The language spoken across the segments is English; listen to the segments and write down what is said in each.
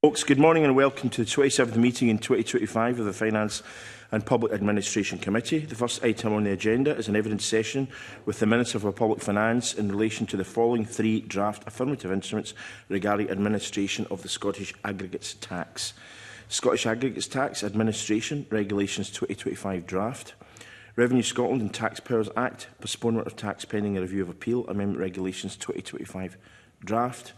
Folks, good morning and welcome to the 27th meeting in 2025 of the Finance and Public Administration Committee. The first item on the agenda is an evidence session with the Minister for Public Finance in relation to the following three draft affirmative instruments regarding administration of the Scottish Aggregates Tax. Scottish Aggregates Tax Administration Regulations 2025 draft. Revenue Scotland and Taxpayers Act, Postponement of Tax Pending a Review of Appeal, Amendment Regulations 2025 draft.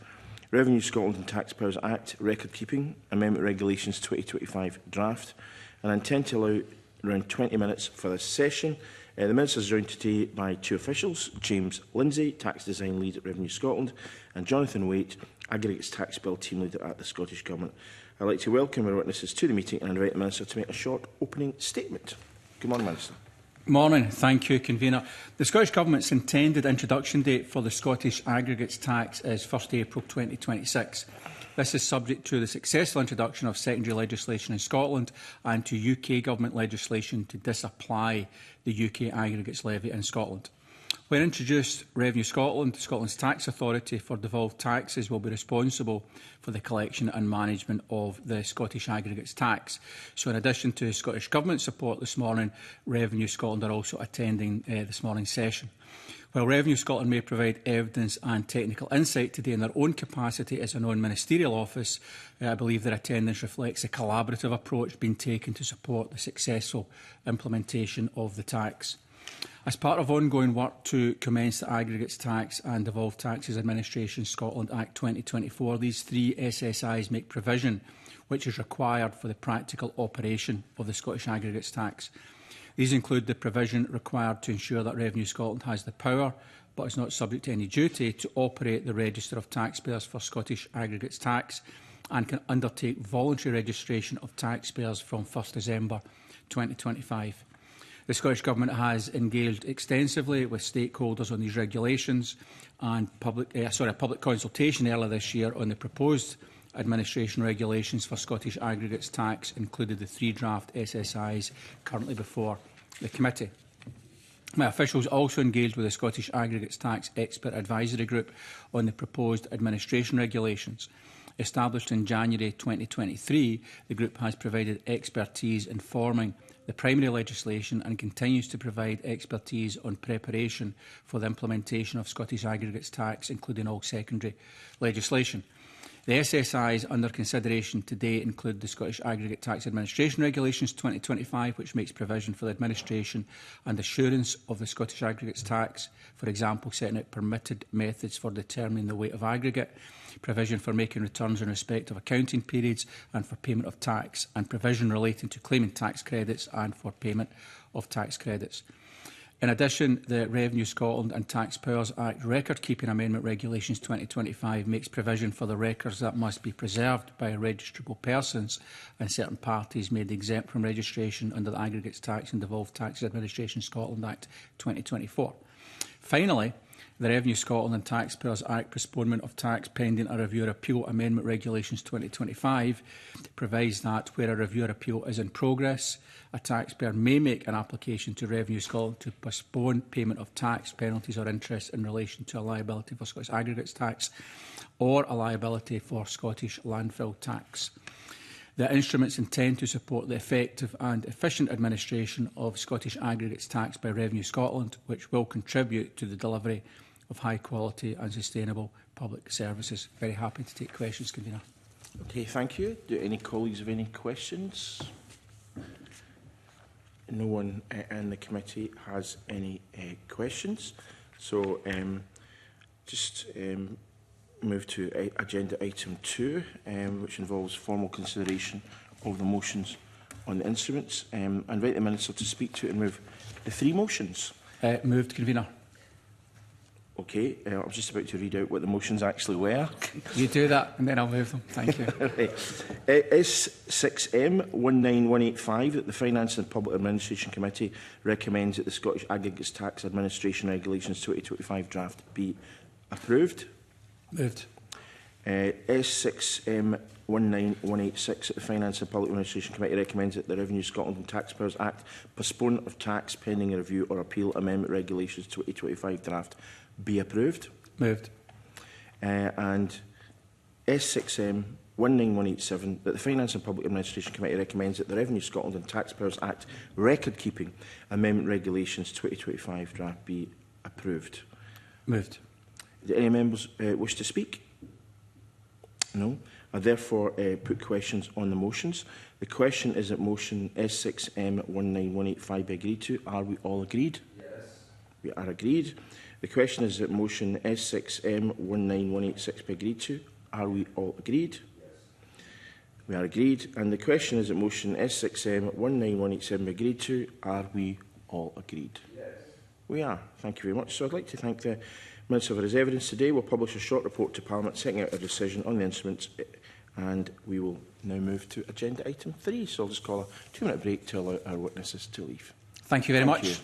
Revenue Scotland and Taxpayers Act, Record Keeping, Amendment Regulations 2025 draft. And I intend to allow around 20 minutes for this session. The Minister is joined today by two officials, James Lindsay, Tax Design Lead at Revenue Scotland, and Jonathan Waite, Aggregates Tax Bill Team Leader at the Scottish Government. I'd like to welcome our witnesses to the meeting and invite the Minister to make a short opening statement. Good morning, Minister. Morning. Thank you, Convener. The Scottish Government's intended introduction date for the Scottish Aggregates Tax is 1st April 2026. This is subject to the successful introduction of secondary legislation in Scotland and to UK Government legislation to disapply the UK Aggregates Levy in Scotland. When introduced, Revenue Scotland, Scotland's tax authority for devolved taxes, will be responsible for the collection and management of the Scottish Aggregates Tax. So in addition to Scottish Government support this morning, Revenue Scotland are also attending this morning's session. While Revenue Scotland may provide evidence and technical insight today in their own capacity as a non-ministerial office, I believe their attendance reflects a collaborative approach being taken to support the successful implementation of the tax. As part of ongoing work to commence the Aggregates Tax and Devolved Taxes Administration Scotland Act 2024, these three SSIs make provision which is required for the practical operation of the Scottish Aggregates Tax. These include the provision required to ensure that Revenue Scotland has the power, but is not subject to any duty, to operate the Register of Taxpayers for Scottish Aggregates Tax and can undertake voluntary registration of taxpayers from 1st December 2025. The Scottish Government has engaged extensively with stakeholders on these regulations and a public consultation earlier this year on the proposed administration regulations for Scottish Aggregates Tax included the three draft SSIs currently before the committee. My officials also engaged with the Scottish Aggregates Tax Expert Advisory Group on the proposed administration regulations. Established in January 2023, the group has provided expertise informing the primary legislation and continues to provide expertise on preparation for the implementation of Scottish Aggregates Tax, including all secondary legislation. The SSIs under consideration today include the Scottish Aggregate Tax Administration Regulations 2025, which makes provision for the administration and assurance of the Scottish Aggregates Tax, for example, setting out permitted methods for determining the weight of aggregate, provision for making returns in respect of accounting periods and for payment of tax, and provision relating to claiming tax credits and for payment of tax credits. In addition, the Revenue Scotland and Taxpayers Act Record Keeping Amendment Regulations 2025 makes provision for the records that must be preserved by registrable persons and certain parties made exempt from registration under the Aggregates Tax and Devolved Taxes Administration Scotland Act 2024. Finally, the Revenue Scotland and Taxpayers Act Postponement of Tax Pending a Review or Appeal Amendment Regulations 2025 provides that where a review or appeal is in progress, a taxpayer may make an application to Revenue Scotland to postpone payment of tax, penalties or interest in relation to a liability for Scottish Aggregates Tax or a liability for Scottish landfill tax. The instruments intend to support the effective and efficient administration of Scottish Aggregates Tax by Revenue Scotland, which will contribute to the delivery of high quality and sustainable public services. Very happy to take questions, Convener. Okay, thank you. Do any colleagues have any questions? No one in the committee has any questions. So move to agenda item 2, which involves formal consideration of the motions on the instruments. I invite the Minister to speak to it and move the three motions. Moved, Convener. Okay, I was just about to read out what the motions actually were. You do that and then I'll move them. Thank you. S6M 19185 that the Finance and Public Administration Committee recommends that the Scottish Aggregates Tax Administration Regulations 2025 draft be approved. Moved. S6M 19186 that the Finance and Public Administration Committee recommends that the Revenue Scotland and Taxpayers Act Postponement of Tax Pending a Review or Appeal Amendment Regulations 2025 draft be approved. Moved. And S6M 19187 that the Finance and Public Administration Committee recommends that the Revenue Scotland and Taxpayers Act Record Keeping Amendment Regulations 2025 draft be approved. Moved. Do any members wish to speak? No. I therefore put questions on the motions. The question is that motion S6M 19185 be agreed to. Are we all agreed? Yes. We are agreed. The question is that motion S6M 19186 be agreed to. Are we all agreed? Yes. We are agreed. And the question is that motion S6M 19187 be agreed to. Are we all agreed? Yes. We are. Thank you very much. So I'd like to thank the Minister for his evidence today. We'll publish a short report to Parliament setting out a decision on the instruments, and we will now move to agenda item 3. So I'll just call a 2-minute break to allow our witnesses to leave. Thank you very much. You.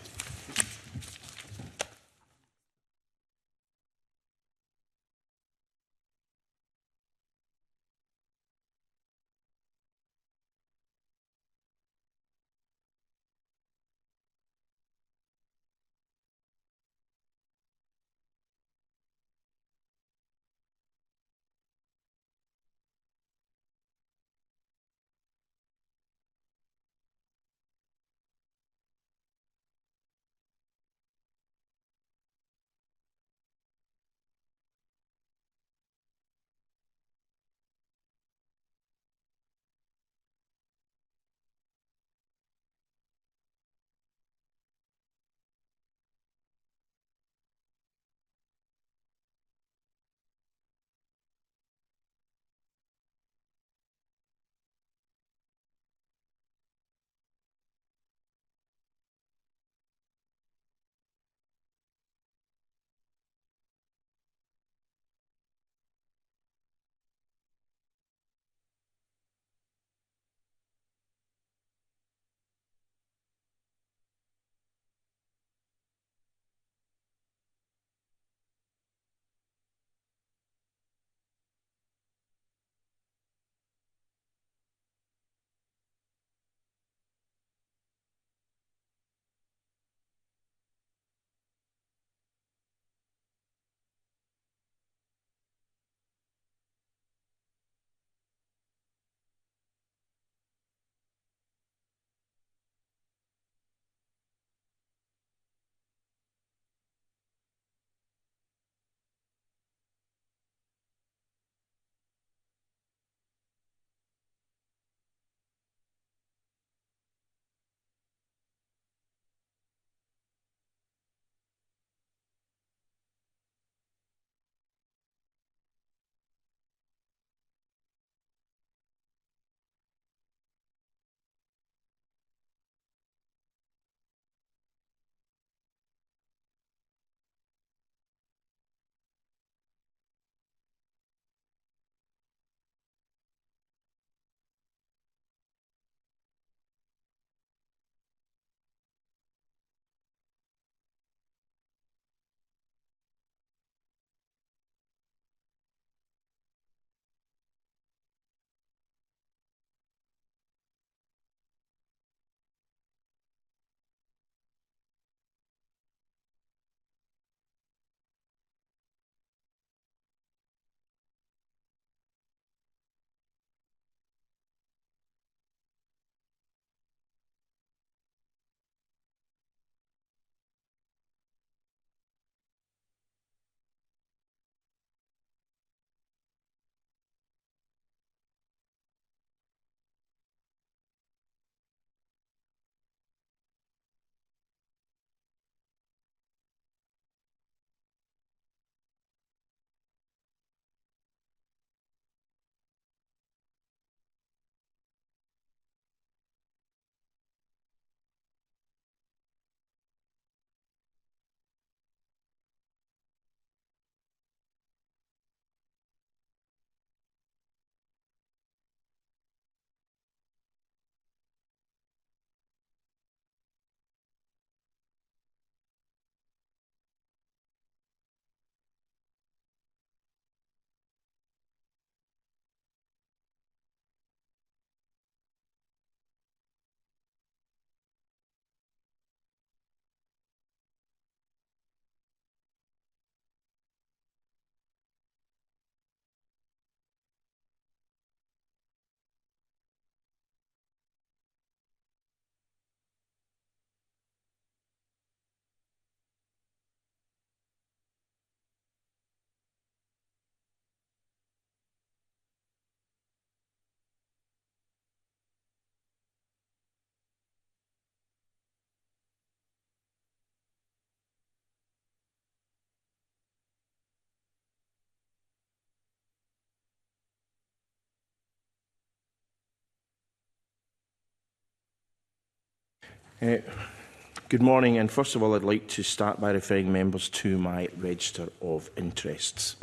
Good morning, and first of all I'd like to start by referring members to my register of interests.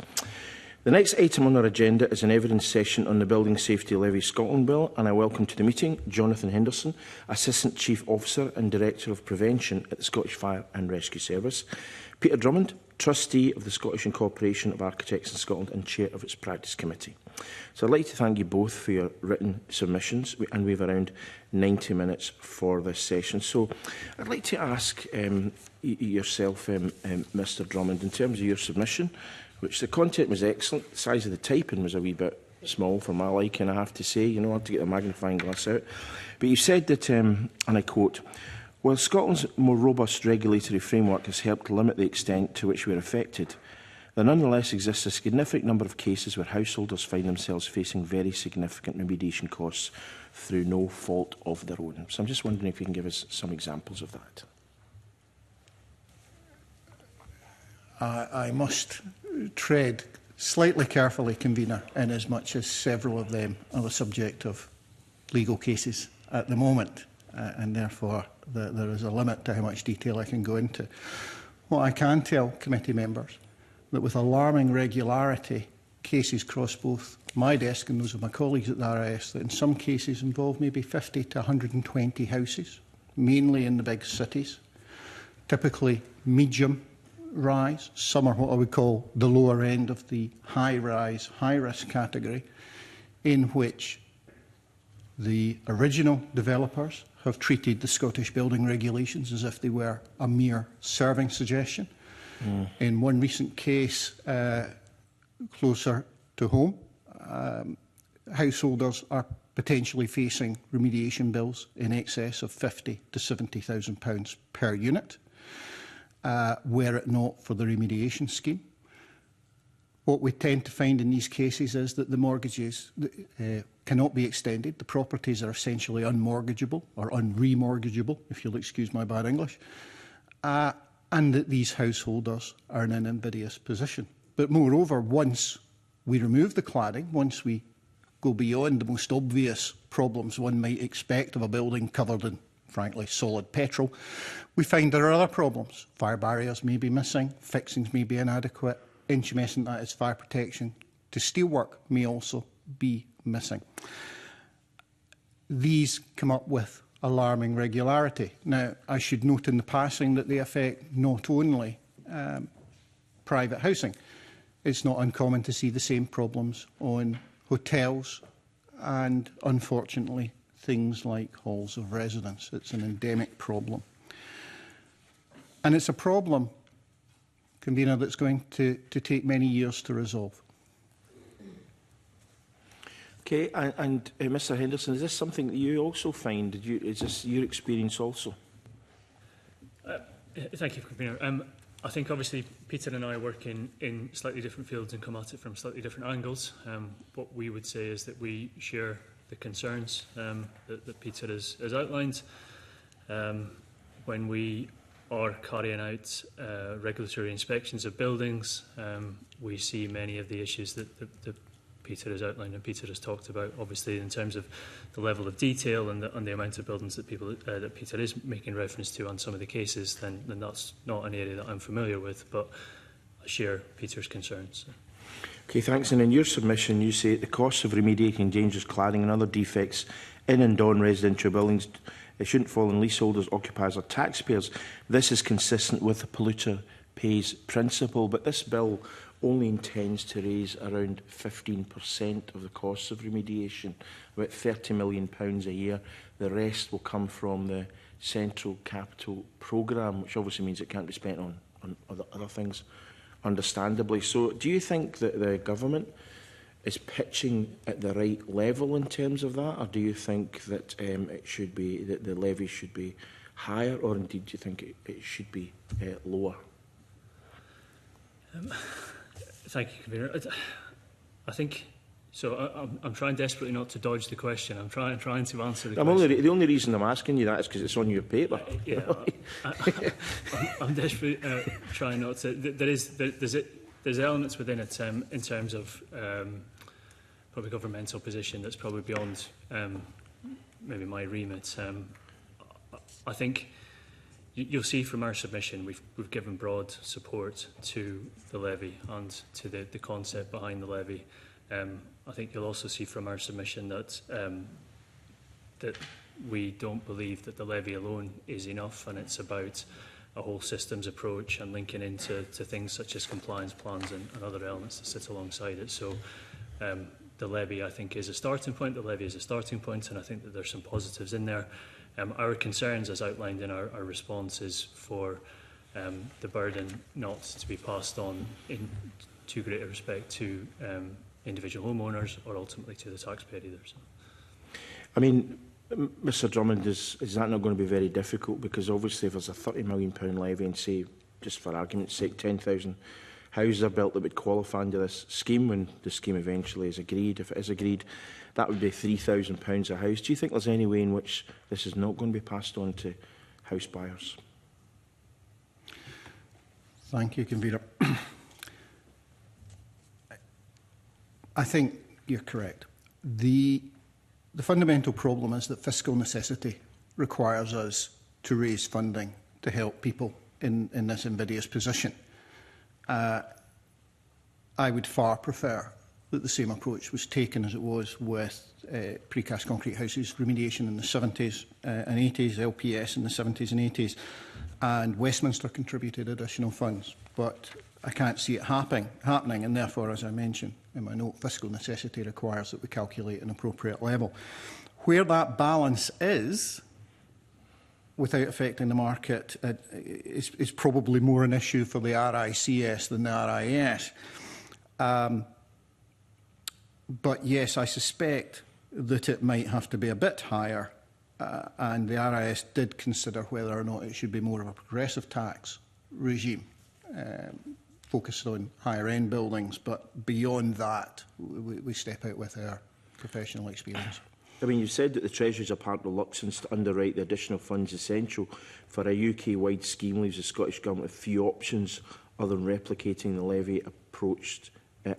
The next item on our agenda is an evidence session on the Building Safety Levy Scotland Bill, and I welcome to the meeting Jonathan Henderson, Assistant Chief Officer and Director of Prevention at the Scottish Fire and Rescue Service, Peter Drummond, Trustee of the Scottish Incorporation of Architects in Scotland and Chair of its Practice Committee. So I'd like to thank you both for your written submissions, and we have around 90 minutes for this session. So I'd like to ask yourself, Mr Drummond, in terms of your submission, which the content was excellent, the size of the typing was a wee bit small for my liking, I have to say, I had to get the magnifying glass out. But you said that, and I quote, "While Scotland's more robust regulatory framework has helped limit the extent to which we are affected, there nonetheless exists a significant number of cases where householders find themselves facing very significant remediation costs through no fault of their own." So I'm just wondering if you can give us some examples of that. I must tread slightly carefully, Convener, in as much as several of them are the subject of legal cases at the moment, and therefore there is a limit to how much detail I can go into. What I can tell committee members, that with alarming regularity, cases cross both my desk and those of my colleagues at the RIS, that in some cases involve maybe 50 to 120 houses, mainly in the big cities, typically medium rise. Some are what I would call the lower end of the high-rise, high-risk category, in which the original developers have treated the Scottish building regulations as if they were a mere serving suggestion. In one recent case, closer to home, householders are potentially facing remediation bills in excess of £50,000 to £70,000 per unit, were it not for the remediation scheme. What we tend to find in these cases is that the mortgages cannot be extended. The properties are essentially unmortgageable or unremortgageable, if you'll excuse my bad English, and that these householders are in an invidious position. But moreover, once we remove the cladding, once we go beyond the most obvious problems one might expect of a building covered in, frankly, solid petrol, we find there are other problems. Fire barriers may be missing, fixings may be inadequate, intumescent, that is fire protection, to steelwork may also be missing. These come up with alarming regularity. Now, I should note in the passing that they affect not only private housing. It's not uncommon to see the same problems on hotels and, unfortunately, things like halls of residence. It's an endemic problem. And it's a problem, Convener, that's going to take many years to resolve. Okay, and Mr Henderson, is this something that you also find? Is this your experience also? Thank you, Convener. I think obviously Peter and I work in slightly different fields and come at it from slightly different angles. What we would say is that we share the concerns that Peter has outlined. When we are carrying out regulatory inspections of buildings, we see many of the issues that Peter has outlined and Peter has talked about, obviously in terms of the level of detail and the amount of buildings that Peter is making reference to on some of the cases, then that's not an area that I'm familiar with, but I share Peter's concerns. Okay, thanks. And in your submission, you say the costs of remediating dangerous cladding and other defects in and on residential buildings, it shouldn't fall on leaseholders, occupiers or taxpayers. This is consistent with the polluter pays principle, but this bill only intends to raise around 15% of the costs of remediation, about £30 million a year. The rest will come from the Central Capital Programme, which obviously means it can't be spent on other things, understandably. So do you think that the government is pitching at the right level in terms of that, or do you think that it should be, that the levy should be higher, or indeed do you think it should be lower? Thank you, Convener. I think so. I'm trying desperately not to dodge the question. I'm trying to answer the question. The only reason I'm asking you that is because it's on your paper. Yeah, I'm desperately trying not to. There's elements within it in terms of probably governmental position that's probably beyond maybe my remit. I think you'll see from our submission we've given broad support to the levy and to the concept behind the levy. I think you'll also see from our submission that that we don't believe that the levy alone is enough, and it's about a whole systems approach and linking into things such as compliance plans and other elements that sit alongside it. So the levy, I think, is a starting point. The levy is a starting point, and I think that there's some positives in there. Our concerns, as outlined in our response, is for the burden not to be passed on in too great a respect to individual homeowners or ultimately to the taxpayer either. So. I mean, Mr Drummond, is that not going to be very difficult? Because obviously if there's a £30 million levy and say, just for argument's sake, 10,000 houses are built that would qualify under this scheme when the scheme eventually is agreed, if it is agreed, that would be £3,000 a house. Do you think there's any way in which this is not going to be passed on to house buyers? Thank you, Convener. I think you're correct. The fundamental problem is that fiscal necessity requires us to raise funding to help people in this invidious position. I would far prefer that the same approach was taken as it was with precast concrete houses remediation in the 70s and 80s, LPS in the 70s and 80s, and Westminster contributed additional funds. But I can't see it happening, and therefore, as I mentioned in my note, fiscal necessity requires that we calculate an appropriate level. Where that balance is, without affecting the market, is probably more an issue for the RICS than the RIS. But yes, I suspect that it might have to be a bit higher, and the RIS did consider whether or not it should be more of a progressive tax regime, focused on higher end buildings, but beyond that, we step out with our professional experience. I mean, you said that the Treasury's apparent reluctance to underwrite the additional funds essential for a UK-wide scheme leaves the Scottish Government with few options other than replicating the levy approach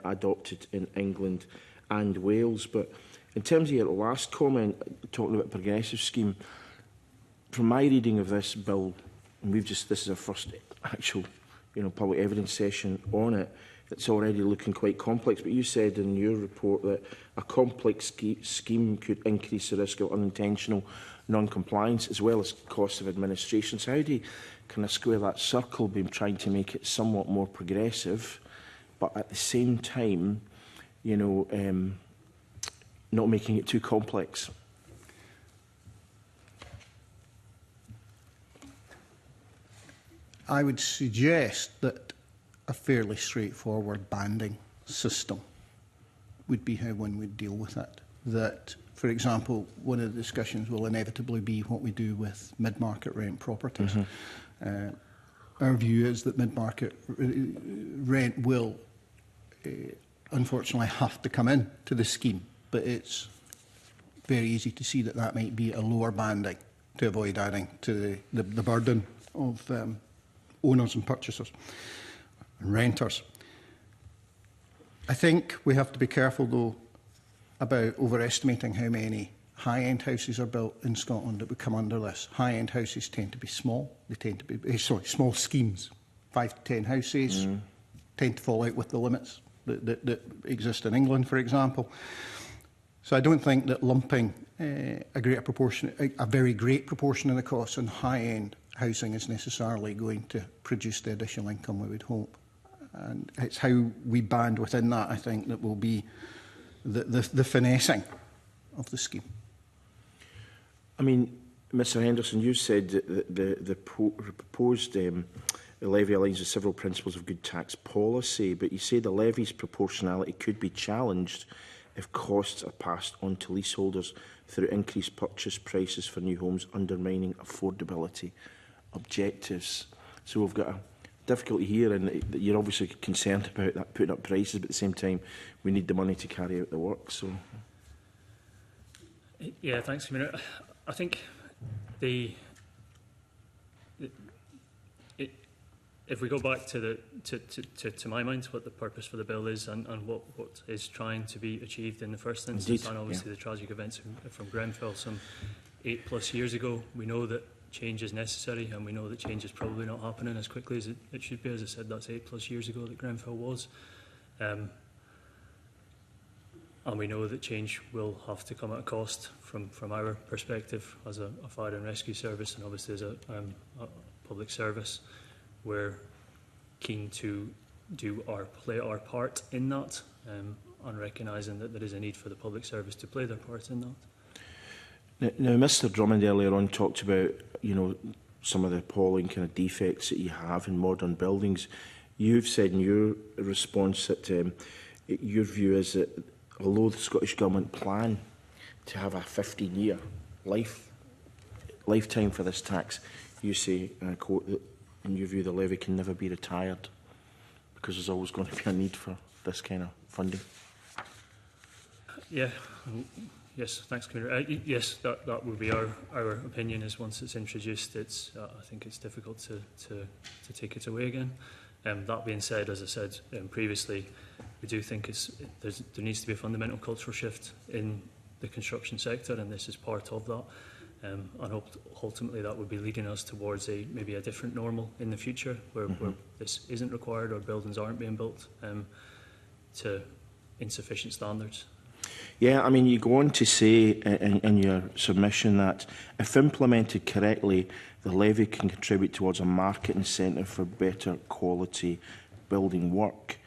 adopted in England and Wales. But in terms of your last comment, talking about progressive scheme, from my reading of this bill, and this is our first actual public evidence session on it, it's already looking quite complex. But you said in your report that a complex scheme could increase the risk of unintentional non-compliance as well as costs of administration. So how do you kind of square that circle, being trying to make it somewhat more progressive, but at the same time, not making it too complex? I would suggest that a fairly straightforward banding system would be how one would deal with it. That, for example, one of the discussions will inevitably be what we do with mid-market rent properties. Mm-hmm. Our view is that mid-market rent will unfortunately have to come in to the scheme, but it's very easy to see that that might be a lower banding to avoid adding to the burden of owners and purchasers and renters. I think we have to be careful, though, about overestimating how many high-end houses are built in Scotland that would come under this. High-end houses tend to be small. They tend to be small schemes, 5 to 10 houses, tend to fall out with the limits that exist in England, for example. So I don't think that lumping a very great proportion of the costs on high-end housing is necessarily going to produce the additional income we would hope. And it's how we band within that, I think, that will be the finessing of the scheme. I mean, Mr Henderson, you said that the proposed levy aligns with several principles of good tax policy, but you say the levy's proportionality could be challenged if costs are passed on to leaseholders through increased purchase prices for new homes, undermining affordability objectives. So we've got a difficulty here, and you're obviously concerned about that putting up prices, but at the same time we need the money to carry out the work. So yeah, thanks, Commissioner. I think if we go back to my mind, what the purpose for the bill is and what is trying to be achieved in the first instance, and obviously the tragic events from Grenfell some 8+ years ago, we know that change is necessary, and we know that change is probably not happening as quickly as it should be. As I said, that's 8+ years ago that Grenfell was. And we know that change will have to come at a cost from our perspective as a fire and rescue service, and obviously as a public service. We're keen to play our part in that, and recognising that there is a need for the public service to play their part in that. Now, Mr Drummond earlier on talked about, some of the appalling kind of defects that you have in modern buildings. You've said in your response that your view is that although the Scottish Government plan to have a 15-year lifetime for this tax, you say, and I quote, that in your view the levy can never be retired because there's always going to be a need for this kind of funding. Yeah. Yes, thanks, Commissioner. Yes, that would be our opinion. Is once it's introduced, I think it's difficult to take it away again. That being said, as I said previously, we do think there needs to be a fundamental cultural shift in the construction sector, and this is part of that. And ultimately that would be leading us towards maybe a different normal in the future, where this isn't required or buildings aren't being built to insufficient standards. Yeah, I mean, you go on to say in your submission that if implemented correctly, the levy can contribute towards a market incentive for better quality building work,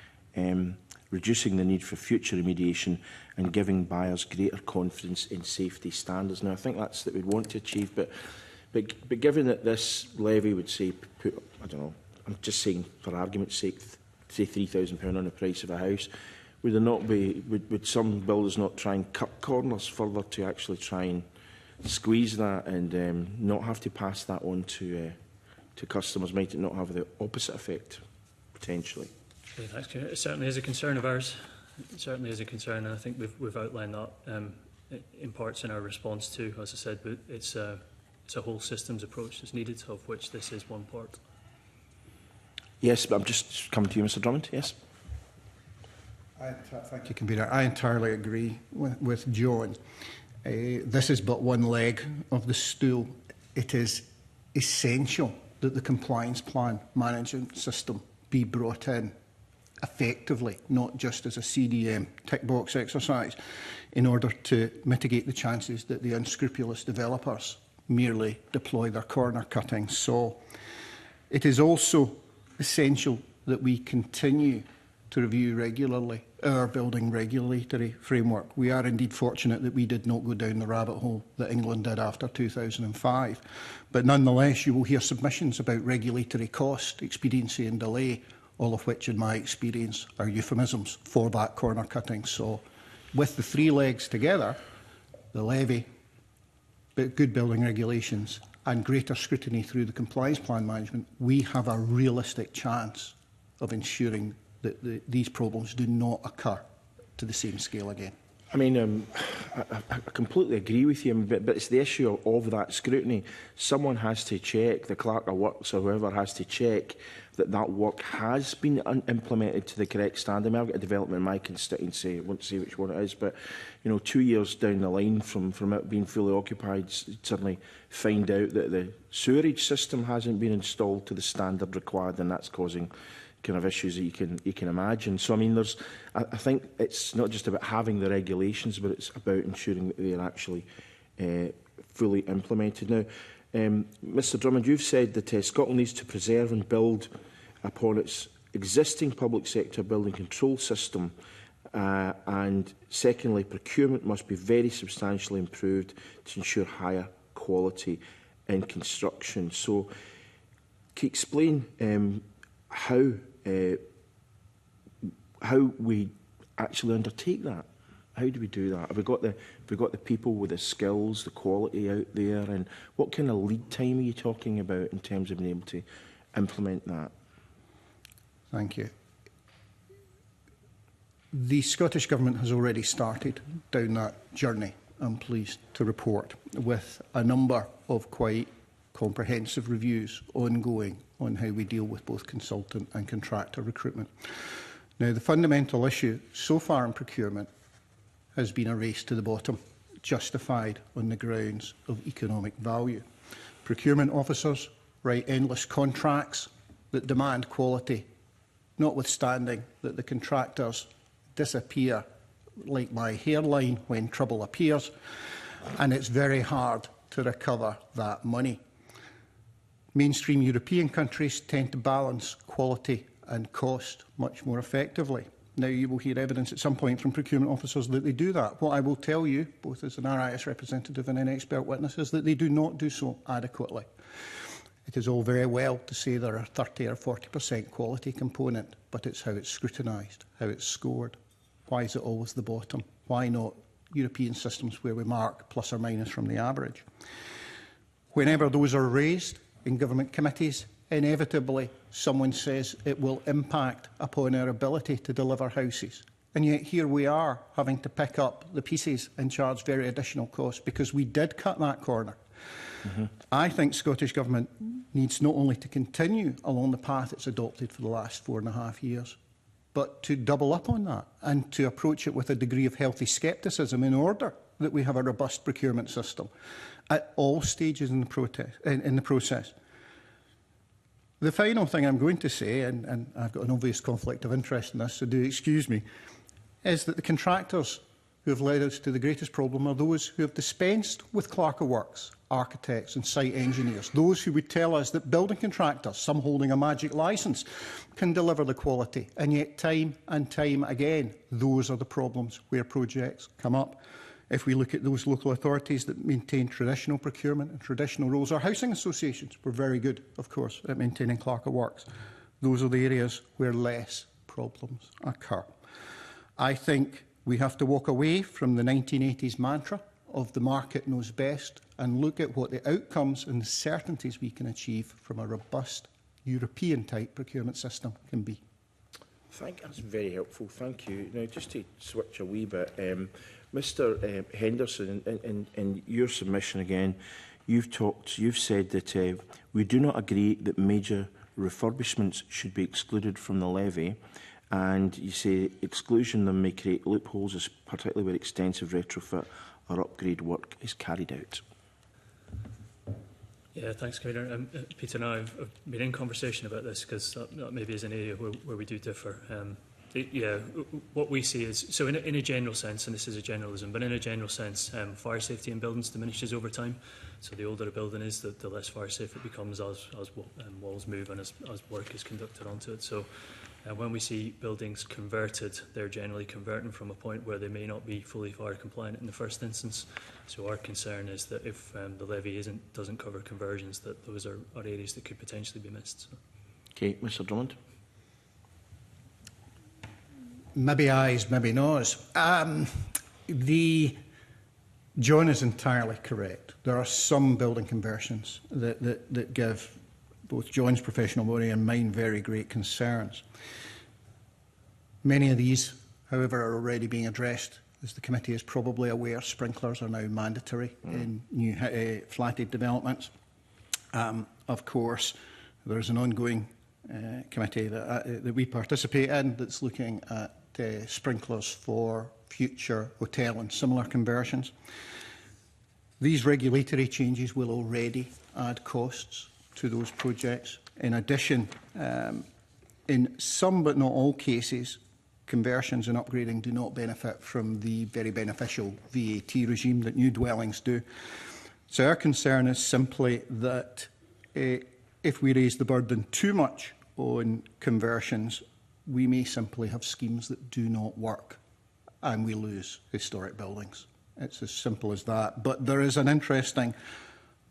reducing the need for future remediation and giving buyers greater confidence in safety standards. Now, I think that's what we'd want to achieve, but given that this levy would say, I don't know, I'm just saying for argument's sake, say £3,000 on the price of a house, would there not be, would some builders not try and cut corners further to actually try and squeeze that and not have to pass that on to customers? Might it not have the opposite effect, potentially? It certainly is a concern of ours. It certainly is a concern, and I think we've outlined that in parts in our response too. As I said, but it's a whole systems approach that's needed, of which this is one part. Yes, but I'm just coming to you, Mr Drummond. Yes. Thank you, Convener. I entirely agree with John. This is but one leg of the stool. It is essential that the compliance plan management system be brought in effectively, not just as a CDM tick box exercise, in order to mitigate the chances that the unscrupulous developers merely deploy their corner cutting saw. It is also essential that we continue to review regularly our building regulatory framework. We are indeed fortunate that we did not go down the rabbit hole that England did after 2005. But nonetheless, you will hear submissions about regulatory cost, expediency and delay, all of which, in my experience, are euphemisms for that corner cutting. So, with the three legs together, the levy, good building regulations and greater scrutiny through the compliance plan management, we have a realistic chance of ensuring that these problems do not occur to the same scale again. I mean, I completely agree with you, but it's the issue of that scrutiny. Someone has to check, the clerk of works or whoever has to check that work has been implemented to the correct standard. I mean, I've got a development in my constituency, I won't say which one it is, but 2 years down the line from it being fully occupied, you'd suddenly find out that the sewerage system hasn't been installed to the standard required, and that's causing kind of issues that you can imagine. So I mean, I think it's not just about having the regulations, but it's about ensuring that they are actually fully implemented. Now, Mr Drummond, you've said that Scotland needs to preserve and build upon its existing public sector building control system, and secondly, procurement must be very substantially improved to ensure higher quality in construction. So, can you explain how we actually undertake that? How do we do that? Have we got the people with the skills, the quality out there, and what kind of lead time are you talking about in terms of being able to implement that? Thank you. The Scottish Government has already started down that journey, I'm pleased to report, with a number of quite comprehensive reviews ongoing on how we deal with both consultant and contractor recruitment. Now, the fundamental issue so far in procurement has been a race to the bottom, justified on the grounds of economic value. procurement officers write endless contracts that demand quality, notwithstanding that the contractors disappear like my hairline when trouble appears, and it's very hard to recover that money. Mainstream European countries tend to balance quality and cost much more effectively. Now, you will hear evidence at some point from procurement officers that they do that. What I will tell you, both as an RIS representative and an expert witness, is that they do not do so adequately. It is all very well to say there are 30 or 40% quality component, but it's how it's scrutinised, how it's scored. Why is it always the bottom? Why not European systems where we mark plus or minus from the average? Whenever those are raised in government committees, inevitably someone says it will impact upon our ability to deliver houses. And yet here we are having to pick up the pieces and charge very additional costs because we did cut that corner. I think Scottish Government needs not only to continue along the path it's adopted for the last 4.5 years, but to double up on that and to approach it with a degree of healthy scepticism in order that we have a robust procurement system at all stages in the process. The final thing I'm going to say, and I've got an obvious conflict of interest in this, so do excuse me, is that the contractors who have led us to the greatest problem are those who have dispensed with clerk of works, architects and site engineers, those who would tell us that building contractors, some holding a magic licence, can deliver the quality. And yet time and time again, those are the problems where projects come up. If we look at those local authorities that maintain traditional procurement and traditional roles, our housing associations were very good, of course, at maintaining clerk of works. Those are the areas where less problems occur. I think we have to walk away from the 1980s mantra of the market knows best and look at what the outcomes and the certainties we can achieve from a robust European-type procurement system can be. That's very helpful. Thank you. Now, just to switch a wee bit, Mr. Henderson, in your submission again, you've said that we do not agree that major refurbishments should be excluded from the levy, and you say exclusion of them may create loopholes, particularly where extensive retrofit or upgrade work is carried out. Yeah, thanks, Commissioner. Peter and I have been in conversation about this because that maybe is an area where we do differ. What we see is, so in a general sense, and this is a generalism, but in a general sense, fire safety in buildings diminishes over time. So the older a building is, the less fire safe it becomes as walls move and as work is conducted onto it. So when we see buildings converted, they're generally converting from a point where they may not be fully fire compliant in the first instance. So our concern is that if the levy doesn't cover conversions, that those are areas that could potentially be missed. So. Okay, Mr. Drummond. Maybe ayes, maybe noes. John is entirely correct. There are some building conversions that give both John's professional body and mine very great concerns. Many of these, however, are already being addressed. As the committee is probably aware, sprinklers are now mandatory in new flatted developments. Of course, there is an ongoing committee that we participate in that's looking at sprinklers for future hotel and similar conversions. These regulatory changes will already add costs to those projects. In addition, in some but not all cases, conversions and upgrading do not benefit from the very beneficial VAT regime that new dwellings do. So our concern is simply that if we raise the burden too much on conversions, we may simply have schemes that do not work and we lose historic buildings. It's as simple as that. But there is an interesting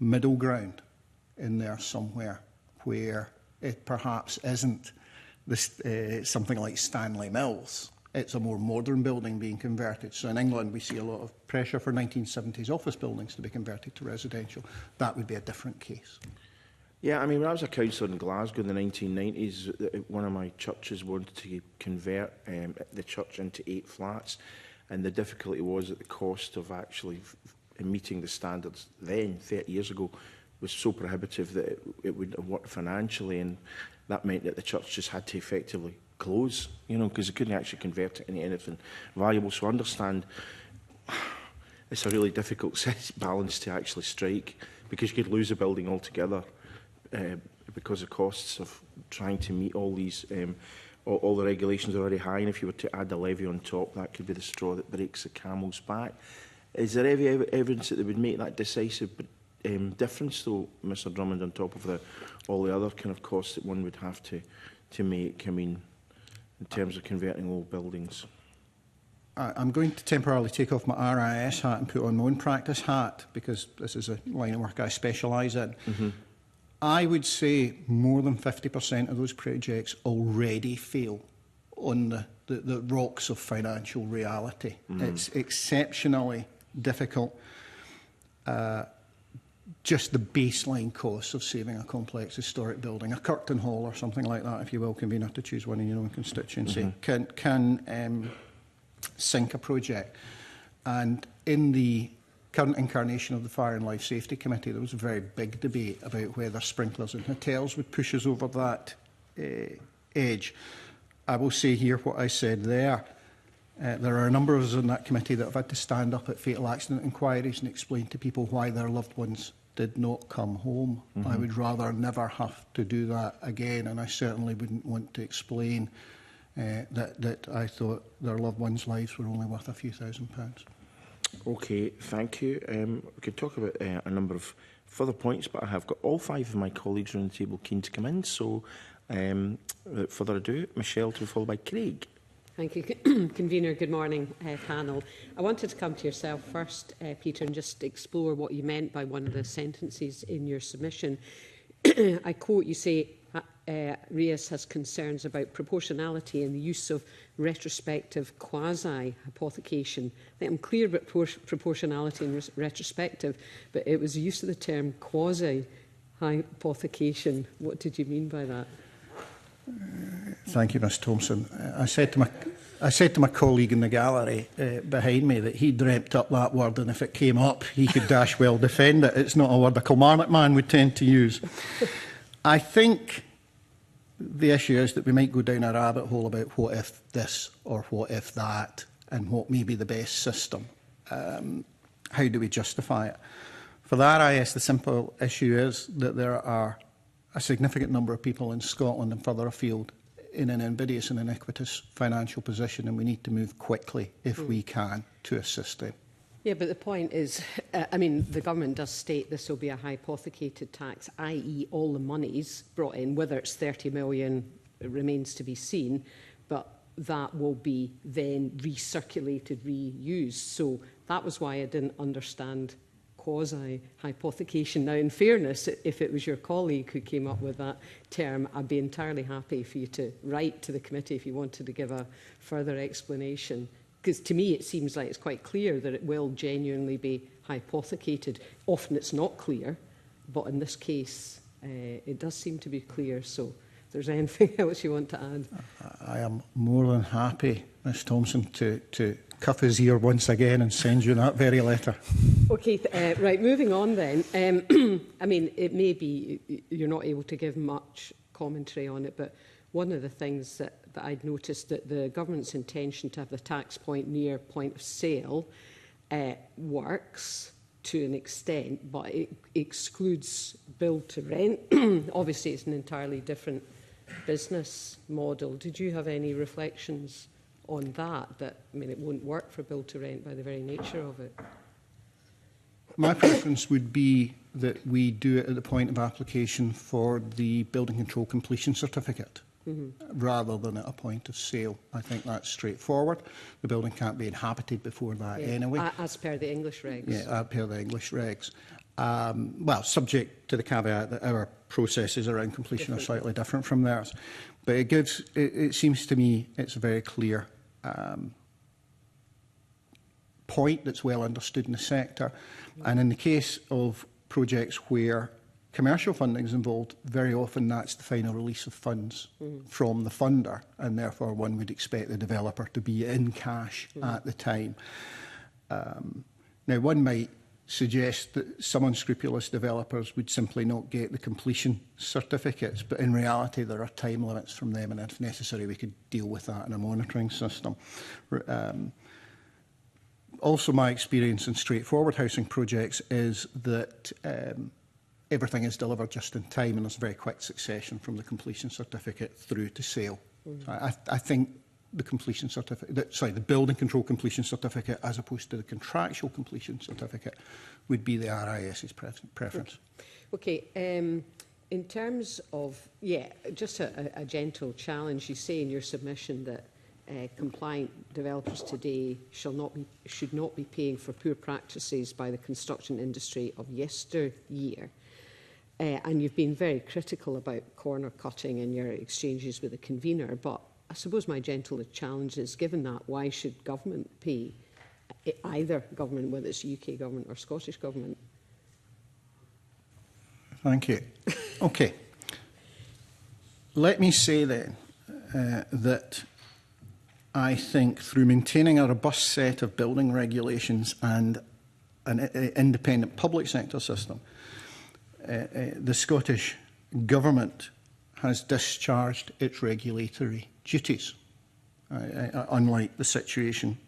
middle ground in there somewhere where it perhaps isn't something like Stanley Mills. It's a more modern building being converted. So in England, we see a lot of pressure for 1970s office buildings to be converted to residential. That would be a different case. Yeah, I mean, when I was a councillor in Glasgow in the 1990s, one of my churches wanted to convert the church into 8 flats, and the difficulty was that the cost of actually meeting the standards then, 30 years ago, was so prohibitive that it wouldn't have worked financially, and that meant that the church just had to effectively close, you know, because they couldn't actually convert it into anything valuable. So I understand it's a really difficult balance to actually strike because you could lose a building altogether because of costs of trying to meet all these all the regulations are already high, and if you were to add a levy on top, that could be the straw that breaks the camel's back. Is there any evidence that they would make that decisive difference, though, Mr Drummond, on top of all the other kind of costs that one would have to make, I mean, in terms of converting old buildings? I'm going to temporarily take off my RIS hat and put on my own practice hat, because this is a line of work I specialise in. I would say more than 50% of those projects already fail on the rocks of financial reality. It's exceptionally difficult. Just the baseline costs of saving a complex historic building, a Kirkton Hall or something like that, if you will, convener, to choose one in your own constituency, can sink a project. And in the current incarnation of the Fire and Life Safety Committee, there was a very big debate about whether sprinklers in hotels would push us over that edge. I will say here what I said there. There are a number of us in that committee that have had to stand up at fatal accident inquiries and explain to people why their loved ones did not come home. I would rather never have to do that again, and I certainly wouldn't want to explain that I thought their loved ones' lives were only worth a few £1,000s. Okay, thank you. We could talk about a number of further points, but I have got all 5 of my colleagues around the table keen to come in, so without further ado, Michelle, to be followed by Craig. Thank you, Convener. Good morning, panel. I wanted to come to yourself first, Peter, and just explore what you meant by one of the sentences in your submission. I quote, you say, RIAS has concerns about proportionality and the use of retrospective quasi-hypothecation. I think I'm clear about proportionality and retrospective, but it was the use of the term quasi-hypothecation. What did you mean by that? Thank you, Ms Thompson. I said to my colleague in the gallery behind me that he dreamt up that word, and if it came up, he could dash well defend it. It's not a word a Kilmarnock man would tend to use. I think the issue is that we might go down a rabbit hole about what if this or what if that, and what may be the best system. How do we justify it? For the RIS, the simple issue is that there are a significant number of people in Scotland and further afield in an invidious and iniquitous financial position, and we need to move quickly, if we can, to assist them. Yeah, but the point is, I mean, the government does state this will be a hypothecated tax, i.e. all the money's brought in, whether it's 30 million remains to be seen, but that will be then recirculated, reused. So that was why I didn't understand quasi-hypothecation. Now, in fairness, if it was your colleague who came up with that term, I'd be entirely happy for you to write to the committee if you wanted to give a further explanation. Because to me, it seems like it's quite clear that it will genuinely be hypothecated. Often it's not clear, but in this case, it does seem to be clear. So if there's anything else you want to add. I am more than happy, Ms Thompson, to cuff his ear once again and send you that very letter. Okay, right, moving on then. I mean, it may be you're not able to give much commentary on it, but one of the things that I'd noticed that the government's intention to have the tax point near point of sale works to an extent, but it excludes build to rent. Obviously, it's an entirely different business model. Did you have any reflections on that? I mean, it won't work for build to rent by the very nature of it. My preference would be that we do it at the point of application for the building control completion certificate, rather than at a point of sale. I think that's straightforward. The building can't be inhabited before that anyway. As per the English regs. Yeah, as per the English regs. Well, subject to the caveat that our processes around completion are slightly different from theirs. But it seems to me it's a very clear point that's well understood in the sector. And in the case of projects where commercial funding is involved, very often that's the final release of funds from the funder, and therefore one would expect the developer to be in cash at the time. Now, one might suggest that some unscrupulous developers would simply not get the completion certificates, but in reality there are time limits from them, and if necessary we could deal with that in a monitoring system. Also, my experience in straightforward housing projects is that everything is delivered just in time and there's a very quick succession from the completion certificate through to sale. So I think the completion certificate, the building control completion certificate as opposed to the contractual completion certificate would be the RIS's preference. Okay. In terms of, just a gentle challenge, you say in your submission that compliant developers today should not be paying for poor practices by the construction industry of yesteryear. And you've been very critical about corner cutting in your exchanges with the convener, but I suppose my gentle challenge is, given that, why should government pay, either government, whether it's UK government or Scottish government? Thank you. Okay. Let me say then that I think through maintaining a robust set of building regulations and an independent public sector system, the Scottish Government has discharged its regulatory duties, unlike the situation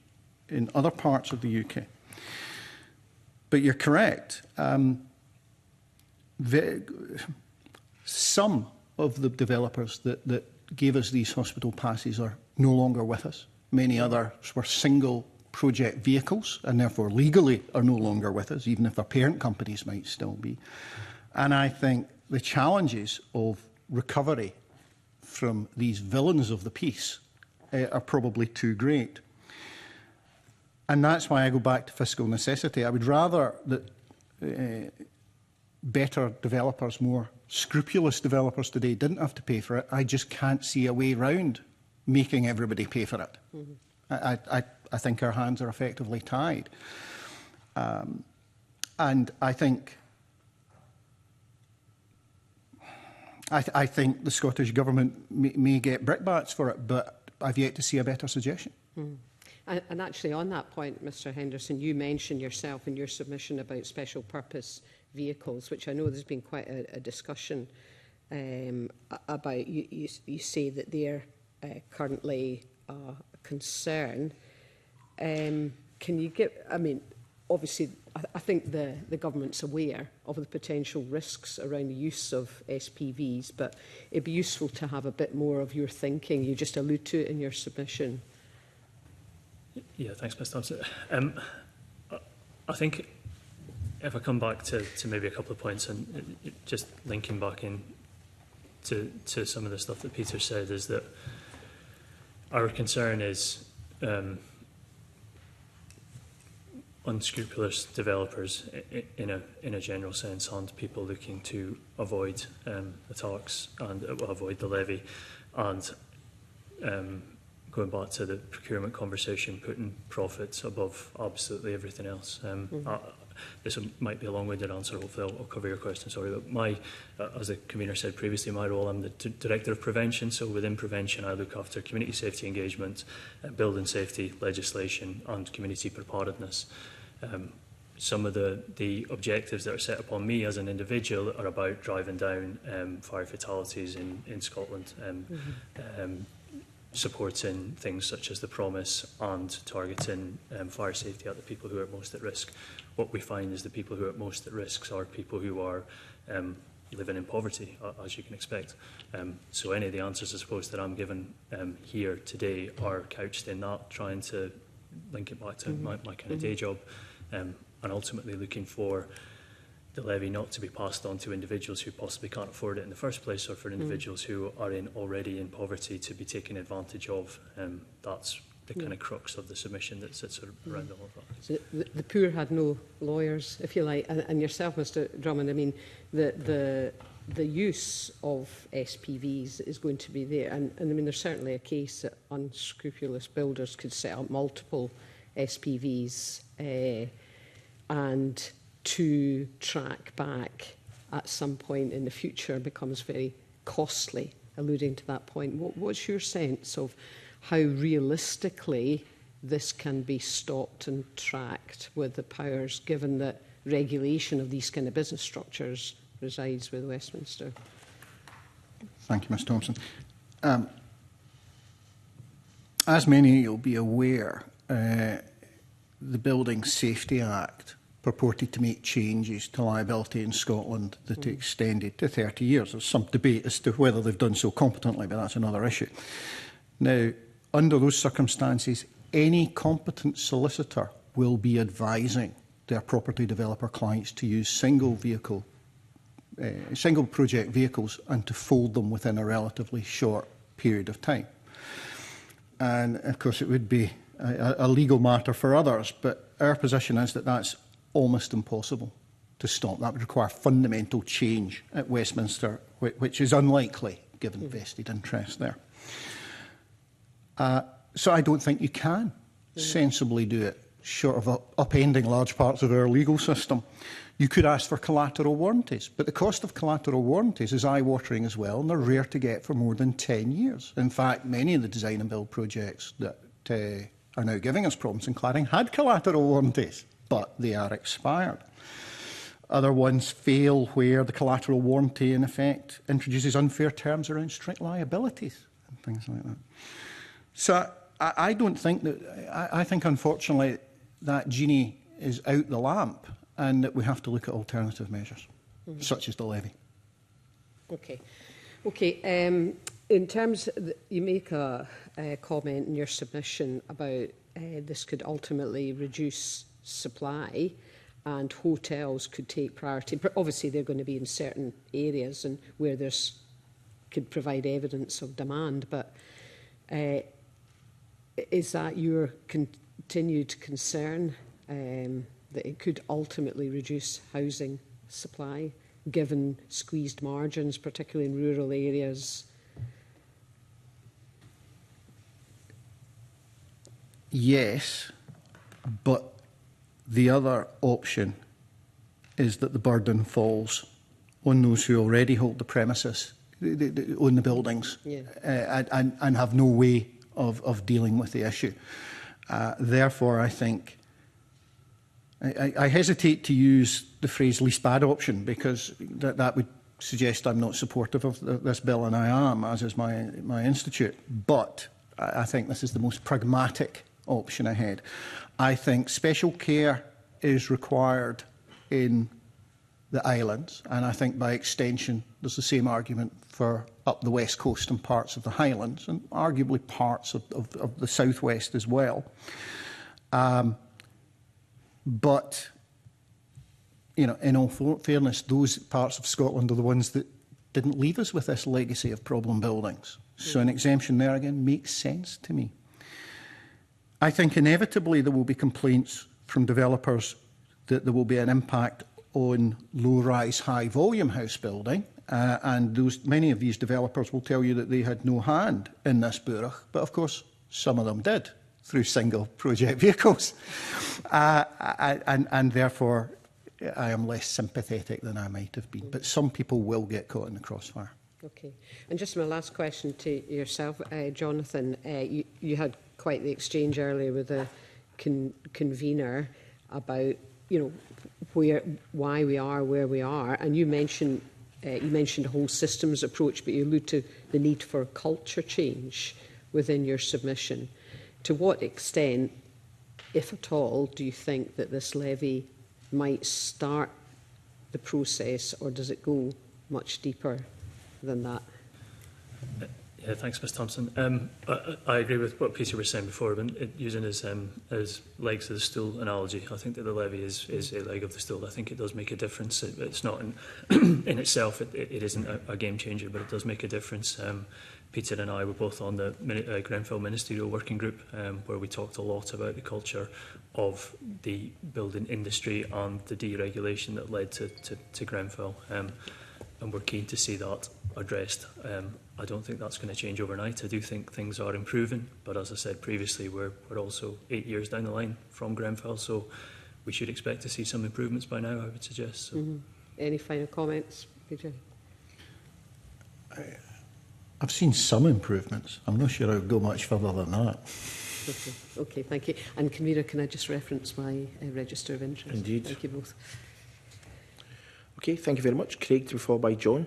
in other parts of the UK. But you're correct. Some of the developers that gave us these hospital passes are no longer with us. Many others were single project vehicles and therefore legally are no longer with us, even if their parent companies might still be. And I think the challenges of recovery from these villains of the peace are probably too great. And that's why I go back to fiscal necessity. I would rather that better developers, more scrupulous developers today didn't have to pay for it. I just can't see a way round making everybody pay for it. I think our hands are effectively tied. And I think the Scottish Government may get brickbats for it, but I've yet to see a better suggestion. And actually, on that point, Mr Henderson, you mentioned yourself in your submission about special purpose vehicles, which I know there's been quite a discussion about. You say that they're currently a concern. Can you give, I mean, obviously, I think the government's aware of the potential risks around the use of SPVs, but it'd be useful to have a bit more of your thinking. You just allude to it in your submission. Yeah, thanks, Ms Thompson. I think if I come back to maybe a couple of points and just linking back in to some of the stuff that Peter said, is that our concern is unscrupulous developers in a general sense, and people looking to avoid the tax and avoid the levy, and going back to the procurement conversation, putting profits above absolutely everything else. This might be a long-winded answer, hopefully I'll cover your question, sorry, but as the convener said previously, my role, I'm the Director of Prevention, so within prevention I look after community safety engagement, building safety legislation and community preparedness. Some of the objectives that are set upon me as an individual are about driving down fire fatalities in Scotland, supporting things such as the Promise and targeting fire safety at the people who are most at risk. What we find is the people who are most at risk are people who are living in poverty, as you can expect. So any of the answers, I suppose, that I'm given here today are couched in that, trying to link it back to my kind of day job, and ultimately looking for the levy not to be passed on to individuals who possibly can't afford it in the first place, or for individuals who are already in poverty to be taken advantage of. That's the kind of crux of the submission that sits around all of that. So the poor had no lawyers, if you like, and yourself, Mr Drummond. I mean, the use of SPVs is going to be there, and I mean, there's certainly a case that unscrupulous builders could set up multiple SPVs and to track back at some point in the future becomes very costly, alluding to that point. What's your sense of how realistically this can be stopped and tracked with the powers, given that regulation of these kind of business structures resides with Westminster? Thank you, Ms Thompson. As many of you will be aware, the Building Safety Act purported to make changes to liability in Scotland that extended to 30 years. There's some debate as to whether they've done so competently, but that's another issue. Now, under those circumstances, any competent solicitor will be advising their property developer clients to use single project vehicles and to fold them within a relatively short period of time. And of course, it would be a legal matter for others, but our position is that that's almost impossible to stop. That would require fundamental change at Westminster, which is unlikely given vested interest there. So I don't think you can sensibly do it, short of upending large parts of our legal system. You could ask for collateral warranties, but the cost of collateral warranties is eye-watering as well, and they're rare to get for more than 10 years. In fact, many of the design and build projects that are now giving us problems in cladding had collateral warranties, but they are expired. Other ones fail where the collateral warranty, in effect, introduces unfair terms around strict liabilities and things like that. So I don't think that, I think unfortunately that genie is out the lamp and that we have to look at alternative measures, such as the levy. Okay. Okay. In terms, you make a comment in your submission about this could ultimately reduce supply and hotels could take priority. But obviously, they're going to be in certain areas and where there's could provide evidence of demand. But is that your continued concern that it could ultimately reduce housing supply, given squeezed margins, particularly in rural areas? Yes, but the other option is that the burden falls on those who already hold the premises, own the buildings, and have no way of dealing with the issue. Therefore, I think I hesitate to use the phrase least bad option, because that would suggest I'm not supportive of this bill, and I am, as is my institute. But I think this is the most pragmatic option ahead. I think special care is required in the islands, and I think by extension there's the same argument for up the west coast and parts of the Highlands, and arguably parts of the southwest as well. But, you know, in all fairness, those parts of Scotland are the ones that didn't leave us with this legacy of problem buildings. So an exemption there, again, makes sense to me. I think inevitably there will be complaints from developers that there will be an impact on low-rise, high-volume house building. And many of these developers will tell you that they had no hand in this Burach. But, of course, some of them did, through single project vehicles. And therefore, I am less sympathetic than I might have been. But some people will get caught in the crossfire. Okay. And just my last question to yourself, Jonathan. You had quite the exchange earlier with the convener about, you know, why we are where we are. And you mentioned a whole systems approach, but you allude to the need for culture change within your submission. To what extent, if at all, do you think that this levy might start the process, or does it go much deeper than that? Yeah, thanks, Ms Thompson. I agree with what Peter was saying before, but using his legs of the stool analogy, I think that the levy is a leg of the stool. I think it does make a difference. It's not in itself, it isn't a game changer, but it does make a difference. Peter and I were both on the Grenfell Ministerial Working Group, where we talked a lot about the culture of the building industry and the deregulation that led to Grenfell. And we're keen to see that addressed. I don't think that's going to change overnight. I do think things are improving, but as I said previously, we're also 8 years down the line from Grenfell, so we should expect to see some improvements by now, I would suggest. So. Any final comments, Peter? I've seen some improvements. I'm not sure I would go much further than that. Okay, thank you. And Convener, can I just reference my register of interest? Indeed. Thank you both. Okay, thank you very much. Craig, to be followed by John.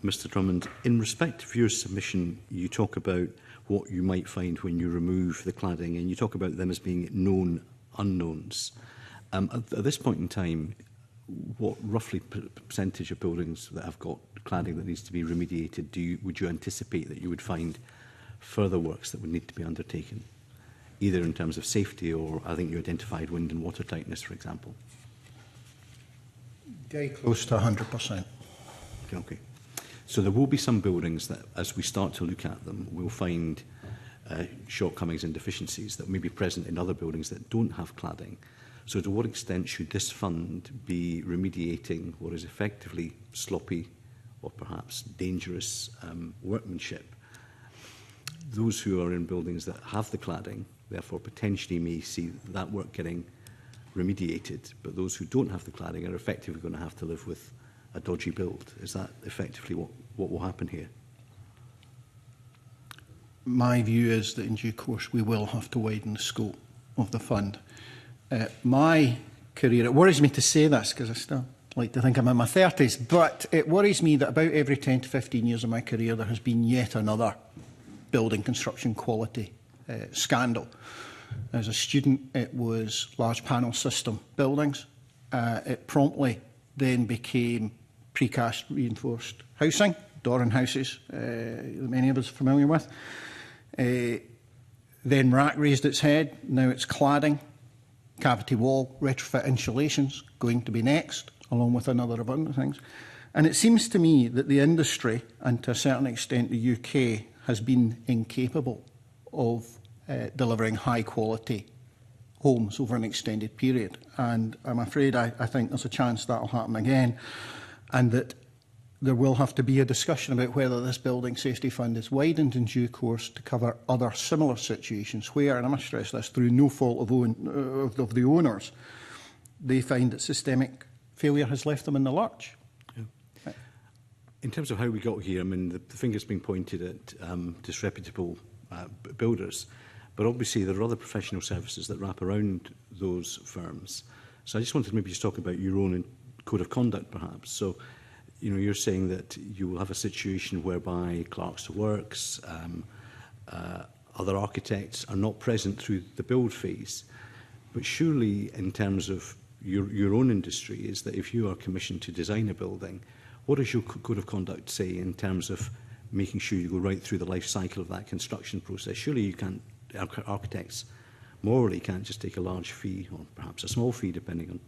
Mr Drummond, in respect of your submission, you talk about what you might find when you remove the cladding, and you talk about them as being known unknowns. At this point in time, what roughly percentage of buildings that have got cladding that needs to be remediated would you anticipate that you would find further works that would need to be undertaken, either in terms of safety or, I think you identified wind and water tightness, for example? Very close to 100%. Okay. So there will be some buildings that, as we start to look at them, we'll find shortcomings and deficiencies that may be present in other buildings that don't have cladding. So to what extent should this fund be remediating what is effectively sloppy or perhaps dangerous workmanship? Those who are in buildings that have the cladding, therefore potentially may see that work getting remediated, but those who don't have the cladding are effectively going to have to live with a dodgy build. Is that effectively what will happen here? My view is that in due course we will have to widen the scope of the fund. My career, it worries me to say this because I still like to think I'm in my 30s, but it worries me that about every 10 to 15 years of my career there has been yet another building construction quality scandal. As a student, it was large panel system buildings. It promptly then became precast reinforced housing, Doran houses, many of us are familiar with. Then rack raised its head, now it's cladding, cavity wall, retrofit insulations going to be next, along with another of things. And it seems to me that the industry, and to a certain extent the UK, has been incapable of delivering high quality homes over an extended period. And I'm afraid I think there's a chance that will happen again, and that there will have to be a discussion about whether this building safety fund is widened in due course to cover other similar situations where, and I must stress this, through no fault of the owners, they find that systemic failure has left them in the lurch. Yeah. In terms of how we got here, I mean, the finger's being pointed at disreputable builders, but obviously there are other professional services that wrap around those firms. So I just wanted to maybe just talk about your own code of conduct, perhaps. So, you know, you're saying that you will have a situation whereby clerks of works, other architects are not present through the build phase. But surely, in terms of your own industry, is that if you are commissioned to design a building, what does your code of conduct say in terms of making sure you go right through the life cycle of that construction process? Surely you can't, architects morally can't just take a large fee, or perhaps a small fee, depending on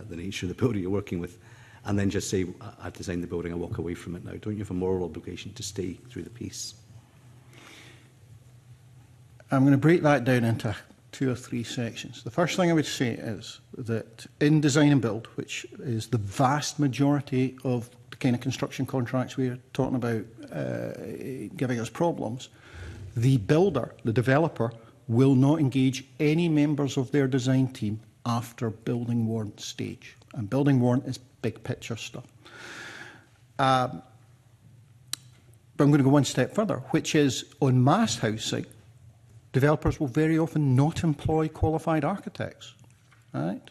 the nature of the building you're working with, and then just say, I've designed the building, I walk away from it now. Don't you have a moral obligation to stay through the piece? I'm going to break that down into 2 or 3 sections. The first thing I would say is that in design and build, which is the vast majority of the kind of construction contracts we're talking about giving us problems, the builder, the developer, will not engage any members of their design team after building warrant stage. And building warrant is big picture stuff. But I'm going to go one step further, which is on mass housing, developers will very often not employ qualified architects. Right?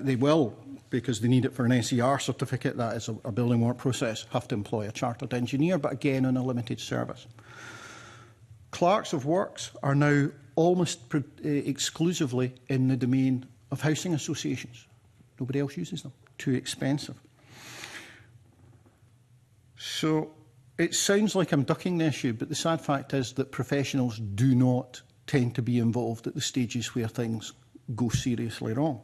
They will, because they need it for an SER certificate, that is a building warrant process, have to employ a chartered engineer, but again on a limited service. Clerks of works are now almost exclusively in the domain of housing associations. Nobody else uses them. Too expensive. So it sounds like I'm ducking the issue, but the sad fact is that professionals do not tend to be involved at the stages where things go seriously wrong.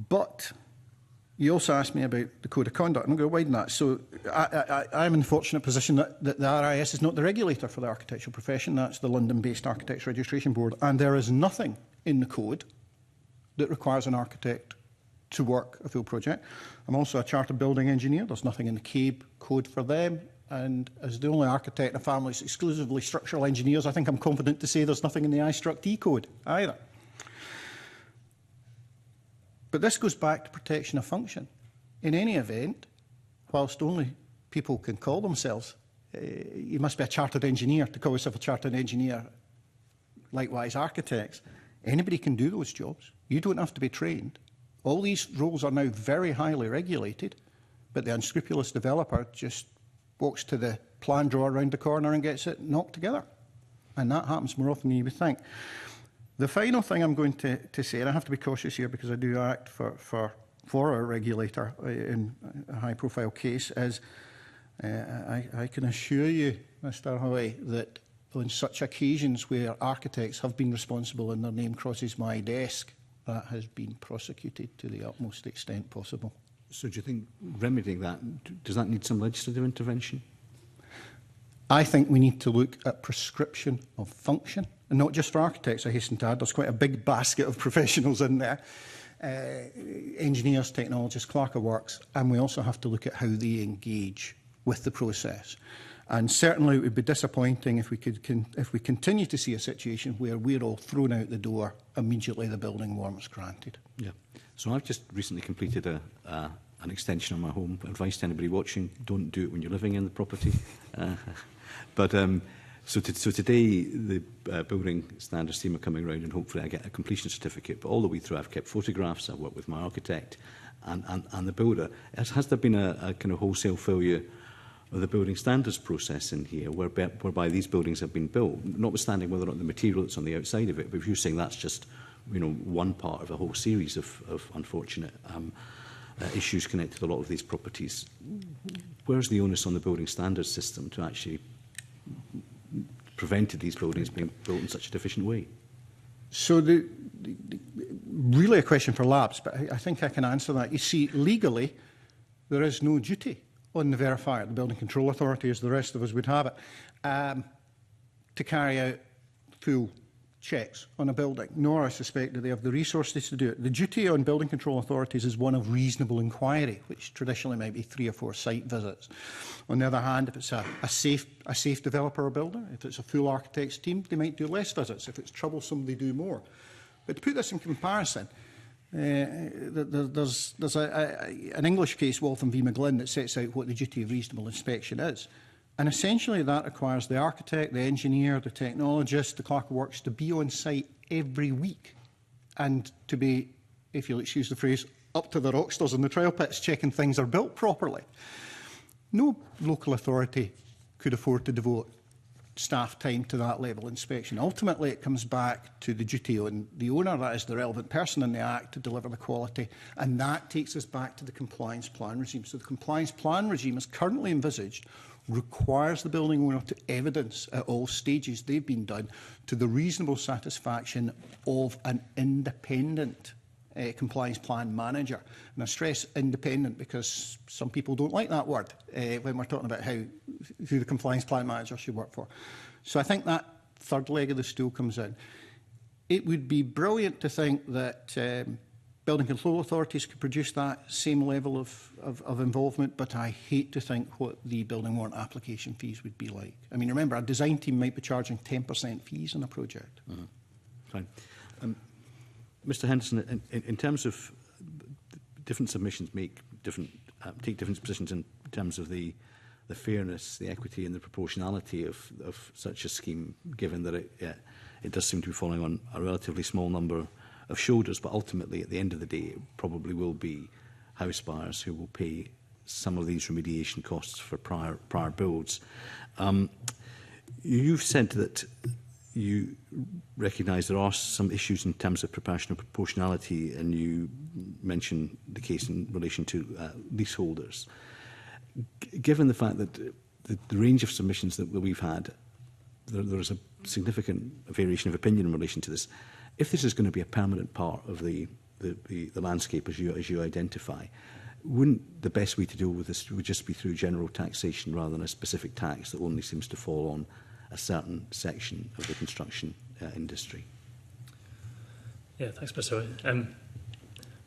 But you also asked me about the code of conduct, and I'm going to widen that. So I'm in the fortunate position that the RIS is not the regulator for the architectural profession. That's the London-based Architects Registration Board, and there is nothing in the code that requires an architect to work a full project. I'm also a chartered building engineer. There's nothing in the CABE code for them. And as the only architect in a family that's exclusively structural engineers, I think I'm confident to say there's nothing in the iStruct code either. But this goes back to protection of function. In any event, whilst only people can call themselves, you must be a chartered engineer to call yourself a chartered engineer, likewise architects. Anybody can do those jobs. You don't have to be trained. All these roles are now very highly regulated, but the unscrupulous developer just walks to the plan drawer around the corner and gets it knocked together. and that happens more often than you would think. The final thing I'm going to say, and I have to be cautious here because I do act for a regulator in a high-profile case, is I can assure you, Mr Hoy, that on such occasions where architects have been responsible and their name crosses my desk, that has been prosecuted to the utmost extent possible. So do you think remedying that, does that need some legislative intervention? I think we need to look at prescription of function, and not just for architects, I hasten to add. There's quite a big basket of professionals in there. Engineers, technologists, clerk of works, and we also have to look at how they engage with the process. And certainly it would be disappointing if we continue to see a situation where we're all thrown out the door immediately the building warrant is granted. Yeah. So I've just recently completed an extension on my home. Advice to anybody watching, don't do it when you're living in the property. So today the building standards team are coming around and hopefully I get a completion certificate. But all the way through I've kept photographs, I've worked with my architect and the builder. Has there been a kind of wholesale failure of the building standards process in here whereby these buildings have been built, notwithstanding whether or not the material that's on the outside of it, but if you're saying that's just one part of a whole series of unfortunate issues connected to a lot of these properties, where's the onus on the building standards system to actually prevent these buildings being built in such a deficient way? So really a question for Labs, but I think I can answer that. You see, legally, there is no duty on the verifier, the Building Control Authority, as the rest of us would have it, to carry out full checks on a building, nor I suspect that they have the resources to do it. The duty on building control authorities is one of reasonable inquiry, which traditionally might be 3 or 4 site visits. On the other hand, if it's a safe developer or builder, if it's a full architects team, they might do less visits. If it's troublesome, they do more. But to put this in comparison, there's an English case, Waltham v McGlynn, that sets out what the duty of reasonable inspection is. And essentially that requires the architect, the engineer, the technologist, the clerk of works to be on site every week and to be, if you'll excuse the phrase, up to the rockstars in the trial pits checking things are built properly. No local authority could afford to devote staff time to that level of inspection. Ultimately, it comes back to the duty on the owner, that is the relevant person in the Act, to deliver the quality, and that takes us back to the compliance plan regime. So the compliance plan regime, as currently envisaged, requires the building owner to evidence at all stages they've been done to the reasonable satisfaction of an independent compliance plan manager. And I stress independent because some people don't like that word when we're talking about who the compliance plan manager should work for. So I think that third leg of the stool comes in. It would be brilliant to think that building control authorities could produce that same level of involvement, but I hate to think what the building warrant application fees would be like. I mean, remember, a design team might be charging 10% fees on a project. Fine. Mr Henderson, in terms of different submissions take different positions in terms of the fairness, the equity and the proportionality of such a scheme, given that it does seem to be falling on a relatively small number of shoulders, but ultimately at the end of the day it probably will be house buyers who will pay some of these remediation costs for prior builds. You've said that you recognise there are some issues in terms of proportionality, and you mentioned the case in relation to leaseholders. Given the fact that the range of submissions that we've had, there is a significant variation of opinion in relation to this. If this is going to be a permanent part of the landscape as you identify, wouldn't the best way to deal with this would just be through general taxation rather than a specific tax that only seems to fall on a certain section of the construction industry? Yeah, thanks, Mr. White.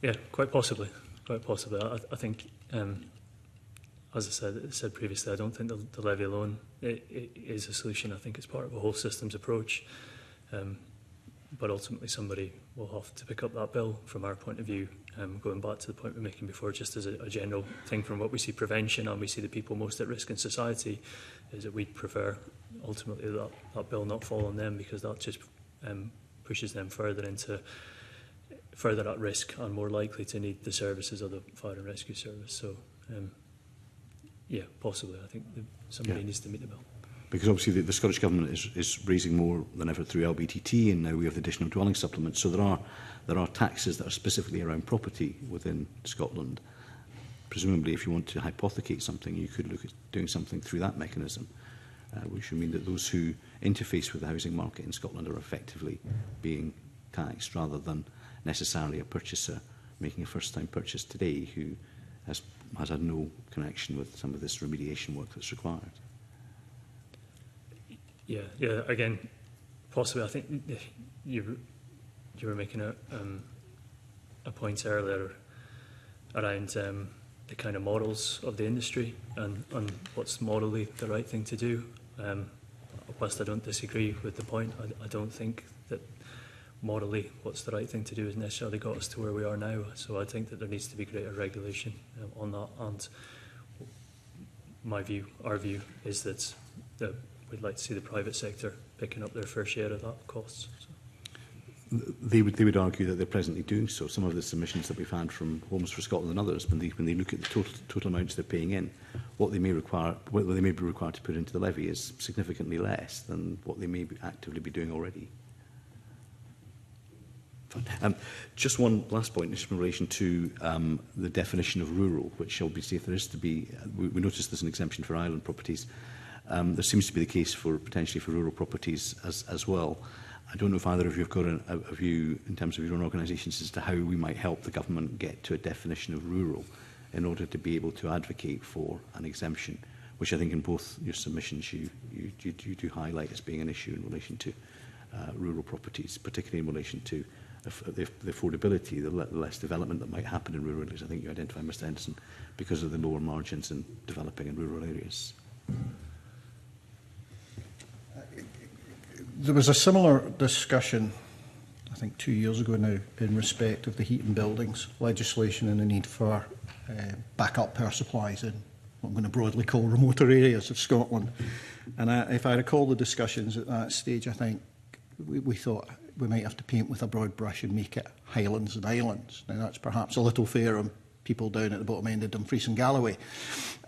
Yeah, quite possibly. Quite possibly. I think, as I said previously, I don't think the levy alone is a solution. I think it's part of a whole systems approach. But ultimately somebody will have to pick up that bill from our point of view, going back to the point we were making before, just as a general thing from what we see prevention and we see the people most at risk in society, is that we'd prefer ultimately that bill not fall on them, because that just pushes them further at risk and more likely to need the services of the fire and rescue service. So yeah, possibly. I think somebody needs to meet the bill. because obviously the Scottish Government is raising more than ever through LBTT, and now we have the additional dwelling supplement. So there are taxes that are specifically around property within Scotland. Presumably, if you want to hypothecate something, you could look at doing something through that mechanism, which would mean that those who interface with the housing market in Scotland are effectively being taxed, rather than necessarily a purchaser making a first-time purchase today who has had no connection with some of this remediation work that's required. Yeah. Again, possibly. I think you were making a point earlier around the kind of morals of the industry and what's morally the right thing to do. Whilst I don't disagree with the point, I don't think that morally what's the right thing to do has necessarily got us to where we are now. So I think that there needs to be greater regulation on that. And our view is that we'd like to see the private sector picking up their fair share of that cost. So. They would argue that they're presently doing so. Some of the submissions that we've had from Homes for Scotland and others, when they look at the total amounts they're paying in, what they may be required to put into the levy is significantly less than what they may actively be doing already. Just one last point in relation to the definition of rural, which obviously, if there is to be, we noticed there's an exemption for island properties. There seems to be the case for potentially for rural properties as well. I don't know if either of you have got a view in terms of your own organisations as to how we might help the government get to a definition of rural in order to be able to advocate for an exemption, which I think in both your submissions you do highlight as being an issue in relation to rural properties, particularly in relation to the affordability, the less development that might happen in rural areas. I think you identified, Mr Henderson, because of the lower margins in developing in rural areas. There was a similar discussion, I think 2 years ago now, in respect of the heat and buildings legislation and the need for backup power supplies in what I'm going to broadly call remoter areas of Scotland. And if I recall the discussions at that stage, I think we thought we might have to paint with a broad brush and make it Highlands and Islands. Now that's perhaps a little fair on people down at the bottom end of Dumfries and Galloway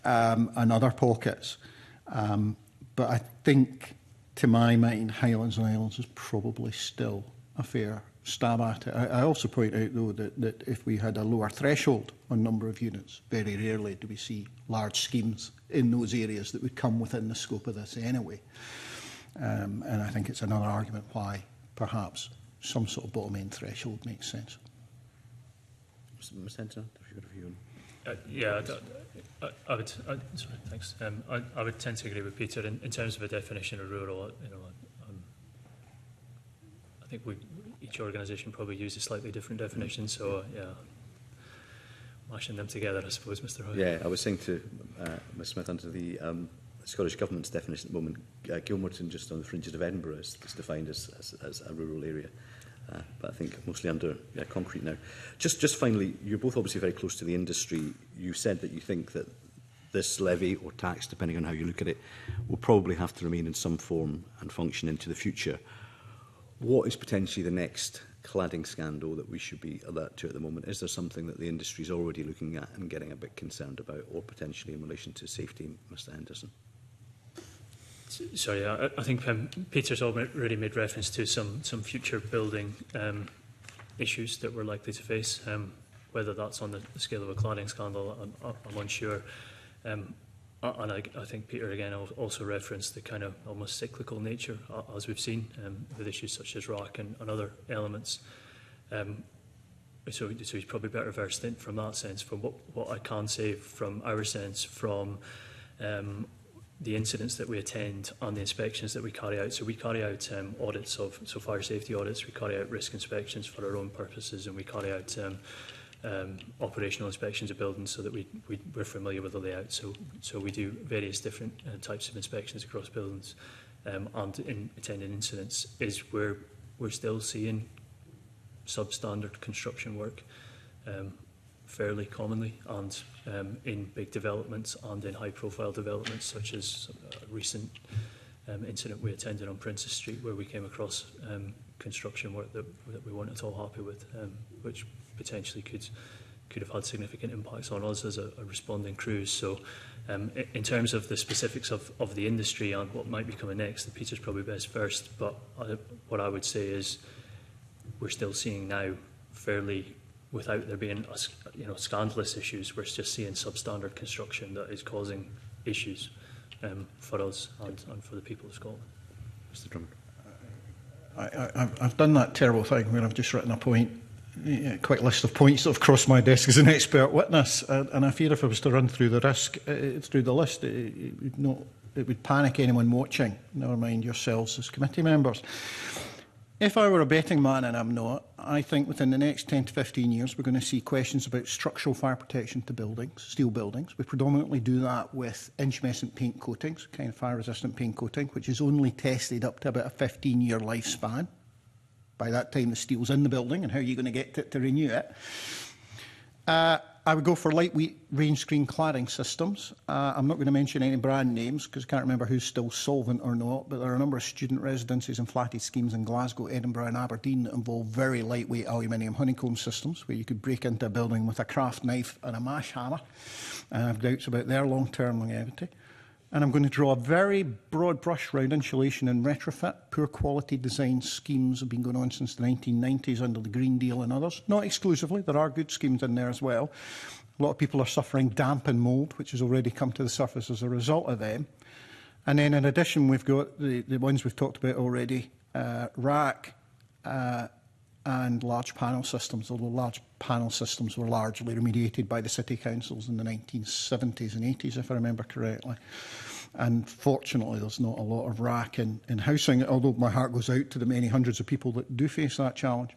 and other pockets. But I think, to my mind, Highlands and Islands is probably still a fair stab at it. I also point out, though, that if we had a lower threshold on number of units, very rarely do we see large schemes in those areas that would come within the scope of this anyway. And I think it's another argument why perhaps some sort of bottom end threshold makes sense. Ms Henderson, have you got a view on? I would. Sorry, thanks. I would tend to agree with Peter in terms of a definition of rural. I think each organisation probably uses slightly different definitions. So mashing them together, I suppose, Mr. Hoy. Yeah, I was saying to Ms Smith, under the Scottish Government's definition at the moment, Gilmerton, just on the fringes of Edinburgh, is defined as a rural area. But I think mostly under concrete now. Just finally, you're both obviously very close to the industry. You said that you think that this levy or tax, depending on how you look at it, will probably have to remain in some form and function into the future. What is potentially the next cladding scandal that we should be alert to at the moment? Is there something that the industry is already looking at and getting a bit concerned about, or potentially in relation to safety, Mr Henderson? Sorry, I think Peter's already made reference to some future building issues that we're likely to face. Whether that's on the scale of a cladding scandal, I'm unsure. And I think Peter again also referenced the kind of almost cyclical nature, as we've seen, with issues such as RAC and other elements. So he's probably better versed in from that sense. From what I can say from our sense, from the incidents that we attend and the inspections that we carry out. So we carry out audits of fire safety audits, we carry out risk inspections for our own purposes, and we carry out operational inspections of buildings so that we're familiar with the layout. So we do various different types of inspections across buildings. And in attending incidents is where we're still seeing substandard construction work fairly commonly, and in big developments and in high-profile developments, such as a recent incident we attended on Princess Street, where we came across construction work that we weren't at all happy with, which potentially could have had significant impacts on us as a responding crew. So In terms of the specifics of the industry and what might be coming next, Peter's probably best first, but what I would say is we're still seeing now fairly, without there being scandalous issues, we're just seeing substandard construction that is causing issues for us and for the people of Scotland. Mr Drummond. I've done that terrible thing where I've just written a point, quite a list of points that have crossed my desk as an expert witness, and I fear if I was to run through the list, it would panic anyone watching, never mind yourselves as committee members. If I were a betting man, and I'm not, I think within the next 10 to 15 years we're going to see questions about structural fire protection to buildings, steel buildings. We predominantly do that with incandescent paint coatings, kind of fire-resistant paint coating, which is only tested up to about a 15-year lifespan. By that time the steel's in the building, and how are you going to get it to renew it? I would go for lightweight range screen cladding systems. I'm not going to mention any brand names because I can't remember who's still solvent or not, but there are a number of student residences and flatted schemes in Glasgow, Edinburgh and Aberdeen that involve very lightweight aluminium honeycomb systems where you could break into a building with a craft knife and a mash hammer. I have doubts about their long-term longevity. And I'm going to draw a very broad brush around insulation and retrofit. Poor quality design schemes have been going on since the 1990s under the Green Deal and others. Not exclusively, there are good schemes in there as well. A lot of people are suffering damp and mould, which has already come to the surface as a result of them. And then in addition, we've got the ones we've talked about already, rack and large panel systems, although large panel systems were largely remediated by the city councils in the 1970s and 80s, if I remember correctly. And fortunately, there's not a lot of rack in housing, although my heart goes out to the many hundreds of people that do face that challenge.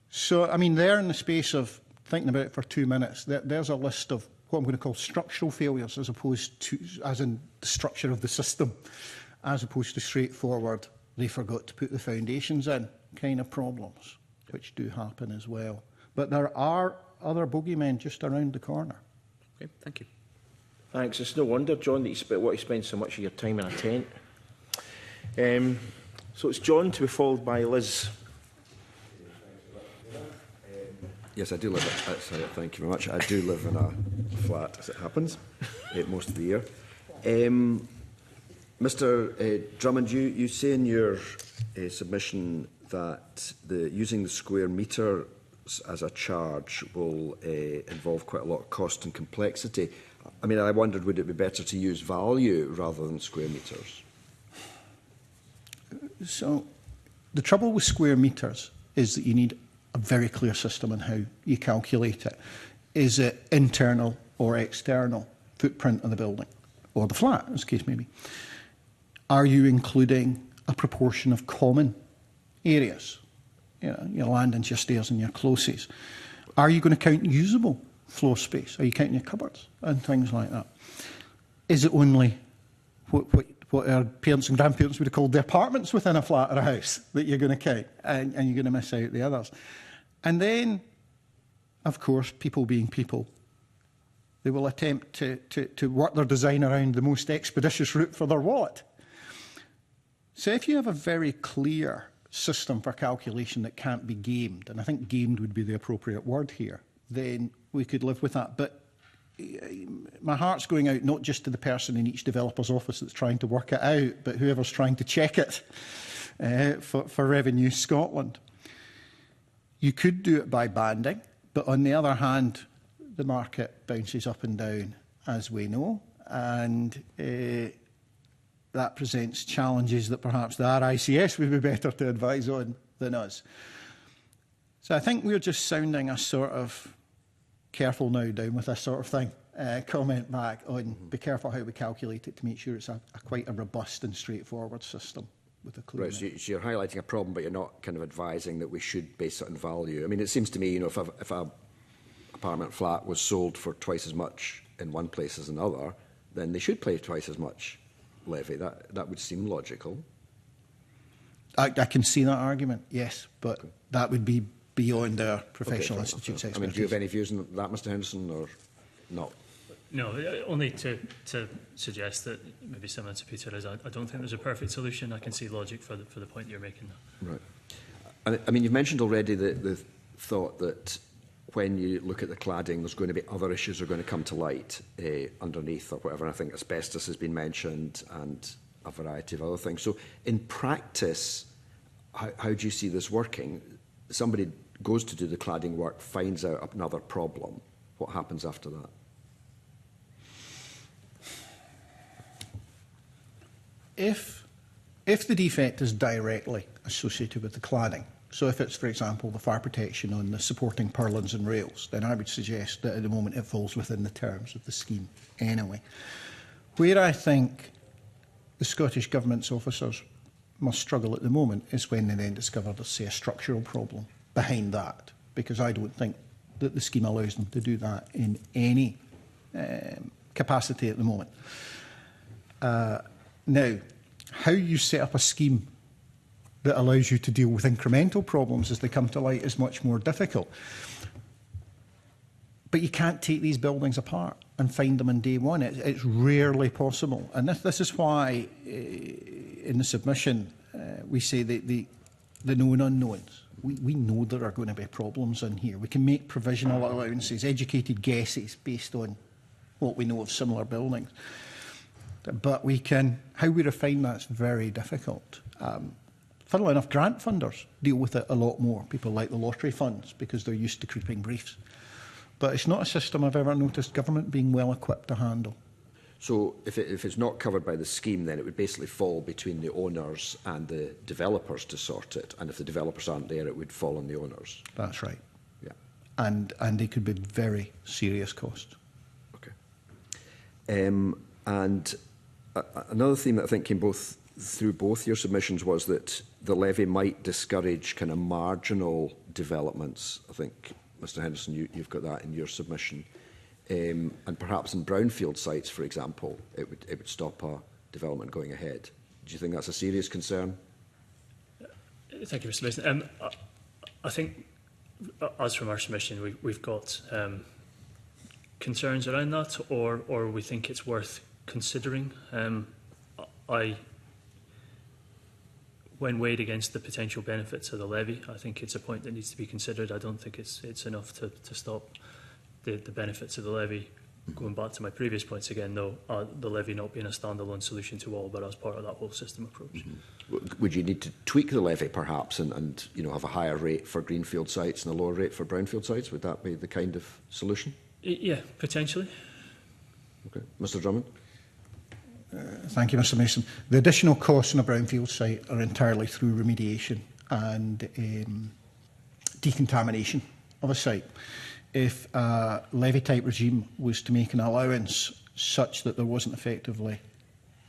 So, I mean, there in the space of thinking about it for 2 minutes, there's a list of what I'm going to call structural failures, as opposed to, as in the structure of the system, as opposed to straightforward, they forgot to put the foundations in kind of problems, which do happen as well. But there are other bogeymen just around the corner. Okay, thank you. Thanks. It's no wonder, John, that you spend so much of your time in a tent. So it's John to be followed by Liz. Yes, I do live thank you very much. I do live in a flat, as it happens, most of the year. Mr. Drummond, you say in your submission that using the square metre as a charge will involve quite a lot of cost and complexity. I mean, I wondered, would it be better to use value rather than square metres? So, the trouble with square metres is that you need a very clear system on how you calculate it. Is it internal or external footprint of the building, or the flat, as the case may be? Are you including a proportion of common areas? You know, your landings, your stairs and your closes. Are you going to count usable floor space? Are you counting your cupboards and things like that? Is it only what our parents and grandparents would have called the apartments within a flat or a house that you're going to count, and you're going to miss out the others? And then, of course, people being people, they will attempt to work their design around the most expeditious route for their wallet. So if you have a very clear system for calculation that can't be gamed, and I think gamed would be the appropriate word here, then we could live with that. But my heart's going out not just to the person in each developer's office that's trying to work it out, but whoever's trying to check it for Revenue Scotland. You could do it by banding, but on the other hand, the market bounces up and down, as we know, and that presents challenges that perhaps the RICS would be better to advise on than us. So I think we're just sounding a sort of careful now down with this sort of thing, comment back on be careful how we calculate it to make sure it's quite a robust and straightforward system with a clear. Right, so you're highlighting a problem, but you're not kind of advising that we should base it on value. I mean, it seems to me, you know, if a apartment flat was sold for twice as much in one place as another, then they should pay twice as much levy. That would seem logical. I can see that argument, yes, but that would be beyond our professional institute's expertise. I mean, do you have any views on that, Mr. Henderson, or not? No, only to suggest that maybe similar to Peter is I don't think there's a perfect solution. I can see logic for the point you're making. Right. I mean, you've mentioned already the thought that when you look at the cladding, there's going to be other issues that are going to come to light underneath or whatever. And I think asbestos has been mentioned and a variety of other things. So in practice, how do you see this working? Somebody goes to do the cladding work, finds out another problem. What happens after that? If the defect is directly associated with the cladding, so if it's, for example, the fire protection on the supporting purlins and rails, then I would suggest that at the moment it falls within the terms of the scheme anyway. Where I think the Scottish Government's officers must struggle at the moment is when they then discover there's, say, a structural problem behind that, because I don't think that the scheme allows them to do that in any capacity at the moment. Now, how you set up a scheme that allows you to deal with incremental problems as they come to light is much more difficult. But you can't take these buildings apart and find them on day one. It's rarely possible. And this is why in the submission we say the known unknowns. We know there are going to be problems in here. We can make provisional allowances, educated guesses based on what we know of similar buildings. But how we refine that's very difficult. Funnily enough, grant funders deal with it a lot more, people like the lottery funds, because they're used to creeping briefs. But it's not a system I've ever noticed government being well equipped to handle. So if it's not covered by the scheme, then it would basically fall between the owners and the developers to sort it. And if the developers aren't there, it would fall on the owners. That's right. Yeah. And they could be very serious costs. Okay. And another theme that I think came through both your submissions was that the levy might discourage kind of marginal developments. I think, Mr Henderson, you've got that in your submission. And perhaps in brownfield sites, for example, it would stop a development going ahead. Do you think that's a serious concern? Thank you, Mr Mason. I think, as from our submission, we've got concerns around that, or we think it's worth considering. When weighed against the potential benefits of the levy, I think it's a point that needs to be considered. I don't think it's enough to stop the benefits of the levy. Going back to my previous points again, though, the levy not being a standalone solution to all, but as part of that whole system approach. Would you need to tweak the levy, perhaps, and have a higher rate for greenfield sites and a lower rate for brownfield sites? Would that be the kind of solution? Yeah, potentially. Okay, Mr Drummond. Thank you, Mr Mason. The additional costs on a brownfield site are entirely through remediation and decontamination of a site. If a levy-type regime was to make an allowance such that there wasn't effectively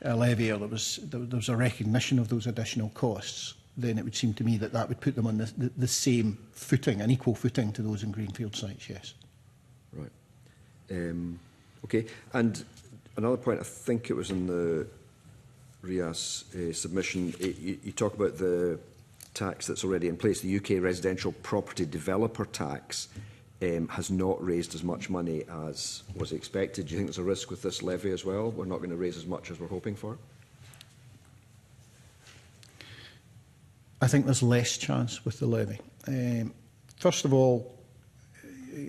a levy, or there was a recognition of those additional costs, then it would seem to me that would put them on the same footing, an equal footing to those in greenfield sites, yes. Right. Okay. And another point, I think it was in the RIAS submission, you talk about the tax that's already in place. The UK Residential Property Developer Tax has not raised as much money as was expected. Do you think there's a risk with this levy as well? We're not going to raise as much as we're hoping for? I think there's less chance with the levy. First of all,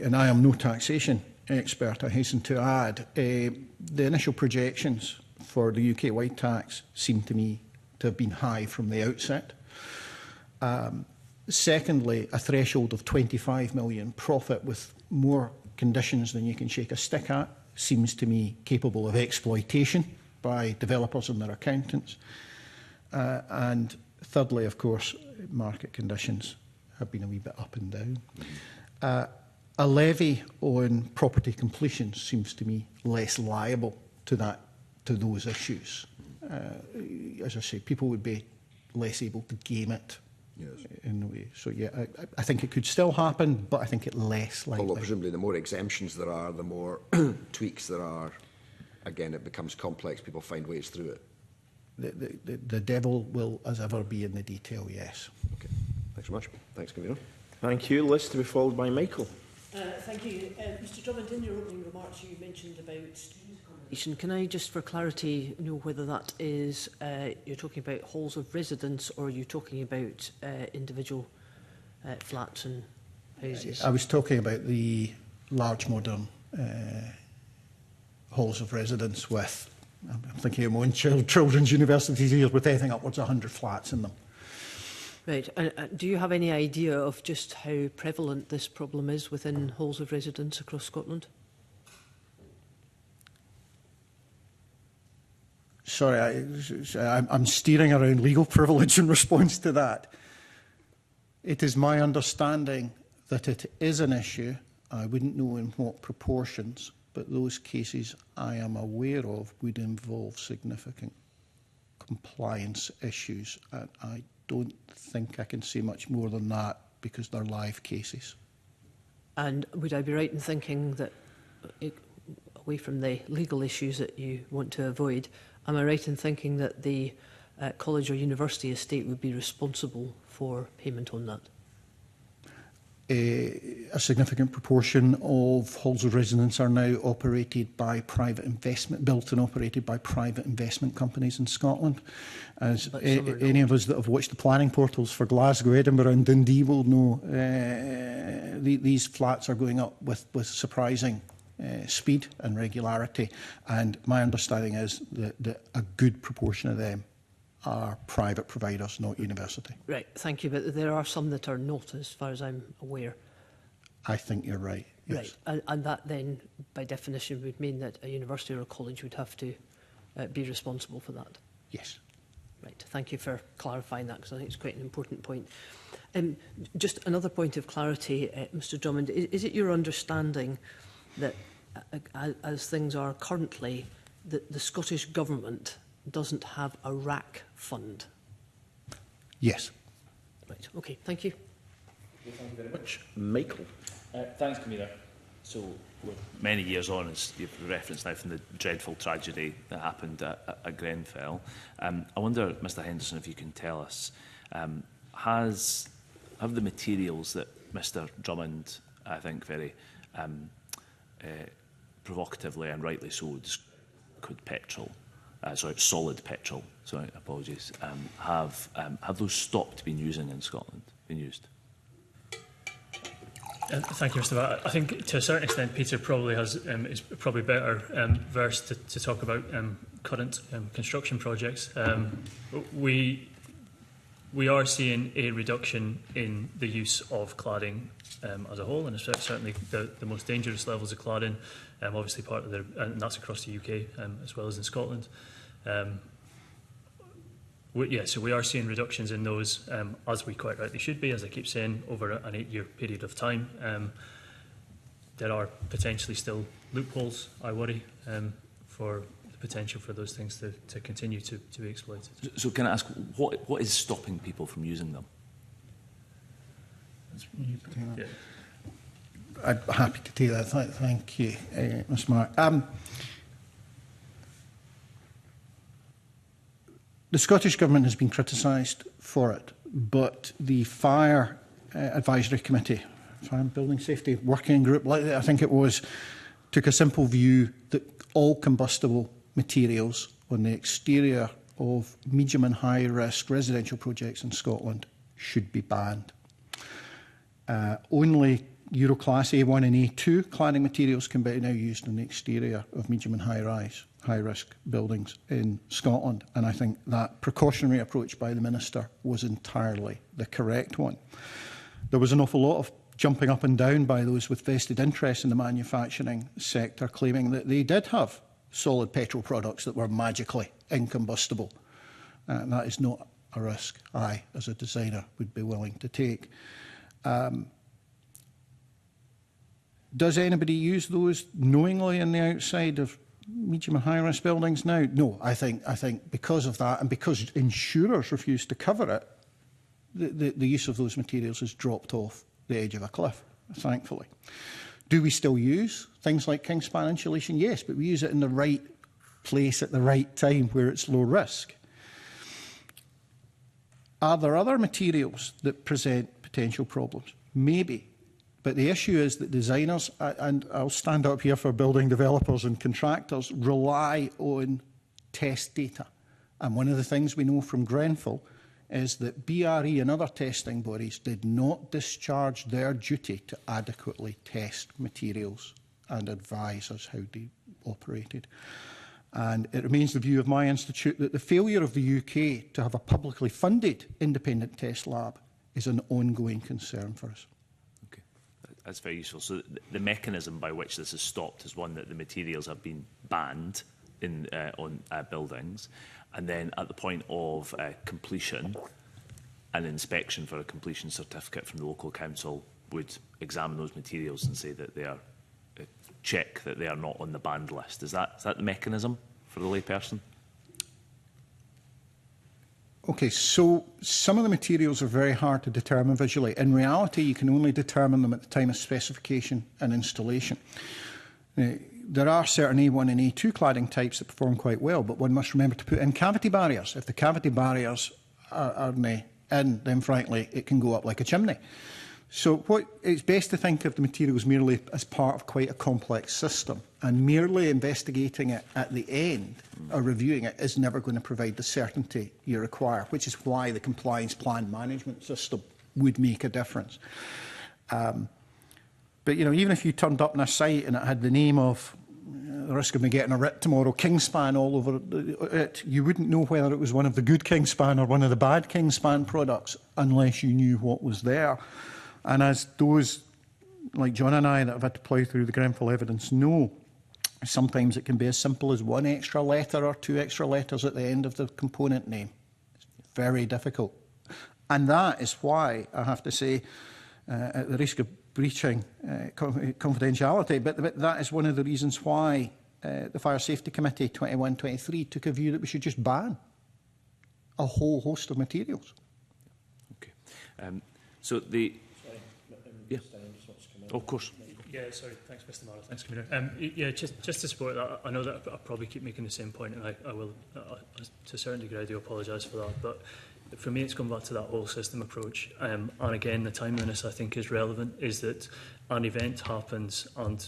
and I am no taxation expert, I hasten to add, the initial projections for the UK-wide tax seem to me to have been high from the outset. Secondly, a threshold of 25 million profit with more conditions than you can shake a stick at seems to me capable of exploitation by developers and their accountants. And thirdly, of course, market conditions have been a wee bit up and down. A levy on property completions seems to me less liable to those issues. As I say, people would be less able to game it. Yes. In a way. So yeah, I think it could still happen, but I think it less likely. Although presumably the more exemptions there are, the more tweaks there are, again it becomes complex, people find ways through it. The devil will as ever be in the detail, yes. Okay, thanks very much. Thanks, Convener. Thank you. List to be followed by Michael. Thank you. Mr Drummond, in your opening remarks you mentioned about student accommodation. Can I just for clarity know whether that is, you're talking about halls of residence or are you talking about individual flats and houses? I was talking about the large modern halls of residence with, I'm thinking of my own children's universities here, with anything upwards of 100 flats in them. Right. Do you have any idea of just how prevalent this problem is within halls of residence across Scotland? Sorry, I'm steering around legal privilege in response to that. It is my understanding that it is an issue. I wouldn't know in what proportions, but those cases I am aware of would involve significant compliance issues. And I don't think I can say much more than that because they're live cases. And would I be right in thinking that, away from the legal issues that you want to avoid, am I right in thinking that the college or university estate would be responsible for payment on that? A significant proportion of halls of residence are now operated by private investment, built and operated by private investment companies in Scotland. As any of us that have watched the planning portals for Glasgow, Edinburgh and Dundee will know, these flats are going up with surprising speed and regularity. And my understanding is that a good proportion of them are private providers, not university. Right, thank you. But there are some that are not, as far as I'm aware. I think you're right. Yes. Right, and that then, by definition, would mean that a university or a college would have to be responsible for that. Yes. Right, thank you for clarifying that, because I think it's quite an important point. Just another point of clarity, Mr Drummond, is it your understanding that, as things are currently, that the Scottish Government doesn't have a RAC fund? Yes. Right, okay, thank you. Thank you very much. Michael. Thanks, Convener. So, we're many years on, as you've referenced now, from the dreadful tragedy that happened at Grenfell. I wonder, Mr Henderson, if you can tell us, have the materials that Mr Drummond, I think very provocatively and rightly so, described petrol, solid petrol, sorry, apologies, have those stopped being used in Scotland, been used? Thank you, Mr. Batt. I think to a certain extent Peter probably is probably better versed to talk about current construction projects. We are seeing a reduction in the use of cladding as a whole, and certainly the most dangerous levels of cladding, obviously part of and that's across the UK as well as in Scotland. So we are seeing reductions in those, as we quite rightly should be, as I keep saying, over an 8-year period of time. There are potentially still loopholes, I worry, for the potential for those things to continue to be exploited. So can I ask, what is stopping people from using them? Yeah. I'm happy to take that. Thank you, Mr Mark. The Scottish Government has been criticised for it, but the Fire Advisory Committee, Fire and Building Safety Working Group, I think it was, took a simple view that all combustible materials on the exterior of medium and high risk residential projects in Scotland should be banned. Only Euroclass A1 and A2 cladding materials can be now used on the exterior of medium and high-risk buildings in Scotland, and I think that precautionary approach by the Minister was entirely the correct one. There was an awful lot of jumping up and down by those with vested interest in the manufacturing sector, claiming that they did have solid petrol products that were magically incombustible. That is not a risk I, as a designer, would be willing to take. Does anybody use those knowingly on the outside of medium and high-risk buildings now? No, I think because of that, and because insurers refuse to cover it, the use of those materials has dropped off the edge of a cliff, thankfully. Do we still use things like Kingspan insulation? Yes, but we use it in the right place at the right time where it's low risk. Are there other materials that present potential problems? Maybe. But the issue is that designers, and I'll stand up here for building developers and contractors, rely on test data. And one of the things we know from Grenfell is that BRE and other testing bodies did not discharge their duty to adequately test materials and advise us how they operated. And it remains the view of my institute that the failure of the UK to have a publicly funded independent test lab is an ongoing concern for us. Okay, that's very useful. So the mechanism by which this is stopped is one that the materials have been banned in, on buildings, and then at the point of completion, an inspection for a completion certificate from the local council would examine those materials and say that they are, check that they are not on the banned list. Is that the mechanism for the layperson? Okay, so some of the materials are very hard to determine visually. In reality, you can only determine them at the time of specification and installation. There are certain A1 and A2 cladding types that perform quite well, but one must remember to put in cavity barriers. If the cavity barriers are in, then frankly, it can go up like a chimney. So it's best to think of the materials merely as part of quite a complex system, and merely investigating it at the end or reviewing it is never going to provide the certainty you require, which is why the compliance plan management system would make a difference. But, you know, even if you turned up on a site and it had the name of, the risk of me getting a writ tomorrow, Kingspan all over it, you wouldn't know whether it was one of the good Kingspan or one of the bad Kingspan products unless you knew what was there. And as those, like John and I, that have had to plough through the Grenfell evidence know, sometimes it can be as simple as one extra letter or two extra letters at the end of the component name. It's very difficult. And that is why, I have to say, at the risk of breaching confidentiality, but that is one of the reasons why the Fire Safety Committee 21-23 took a view that we should just ban a whole host of materials. Okay. So the... Yeah. Oh, of course. Yeah, sorry. Thanks, Mr. Marrow. Thanks, Commissioner. Yeah, just to support that, I know that I probably keep making the same point, and I will, to a certain degree, I do apologise for that, but for me, it's come back to that whole system approach. And again, the timeliness I think is relevant, is that an event happens and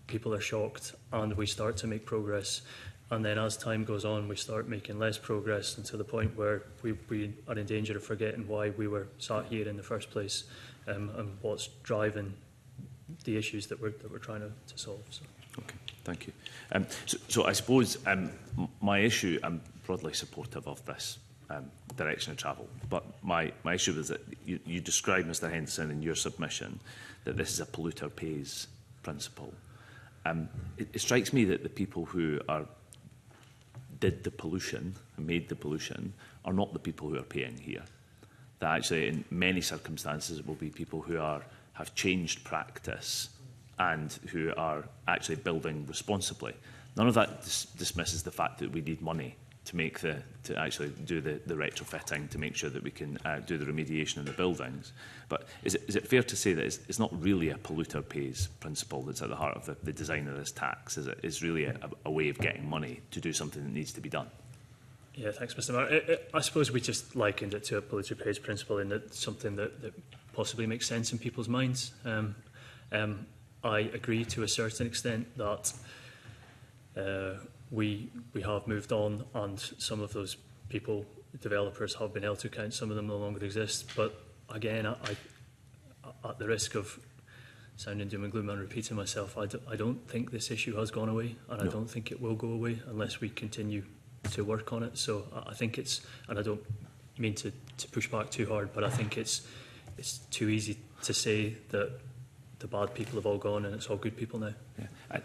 people are shocked and we start to make progress. And then as time goes on, we start making less progress, and to the point where we are in danger of forgetting why we were sat here in the first place, and what's driving the issues that we're trying to solve. So. Okay, thank you. So I suppose my issue, I'm broadly supportive of this direction of travel, but my issue is that you describe, Mr Henderson, in your submission that this is a polluter pays principle. It strikes me that the people who did the pollution and made the pollution are not the people who are paying here. That actually, in many circumstances, it will be people who have changed practice and who are actually building responsibly. None of that dismisses the fact that we need money to actually do the retrofitting, to make sure that we can do the remediation in the buildings. But is it fair to say that it's not really a polluter pays principle that's at the heart of the design of this tax? It's really a way of getting money to do something that needs to be done? Yeah, thanks, Mr. Mayor. I suppose we just likened it to a polluter pays principle, in that something that possibly makes sense in people's minds. I agree to a certain extent that we have moved on, and some of those people, developers, have been held to account. Some of them no longer exist. But again, at the risk of sounding doom and gloom and repeating myself, I don't think this issue has gone away, and I don't think it will go away unless we continue to work on it. So I think it's, and I don't mean to push back too hard, but I think it's too easy to say that the bad people have all gone and it's all good people now. Yeah.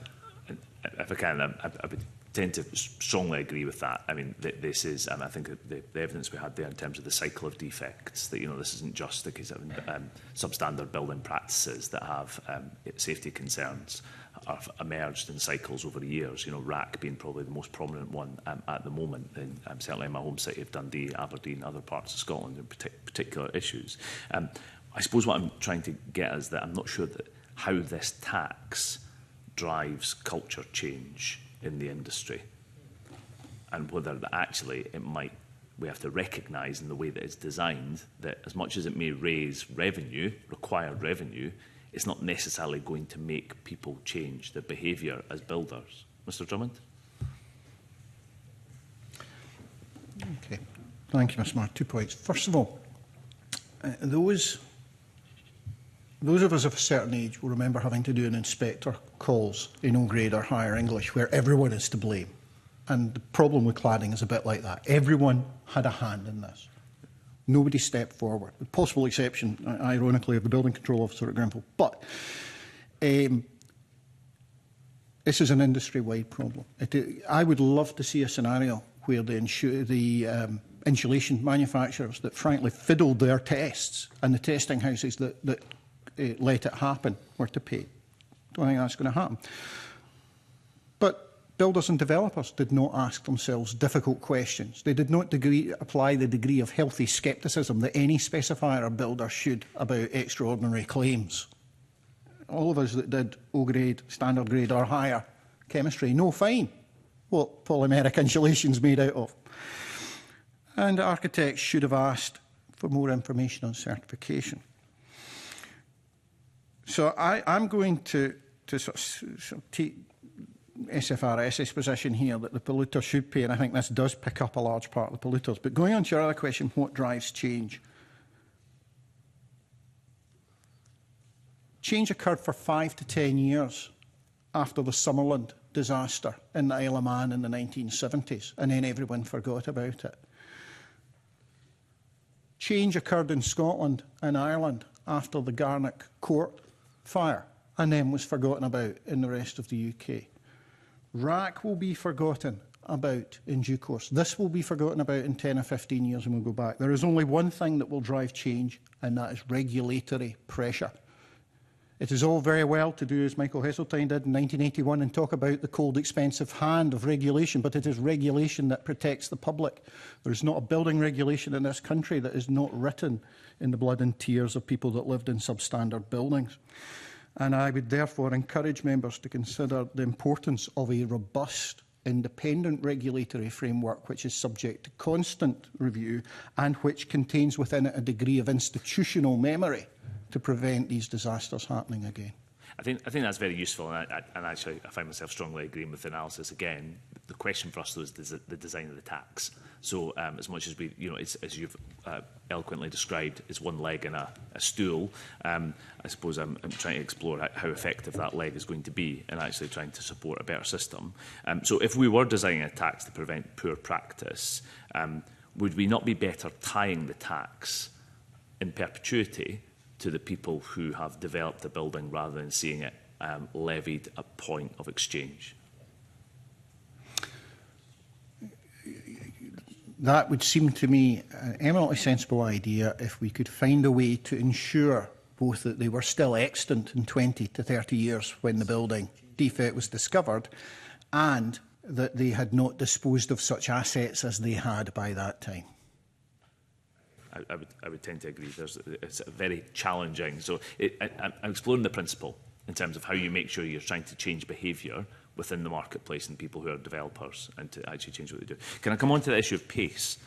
If I can, I would tend to strongly agree with that. I mean, this is, I think the evidence we had there in terms of the cycle of defects, that, you know, this isn't just the case of substandard building practices that have safety concerns have emerged in cycles over the years. You know, RAC being probably the most prominent one at the moment, and certainly in my home city of Dundee, Aberdeen, other parts of Scotland, in particular issues. I suppose what I'm trying to get is that I'm not sure that how this tax drives culture change in the industry, and whether that actually we have to recognise in the way that it's designed that as much as it may raise revenue, required revenue, it's not necessarily going to make people change their behaviour as builders. Mr Drummond? Okay. Thank you, Mr Mayor. 2 points. First of all, those of us of a certain age will remember having to do an inspector calls in O grade or higher English where everyone is to blame. And the problem with cladding is a bit like that. Everyone had a hand in this. Nobody stepped forward, with possible exception, ironically, of the building control officer at Grenfell. But this is an industry-wide problem. I would love to see a scenario where the insulation manufacturers that frankly fiddled their tests and the testing houses that let it happen were to pay. Don't think that's going to happen. But builders and developers did not ask themselves difficult questions. They did not apply the degree of healthy scepticism that any specifier or builder should about extraordinary claims. All of us that did O grade, standard grade or higher chemistry know fine what polymeric insulation is made out of. And architects should have asked for more information on certification. So I'm going to sort of take SFRS's position here that the polluter should pay, and I think this does pick up a large part of the polluters. But going on to your other question, what drives change? Change occurred for 5 to 10 years after the Summerland disaster in the Isle of Man in the 1970s, and then everyone forgot about it. Change occurred in Scotland and Ireland after the Garnock Court fire, and then was forgotten about in the rest of the UK. RAC will be forgotten about in due course. This will be forgotten about in 10 or 15 years and we'll go back. There is only one thing that will drive change, and that is regulatory pressure. It is all very well to do as Michael Heseltine did in 1981 and talk about the cold, expensive hand of regulation, but it is regulation that protects the public. There is not a building regulation in this country that is not written in the blood and tears of people that lived in substandard buildings. And I would therefore encourage members to consider the importance of a robust, independent regulatory framework which is subject to constant review and which contains within it a degree of institutional memory to prevent these disasters happening again. I think that's very useful, and actually I find myself strongly agreeing with the analysis. Again, the question for us though is the design of the tax. So as much as we, as you've eloquently described, it's one leg in a stool. I suppose I'm trying to explore how effective that leg is going to be in actually trying to support a better system. So if we were designing a tax to prevent poor practice, would we not be better tying the tax in perpetuity to the people who have developed the building rather than seeing it levied at point of exchange? That would seem to me an eminently sensible idea if we could find a way to ensure both that they were still extant in 20 to 30 years when the building defect was discovered, and that they had not disposed of such assets as they had by that time. I would tend to agree. It's very challenging. So I'm exploring the principle in terms of how you make sure you're trying to change behaviour within the marketplace and people who are developers and to actually change what they do. Can I come on to the issue of pace?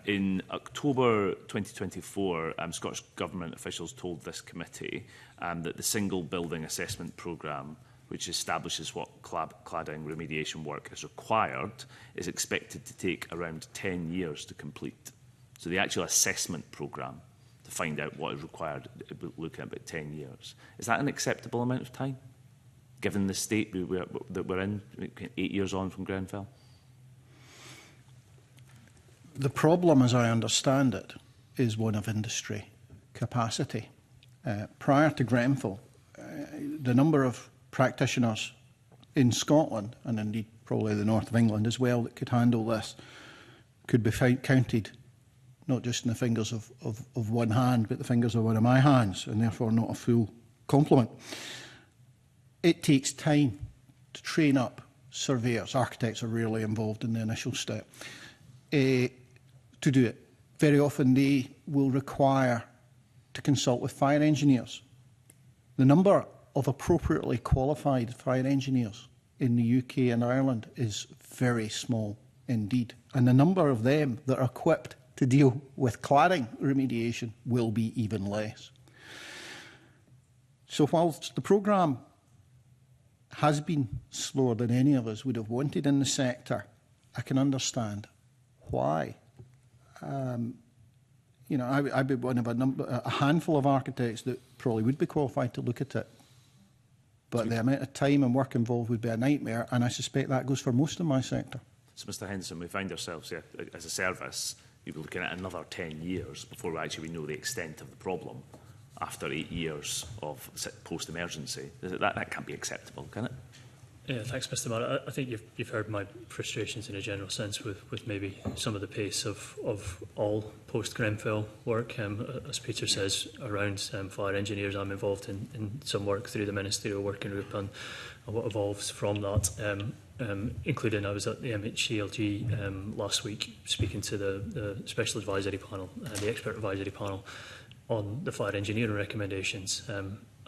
In October 2024, Scottish Government officials told this committee that the single building assessment programme, which establishes what cladding remediation work is required, is expected to take around 10 years to complete. So the actual assessment programme to find out what is required, looking at about 10 years. Is that an acceptable amount of time, given the state that we're in, 8 years on from Grenfell? The problem, as I understand it, is one of industry capacity. Prior to Grenfell, the number of practitioners in Scotland, and indeed probably the north of England as well, that could handle this, could be counted not just in the fingers of one hand, but the fingers of one of my hands, and therefore not a full complement. It takes time to train up surveyors. Architects are rarely involved in the initial step to do it. Very often they will require to consult with fire engineers. The number of appropriately qualified fire engineers in the UK and Ireland is very small indeed, and the number of them that are equipped to deal with cladding remediation will be even less. So whilst the programme has been slower than any of us would have wanted in the sector, I can understand why. You know, I'd be one of a handful of architects that probably would be qualified to look at it. But the amount of time and work involved would be a nightmare, and I suspect that goes for most of my sector. So, Mr Henderson, we find ourselves here, as a service, you'll be looking at another 10 years before we actually know the extent of the problem after 8 years of post-emergency. That can't be acceptable, can it? Yeah, thanks, Mr. Marr. I think you've heard my frustrations in a general sense with maybe some of the pace of all post-Grenfell work. As Peter says, around fire engineers, I'm involved in some work through the Ministerial Working Group on what evolves from that, including I was at the MHCLG last week speaking to the Special Advisory Panel, the Expert Advisory Panel on the fire engineering recommendations.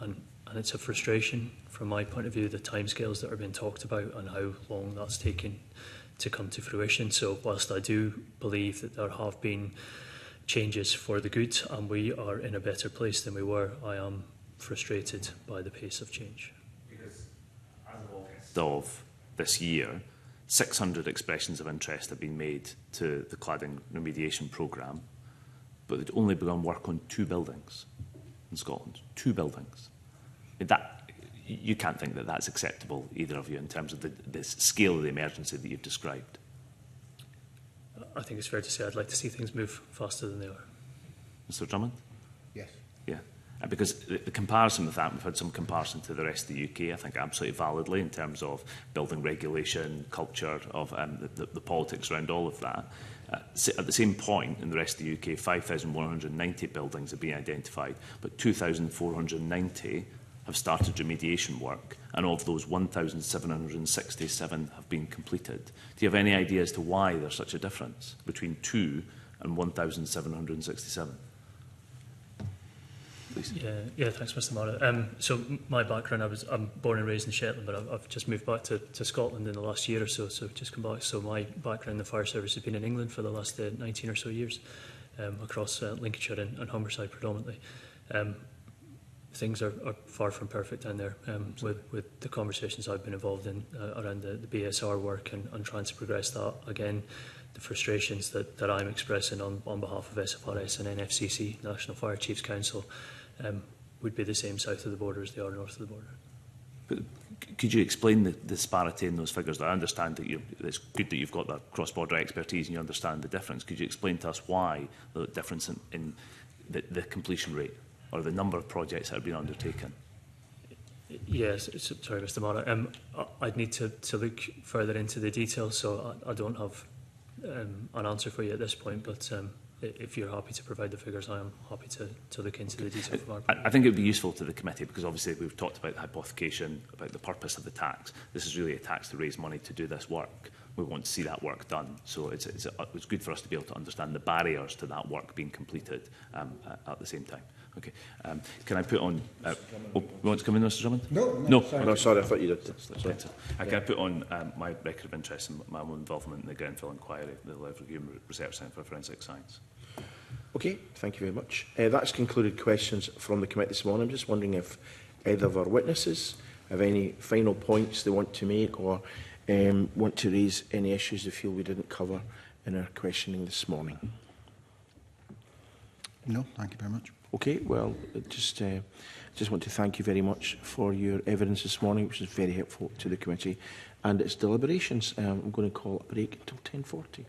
And it's a frustration from my point of view, the timescales that are being talked about and how long that's taken to come to fruition. So whilst I do believe that there have been changes for the good and we are in a better place than we were, I am frustrated by the pace of change. Because as of August of this year, 600 expressions of interest have been made to the cladding remediation programme, but they'd only begun work on 2 buildings in Scotland. 2 buildings. That, you can't think that that's acceptable, either of you, in terms of the scale of the emergency that you've described. I think it's fair to say I'd like to see things move faster than they are. Mr Drummond? Yes. Yeah. And because the comparison with that, we've had some comparison to the rest of the UK, I think absolutely validly, in terms of building regulation, culture, of the politics around all of that. At the same point, in the rest of the UK, 5,190 buildings have been identified, but 2,490 have started remediation work, and of those 1,767 have been completed. Do you have any idea as to why there's such a difference between 2 and 1,767? Please. Yeah, thanks, Mr. Marr. So my background, I'm born and raised in Shetland, but I've just moved back to Scotland in the last year or so. So just come back. So my background in the fire service has been in England for the last 19 or so years, across Lincolnshire and Humberside predominantly. Things are far from perfect down there, with the conversations I've been involved in around the BSR work and trying to progress that. Again, the frustrations that I'm expressing on behalf of SFRS and NFCC, National Fire Chiefs Council, would be the same south of the border as they are north of the border. But could you explain the disparity in those figures? I understand that it's good that you've got that cross-border expertise and you understand the difference. Could you explain to us why the difference in the completion rate or the number of projects that have been undertaken? Yes, sorry, Mr. Marr. I'd need to look further into the details, so I don't have an answer for you at this point, but if you're happy to provide the figures, I am happy to look into the detail from our point. I think it would be useful to the committee, because obviously we've talked about the hypothecation, about the purpose of the tax. This is really a tax to raise money to do this work. We want to see that work done. So it's good for us to be able to understand the barriers to that work being completed at the same time. Okay. Can I put on... you want to come in, Mr Drummond? No, sorry, I thought you did. Sorry. Can I put on my record of interest and my own involvement in the Grenfell inquiry, the Level Human Research Centre for Forensic Science? Okay, thank you very much. That's concluded questions from the committee this morning. I'm just wondering if either of our witnesses have any final points they want to make, or want to raise any issues they feel we didn't cover in our questioning this morning. No, thank you very much. Okay, well, just want to thank you very much for your evidence this morning, which is very helpful to the committee and its deliberations. I'm going to call a break until 10:40.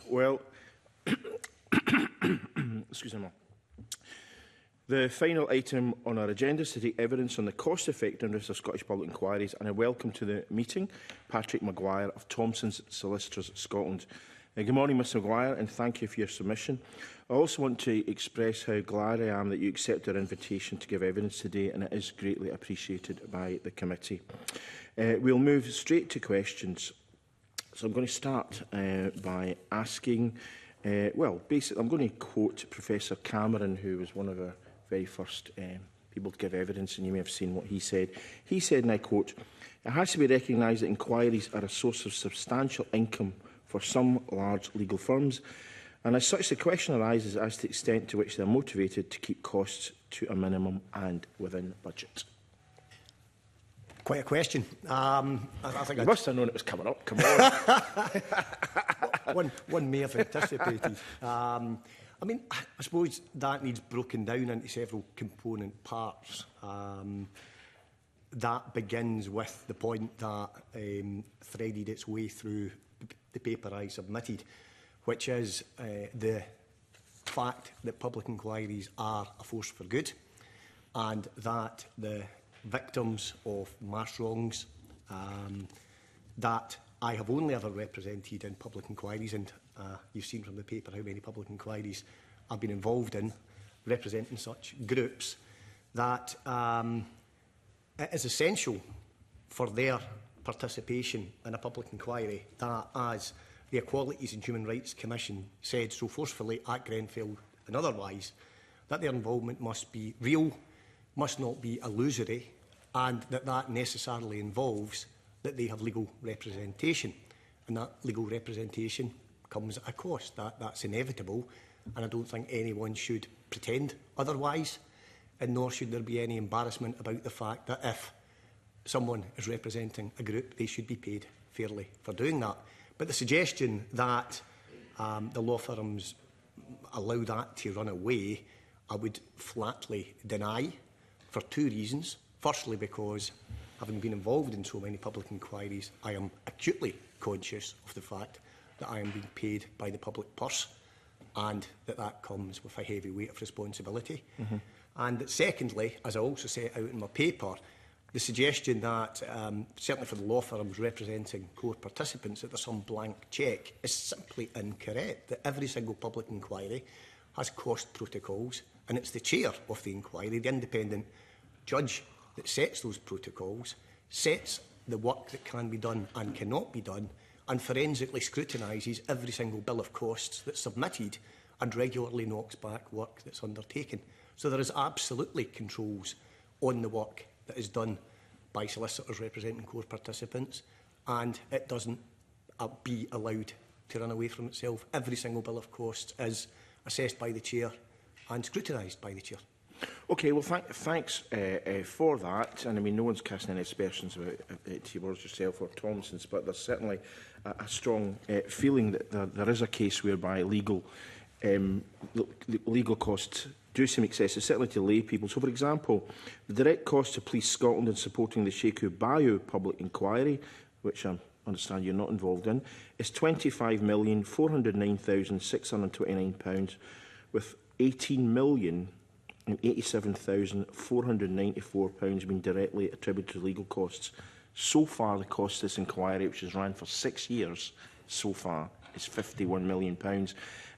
Well, excuse me. The final item on our agenda is to take evidence on the cost effectiveness of Scottish public inquiries, and I welcome to the meeting Patrick Maguire of Thomson's Solicitors Scotland. Good morning, Mr Maguire, and thank you for your submission. I also want to express how glad I am that you accept our invitation to give evidence today, and it is greatly appreciated by the committee. We'll move straight to questions. So I'm going to start by asking, well, basically, I'm going to quote Professor Cameron, who was one of our very first people to give evidence, and you may have seen what he said. He said, and I quote, "It has to be recognised that inquiries are a source of substantial income for some large legal firms, and as such the question arises as to the extent to which they are motivated to keep costs to a minimum and within budget." Quite a question. I think you must have known it was coming up. Come on. one may have anticipated. I mean, I suppose that needs broken down into several component parts. That begins with the point that threaded its way through the paper I submitted, which is the fact that public inquiries are a force for good, and that the victims of mass wrongs that I have only ever represented in public inquiries, and you've seen from the paper how many public inquiries I've been involved in representing such groups, that it is essential for their participation in a public inquiry that, as the Equalities and Human Rights Commission said so forcefully at Grenfell and otherwise, that their involvement must be real, must not be illusory, and that necessarily involves that they have legal representation. And that legal representation comes at a cost. That's inevitable, and I don't think anyone should pretend otherwise, and nor should there be any embarrassment about the fact that if someone is representing a group, they should be paid fairly for doing that. But the suggestion that the law firms allow that to run away, I would flatly deny for two reasons. Firstly, because having been involved in so many public inquiries, I am acutely conscious of the fact that I am being paid by the public purse, and that comes with a heavy weight of responsibility. Mm-hmm. And secondly, as I also set out in my paper, the suggestion that, certainly for the law firms representing court participants, that there's some blank cheque is simply incorrect. That every single public inquiry has cost protocols, and it's the chair of the inquiry, the independent judge, that sets those protocols, sets the work that can be done and cannot be done, and forensically scrutinises every single bill of costs that's submitted and regularly knocks back work that's undertaken. So there is absolutely controls on the work that is done by solicitors representing court participants, and it doesn't be allowed to run away from itself. Every single bill of costs is assessed by the chair and scrutinised by the chair. Okay, well, thanks for that. And I mean, no one's casting any aspersions about towards yourself or Thomson's, but there's certainly a strong feeling that there is a case whereby legal costs do seem excessive, certainly to lay people. So, for example, the direct cost to Police Scotland in supporting the Sheku Bayou public inquiry, which I understand you're not involved in, is £25,409,629, with £18,087,494 being directly attributed to legal costs. So far, the cost of this inquiry, which has ran for 6 years so far, is £51 million.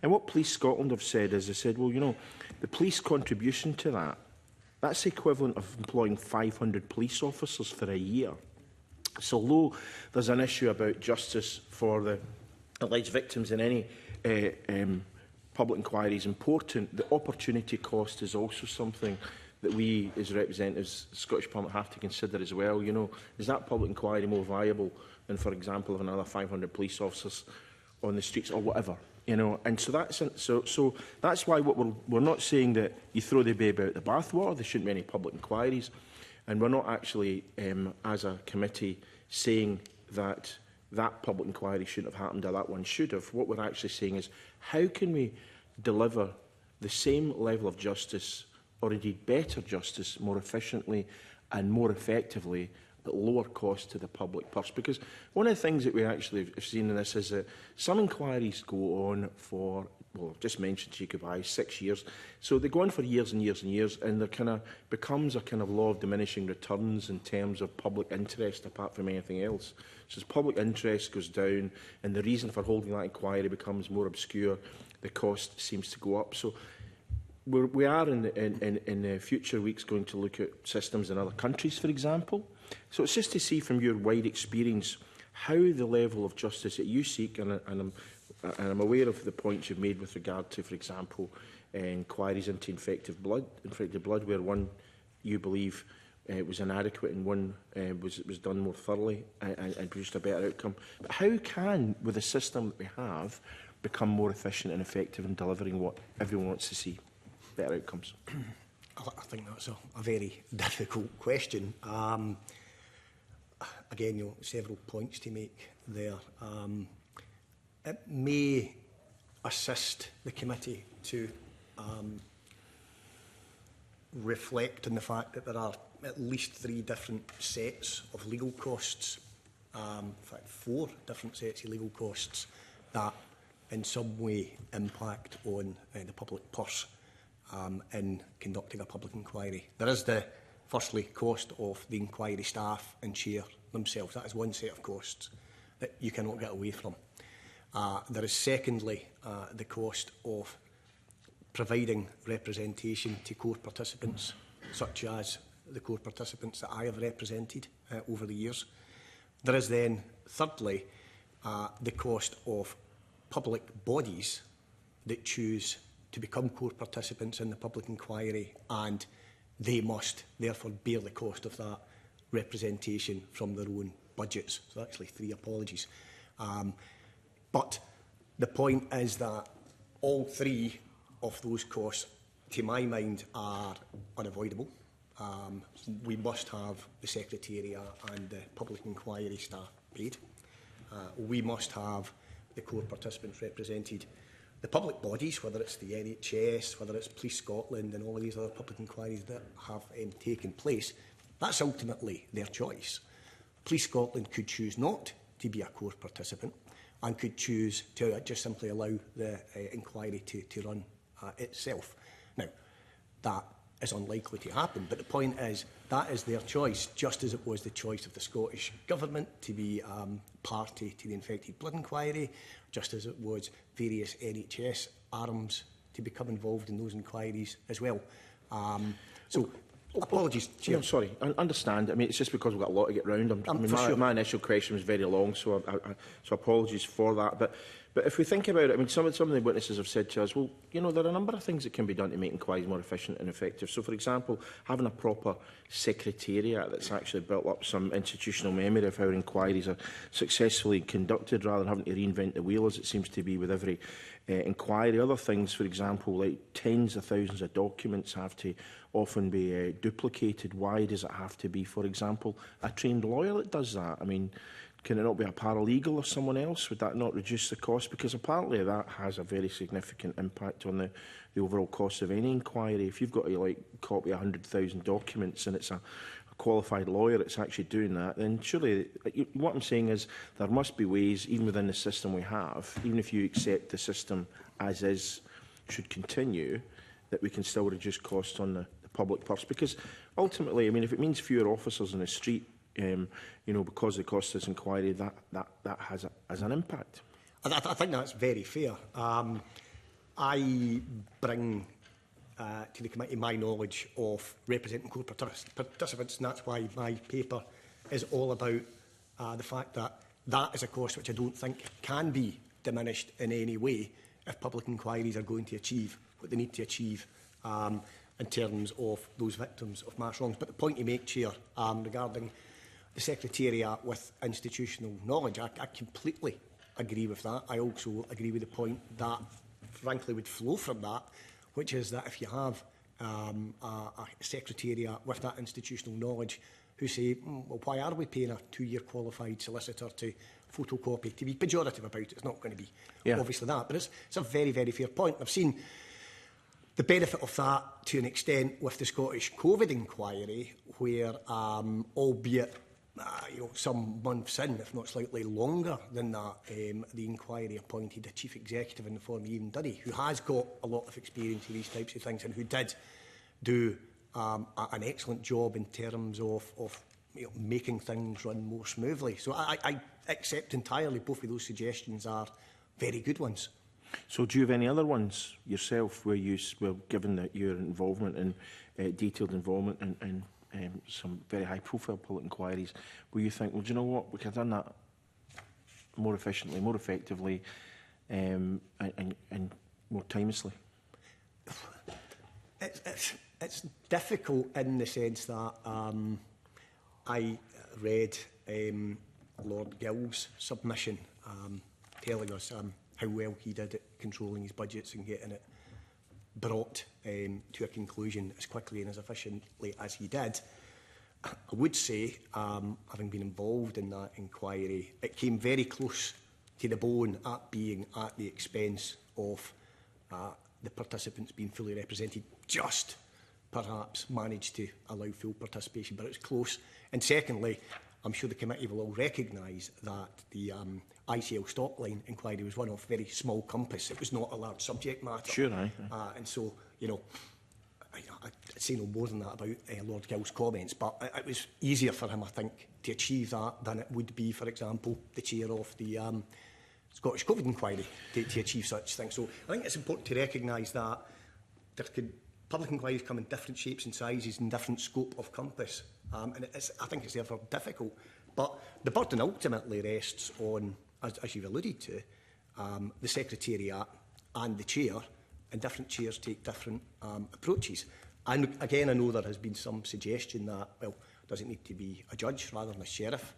And what Police Scotland have said is, they said, well, you know, the police contribution to that's the equivalent of employing 500 police officers for a year. So although there's an issue about justice for the alleged victims in any public inquiry is important, the opportunity cost is also something that we, as representatives of the Scottish Parliament, have to consider as well. You know, is that public inquiry more viable than, for example, of another 500 police officers on the streets or whatever? You know, and so that's why what we're not saying that you throw the baby out the bathwater. There shouldn't be any public inquiries, and we're not actually, as a committee, saying that public inquiry shouldn't have happened or that one should have. What we're actually saying is, how can we deliver the same level of justice, or indeed better justice, more efficiently and more effectively at lower cost to the public purse. Because one of the things that we actually have seen in this is that some inquiries go on for, well, I've just mentioned Jacob Eye, 6 years. So they go on for years and years and years, and there kind of becomes a kind of law of diminishing returns in terms of public interest apart from anything else. So as public interest goes down and the reason for holding that inquiry becomes more obscure, the cost seems to go up. So we are in the future weeks going to look at systems in other countries, for example. So it's just to see from your wide experience how the level of justice that you seek, and I'm aware of the points you've made with regard to, for example, inquiries into infected blood, where one you believe was inadequate and one was done more thoroughly and produced a better outcome. But how can, with the system that we have, become more efficient and effective in delivering what everyone wants to see, better outcomes? I think that's a very difficult question. Again, several points to make there. It may assist the committee to reflect on the fact that there are at least 3 different sets of legal costs, in fact 4 different sets of legal costs that in some way impact on the public purse in conducting a public inquiry. There is the, firstly, cost of the inquiry staff and chair themselves. That is one set of costs that you cannot get away from. There is secondly the cost of providing representation to court participants, such as the court participants that I have represented over the years. There is then thirdly the cost of public bodies that choose to become court participants in the public inquiry, and they must therefore bear the cost of that representation from their own budgets. So actually 3 apologies. But the point is that all 3 of those costs, to my mind, are unavoidable. We must have the Secretariat and the public inquiry staff paid. We must have the court participants represented. The public bodies, whether it's the NHS, whether it's Police Scotland and all of these other public inquiries that have taken place, that's ultimately their choice. Police Scotland could choose not to be a court participant and could choose to just simply allow the inquiry to run itself. Now, that is unlikely to happen, but the point is that is their choice, just as it was the choice of the Scottish Government to be party to the infected blood inquiry, just as it was various NHS arms to become involved in those inquiries as well. So, apologies, Chair. No, sorry, I understand. I mean, it's just because we've got a lot to get round. My initial question was very long, so so apologies for that. But if we think about it, I mean, some of the witnesses have said to us, well, there are a number of things that can be done to make inquiries more efficient and effective. So, for example, having a proper secretariat that's actually built up some institutional memory of how inquiries are successfully conducted, rather than having to reinvent the wheel, as it seems to be with every inquiry. Other things, for example, like tens of thousands of documents have to often be duplicated. Why does it have to be, for example, a trained lawyer that does that? I mean, can it not be a paralegal or someone else? Would that not reduce the cost? Because apparently that has a very significant impact on the overall cost of any inquiry. If you've got to copy 100,000 documents and it's a qualified lawyer that's actually doing that, then surely what I'm saying is there must be ways, even within the system we have, even if you accept the system as is should continue, that we can still reduce costs on the public purse. Because ultimately, I mean, if it means fewer officers in the street, because of the cost of this inquiry, that has an impact. I think that's very fair. I bring to the committee my knowledge of representing court participants, and that's why my paper is all about the fact that that is a cost which I don't think can be diminished in any way if public inquiries are going to achieve what they need to achieve in terms of those victims of mass wrongs. But the point you make, Chair, regarding the Secretariat with institutional knowledge, I completely agree with that. I also agree with the point that, frankly, would flow from that, which is that if you have a Secretariat with that institutional knowledge who say, well, why are we paying a 2-year qualified solicitor to photocopy? To be pejorative about it, it's not going to be obviously that, but it's a very, very fair point. I've seen the benefit of that to an extent with the Scottish COVID inquiry, where, albeit some months in, if not slightly longer than that, the inquiry appointed a chief executive in the form of Ian Duddy, who has got a lot of experience in these types of things and who did do an excellent job in terms of making things run more smoothly. So I accept entirely both of those suggestions are very good ones. So do you have any other ones yourself where you, well, given that your involvement and detailed involvement in some very high-profile public inquiries, where you think, well, do you know what, we could have done that more efficiently, more effectively, and more timelessly? It's difficult in the sense that I read Lord Gill's submission telling us how well he did at controlling his budgets and getting it brought to a conclusion as quickly and as efficiently as he did. I would say, having been involved in that inquiry, it came very close to the bone at being at the expense of the participants being fully represented, just perhaps managed to allow full participation, but it was close. And secondly, I'm sure the committee will all recognise that the ICL Stockline inquiry was one of very small compass. It was not a large subject matter. Sure, aye. And so, I'd say no more than that about Lord Gill's comments, but it was easier for him, I think, to achieve that than it would be, for example, the chair of the Scottish COVID inquiry to achieve such things. So I think it's important to recognise that public inquiries come in different shapes and sizes and different scope of compass. And I think it's therefore difficult. But the burden ultimately rests on, as you've alluded to, the Secretariat and the chair, and different chairs take different approaches. And again, I know there has been some suggestion that, well, does it need to be a judge rather than a sheriff?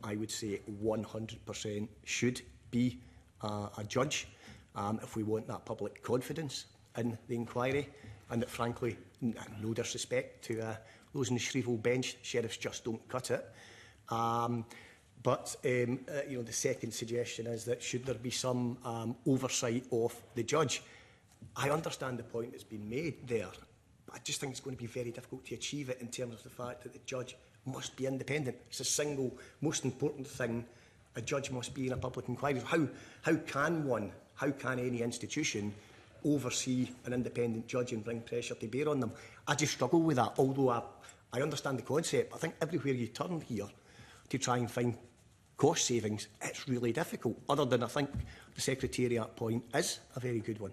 I would say 100% should be a judge if we want that public confidence in the inquiry. And that, frankly, no disrespect to those in the Shrieval bench, sheriffs just don't cut it. But the second suggestion is that should there be some oversight of the judge? I understand the point that's been made there, but I just think it's going to be very difficult to achieve it in terms of the fact that the judge must be independent. It's the single most important thing. A judge must be in a public inquiry. How can any institution oversee an independent judge and bring pressure to bear on them? I just struggle with that, although I understand the concept. I think everywhere you turn here to try and find cost savings, it's really difficult, other than I think the Secretariat point is a very good one.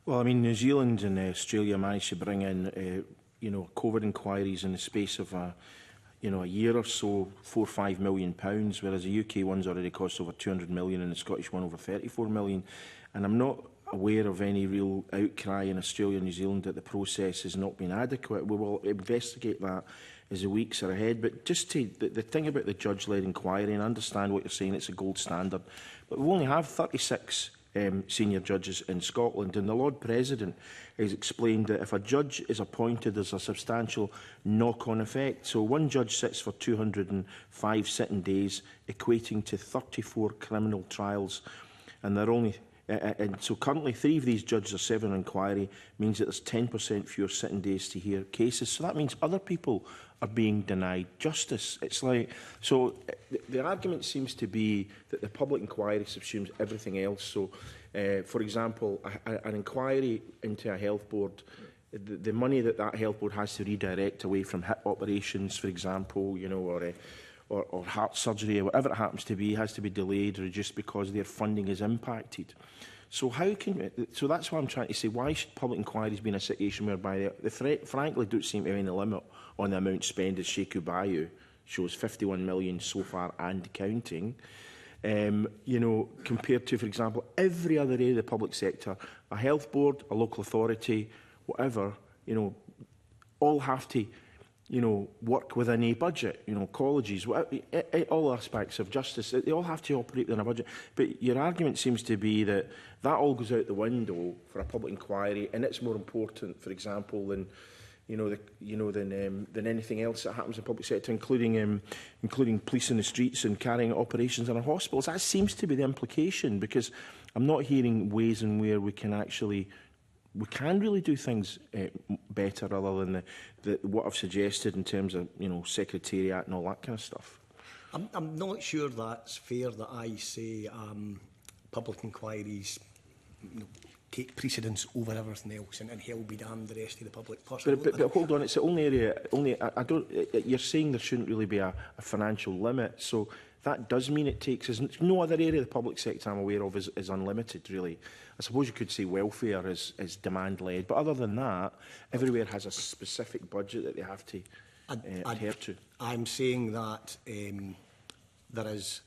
Well, I mean, New Zealand and Australia managed to bring in, COVID inquiries in the space of a year or so, £4 or £5 million, whereas the UK one's already cost over 200 million and the Scottish one over 34 million. And I'm not aware of any real outcry in Australia and New Zealand that the process has not been adequate. We will investigate that as the weeks are ahead. But just to the thing about the judge-led inquiry, and I understand what you're saying, it's a gold standard, but we only have 36 senior judges in Scotland, and the Lord President has explained that if a judge is appointed, there's a substantial knock-on effect. So one judge sits for 205 sitting days, equating to 34 criminal trials, and they're only and so currently 3 of these judges are serving an inquiry, means that there's 10% fewer sitting days to hear cases. So that means other people are being denied justice. It's like, so the argument seems to be that the public inquiry subsumes everything else. So, for example, an inquiry into a health board, the money that health board has to redirect away from hip operations, for example, or heart surgery, or whatever it happens to be, has to be delayed or reduced because their funding is impacted. So so that's why I'm trying to say, why should public inquiries be in a situation whereby they frankly don't seem to have any limit on the amount spent, as Sheku Bayou shows 51 million so far and counting, compared to, for example, every other area of the public sector, a health board, a local authority, whatever, all have to work within a budget, colleges, all aspects of justice, they all have to operate within a budget. But your argument seems to be that all goes out the window for a public inquiry, and it's more important, for example, than than anything else that happens in the public sector, including police in the streets and carrying out operations in our hospitals. That seems to be the implication, because I'm not hearing ways in where we can actually we can really do things better other than what I've suggested in terms of, you know, secretariat and all that kind of stuff. I'm not sure that's fair that I say public inquiries, you know, take precedence over everything else, and hell be damned the rest of the public person. But hold on, it's the only area. I don't. You're saying there shouldn't really be a financial limit, so that does mean it takes. No other area of the public sector I'm aware of is unlimited, really. I suppose you could say welfare is demand led, but other than that, everywhere has a specific budget that they have to adhere to. I'm saying that there is,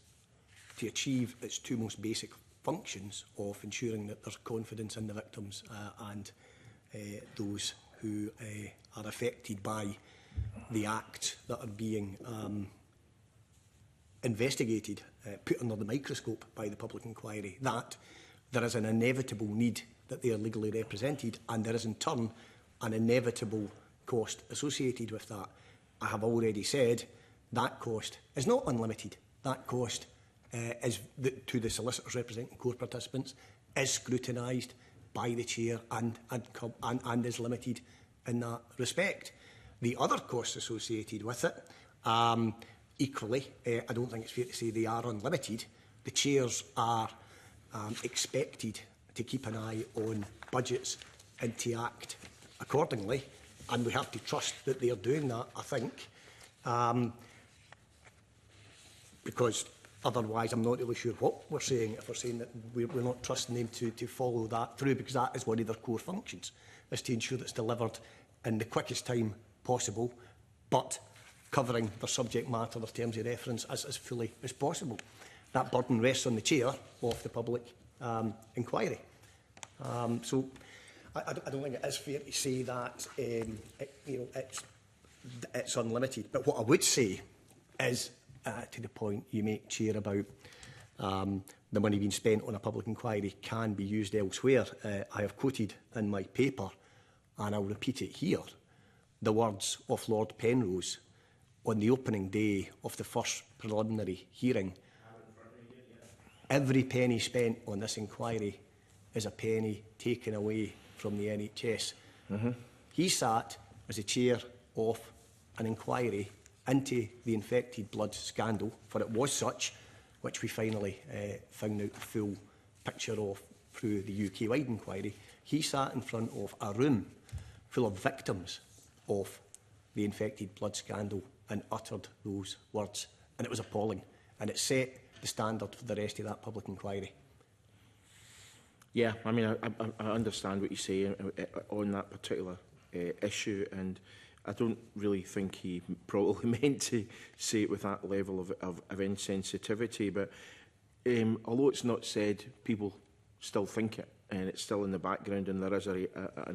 to achieve its two most basic functions of ensuring that there's confidence in the victims and those who are affected by the acts that are being investigated, put under the microscope by the public inquiry, that there is an inevitable need that they are legally represented, and there is in turn an inevitable cost associated with that. I have already said that cost is not unlimited. That cost to the solicitors representing court participants is scrutinised by the chair and is limited in that respect. The other costs associated with it, equally, I don't think it's fair to say they are unlimited. The chairs are expected to keep an eye on budgets and to act accordingly, and we have to trust that they are doing that, I think, because otherwise I'm not really sure what we're saying if we're saying that we're not trusting them to follow that through, because that is one of their core functions, is to ensure that it's delivered in the quickest time possible, but covering their subject matter, their terms of reference as fully as possible. That burden rests on the chair of the public inquiry. So I don't think it is fair to say that it's unlimited. But what I would say is, to the point you make, Chair, about the money being spent on a public inquiry can be used elsewhere. I have quoted in my paper, and I'll repeat it here, the words of Lord Penrose on the opening day of the first preliminary hearing. Every penny spent on this inquiry is a penny taken away from the NHS. He sat as the chair of an inquiry into the infected blood scandal, for it was such, which we finally found out the full picture of through the UK-wide inquiry. He sat in front of a room full of victims of the infected blood scandal and uttered those words. And it was appalling. And it set the standard for the rest of that public inquiry. Yeah, I mean, I understand what you say on that particular issue, and I don't really think he probably meant to say it with that level of insensitivity. But although it's not said, people still think it, and it's still in the background, and there is an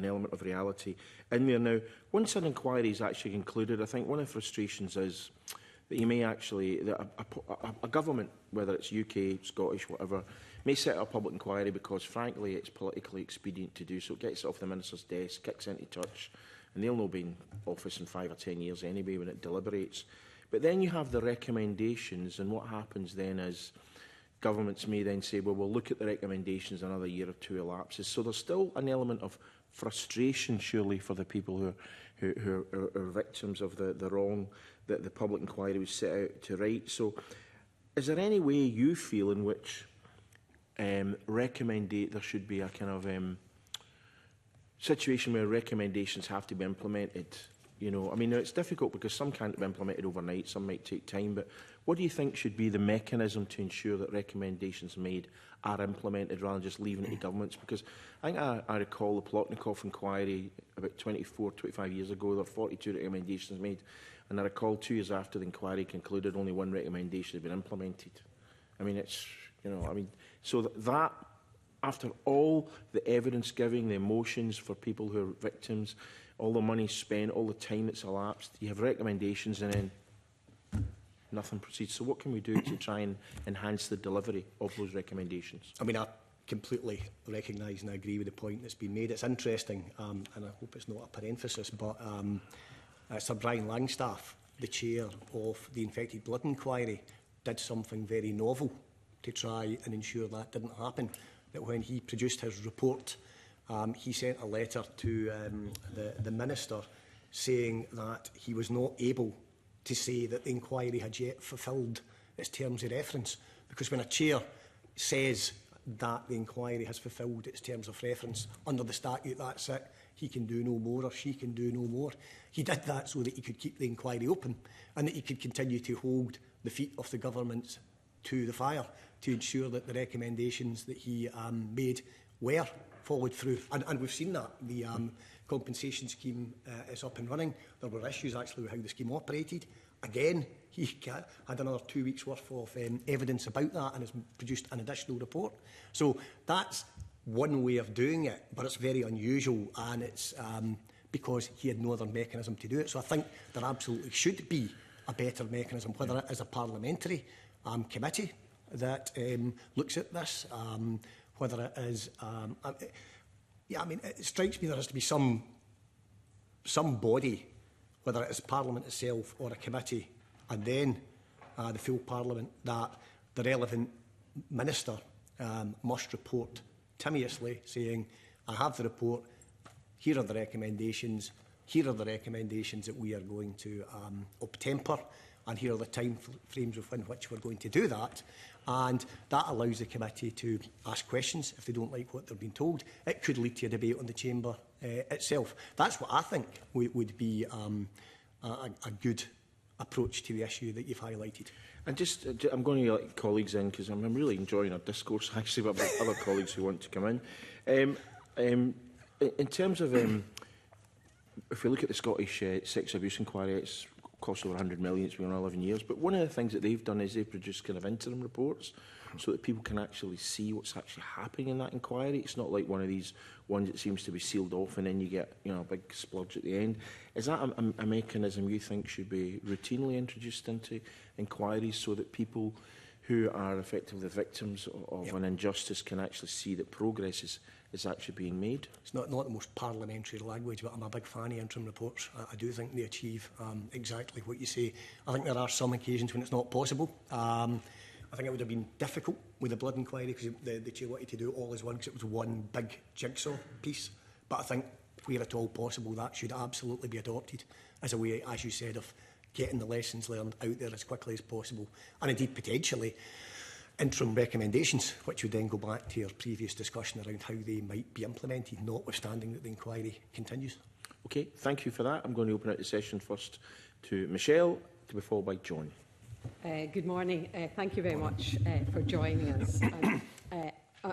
element of reality in there. Now, once an inquiry is actually concluded, I think one of the frustrations is that you may actually, that a government, whether it's UK, Scottish, whatever, may set up a public inquiry because, frankly, it's politically expedient to do so. It gets it off the Minister's desk, kicks into touch, and they'll not be in office in 5 or 10 years anyway when it deliberates. But then you have the recommendations, and what happens then is governments may then say, well, we'll look at the recommendations, another year or two elapses. So there's still an element of frustration, surely, for the people who are victims of the wrong that the public inquiry was set out to right. So is there any way you feel in which there should be a kind of situation where recommendations have to be implemented? You know, I mean, it's difficult because some can't be implemented overnight, some might take time, but what do you think should be the mechanism to ensure that recommendations made are implemented rather than just leaving it to governments? Because I think I recall the Plotnikov inquiry about 24, 25 years ago. There were 42 recommendations made, and I recall 2 years after the inquiry concluded, only 1 recommendation had been implemented. I mean, it's, you know, I mean, so that after all the evidence giving, the emotions for people who are victims, all the money spent, all the time that's elapsed, you have recommendations and then nothing proceeds. So what can we do to try and enhance the delivery of those recommendations? I mean, I completely recognise and I agree with the point that's been made. It's interesting, and I hope it's not a parenthesis, but Sir Brian Langstaff, the chair of the Infected Blood Inquiry, did something very novel to try and ensure that didn't happen. That when he produced his report he sent a letter to the Minister saying that he was not able to say that the inquiry had yet fulfilled its terms of reference. Because when a chair says that the inquiry has fulfilled its terms of reference under the statute, that's it. He can do no more, or she can do no more. He did that so that he could keep the inquiry open and that he could continue to hold the feet of the government to the fire to ensure that the recommendations that he made were followed through. And we've seen that. The compensation scheme is up and running. There were issues actually with how the scheme operated. Again, he had another 2 weeks' worth of evidence about that and has produced an additional report. So that's one way of doing it, but it's very unusual, and it's because he had no other mechanism to do it. So I think there absolutely should be a better mechanism, whether it is a parliamentary committee that looks at this, whether it is... yeah, I mean, it strikes me there has to be some body, whether it is Parliament itself or a committee, and then the full Parliament, that the relevant minister must report timeously saying, I have the report, here are the recommendations, here are the recommendations that we are going to obtemper, and here are the time frames within which we're going to do that. And that allows the committee to ask questions if they don't like what they're being told. It could lead to a debate on the chamber itself. That's what I think would be a good approach to the issue that you've highlighted. And just, I'm going to let colleagues in because I'm really enjoying our discourse, actually, with other colleagues who want to come in. In terms of, if we look at the Scottish Sex Abuse Inquiry, it's cost over 100 million, it's been on 11 years. But one of the things that they've done is they've produced kind of interim reports so that people can actually see what's actually happening in that inquiry. It's not like one of these ones that seems to be sealed off and then you get, you know, a big splurge at the end. Is that a mechanism you think should be routinely introduced into inquiries so that people who are effectively the victims of an injustice can actually see that progress is actually being made? It's not the most parliamentary language, but I'm a big fan of interim reports. I do think they achieve exactly what you say. I think there are some occasions when it's not possible. I think it would have been difficult with the blood inquiry because the chair wanted to do it all as one because it was one big jigsaw piece. But I think where at all possible, that should absolutely be adopted as a way, as you said, of getting the lessons learned out there as quickly as possible. And indeed, potentially, interim recommendations, which would then go back to your previous discussion around how they might be implemented, notwithstanding that the inquiry continues. Okay, thank you for that. I'm going to open out the session first to Michelle, to be followed by John. Good morning. Thank you very much for joining us.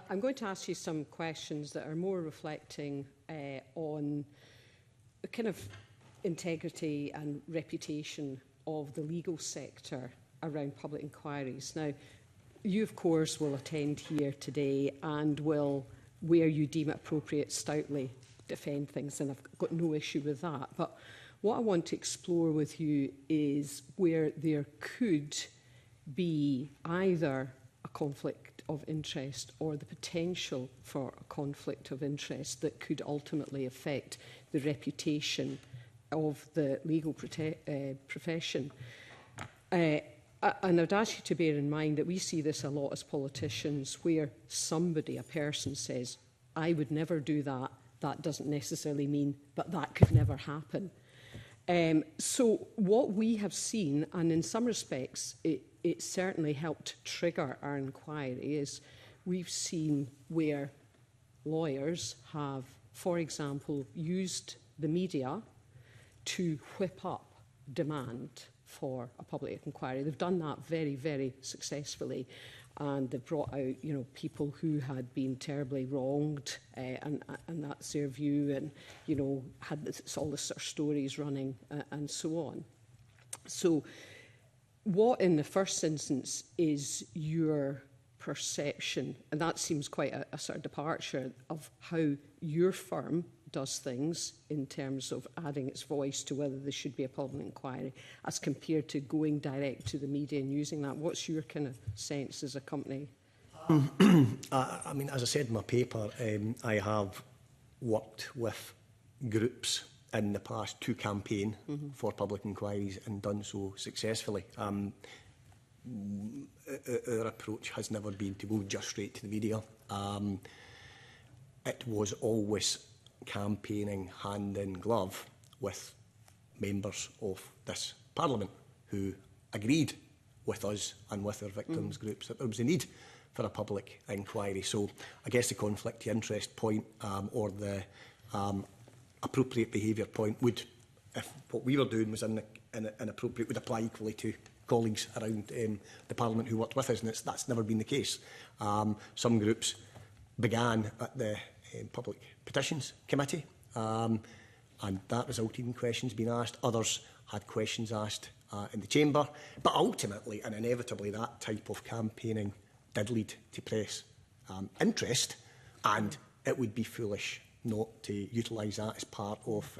I'm going to ask you some questions that are more reflecting on the kind of integrity and reputation of the legal sector around public inquiries. Now, you, of course, will attend here today and will, where you deem it appropriate, stoutly defend things, and I've got no issue with that. But what I want to explore with you is where there could be either a conflict of interest or the potential for a conflict of interest that could ultimately affect the reputation of the legal profession. And I'd ask you to bear in mind that we see this a lot as politicians, where somebody, a person, says, I would never do that. That doesn't necessarily mean, but that could never happen. So what we have seen, and in some respects it certainly helped trigger our inquiry, is we've seen where lawyers have, for example, used the media to whip up demand for a public inquiry. They've done that very, very successfully, and they've brought out, you know, people who had been terribly wronged, and that's their view, and, you know, had all the sort of stories running, and so on. So what, in the first instance, is your perception, and that seems quite a sort of departure of how your firm does things in terms of adding its voice to whether there should be a public inquiry as compared to going direct to the media and using that? What's your kind of sense as a company? I mean, as I said in my paper, I have worked with groups in the past to campaign for public inquiries and done so successfully. Our approach has never been to go just straight to the media. it was always campaigning hand in glove with members of this Parliament who agreed with us and with our victims groups that there was a need for a public inquiry. So I guess the conflict of interest point or the appropriate behaviour point would, if what we were doing was inappropriate, would apply equally to colleagues around the Parliament who worked with us, and that's never been the case. Some groups began at the Public Petitions Committee, and that resulted in questions being asked. Others had questions asked in the Chamber, but ultimately and inevitably that type of campaigning did lead to press interest, and it would be foolish not to utilise that as part of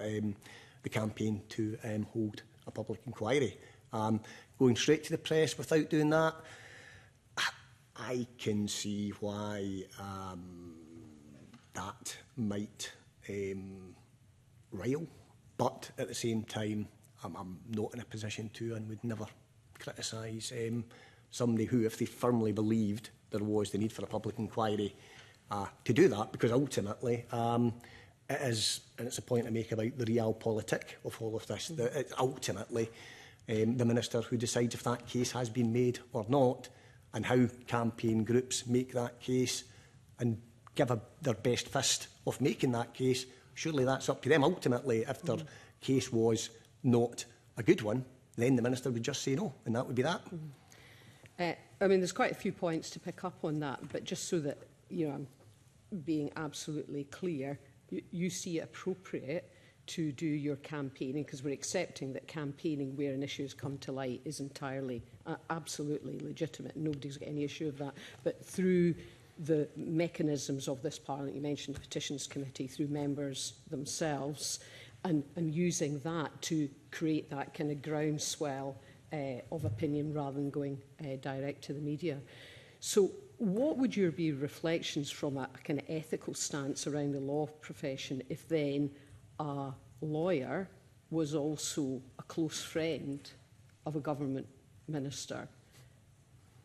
the campaign to hold a public inquiry. Going straight to the press without doing that, I can see why that might rile, but at the same time, I'm not in a position to and would never criticise somebody who, if they firmly believed there was the need for a public inquiry, to do that, because ultimately it is, and it's a point I make about the realpolitik of all of this, that it's ultimately the Minister who decides if that case has been made or not, and how campaign groups make that case and give their best fist of making that case. Surely that's up to them. Ultimately, if their case was not a good one, then the Minister would just say no, and that would be that. I mean, there's quite a few points to pick up on that, but just so that I'm being absolutely clear, you see it appropriate to do your campaigning, because we're accepting that campaigning where an issue has come to light is entirely, absolutely legitimate. Nobody's got any issue of that. But through the mechanisms of this Parliament, you mentioned the Petitions Committee, through members themselves, and using that to create that kind of groundswell of opinion rather than going direct to the media. So what would your be reflections from a kind of ethical stance around the law profession if then a lawyer was also a close friend of a government minister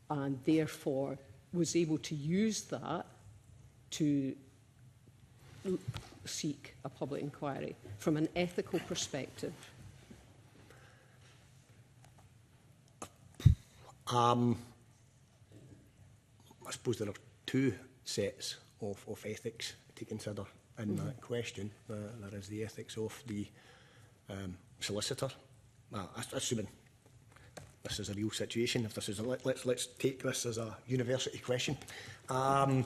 and therefore was able to use that to seek a public inquiry from an ethical perspective? I suppose there are two sets of ethics to consider in that question. There is the ethics of the solicitor, assuming this is a real situation. If this is let's take this as a university question. Let's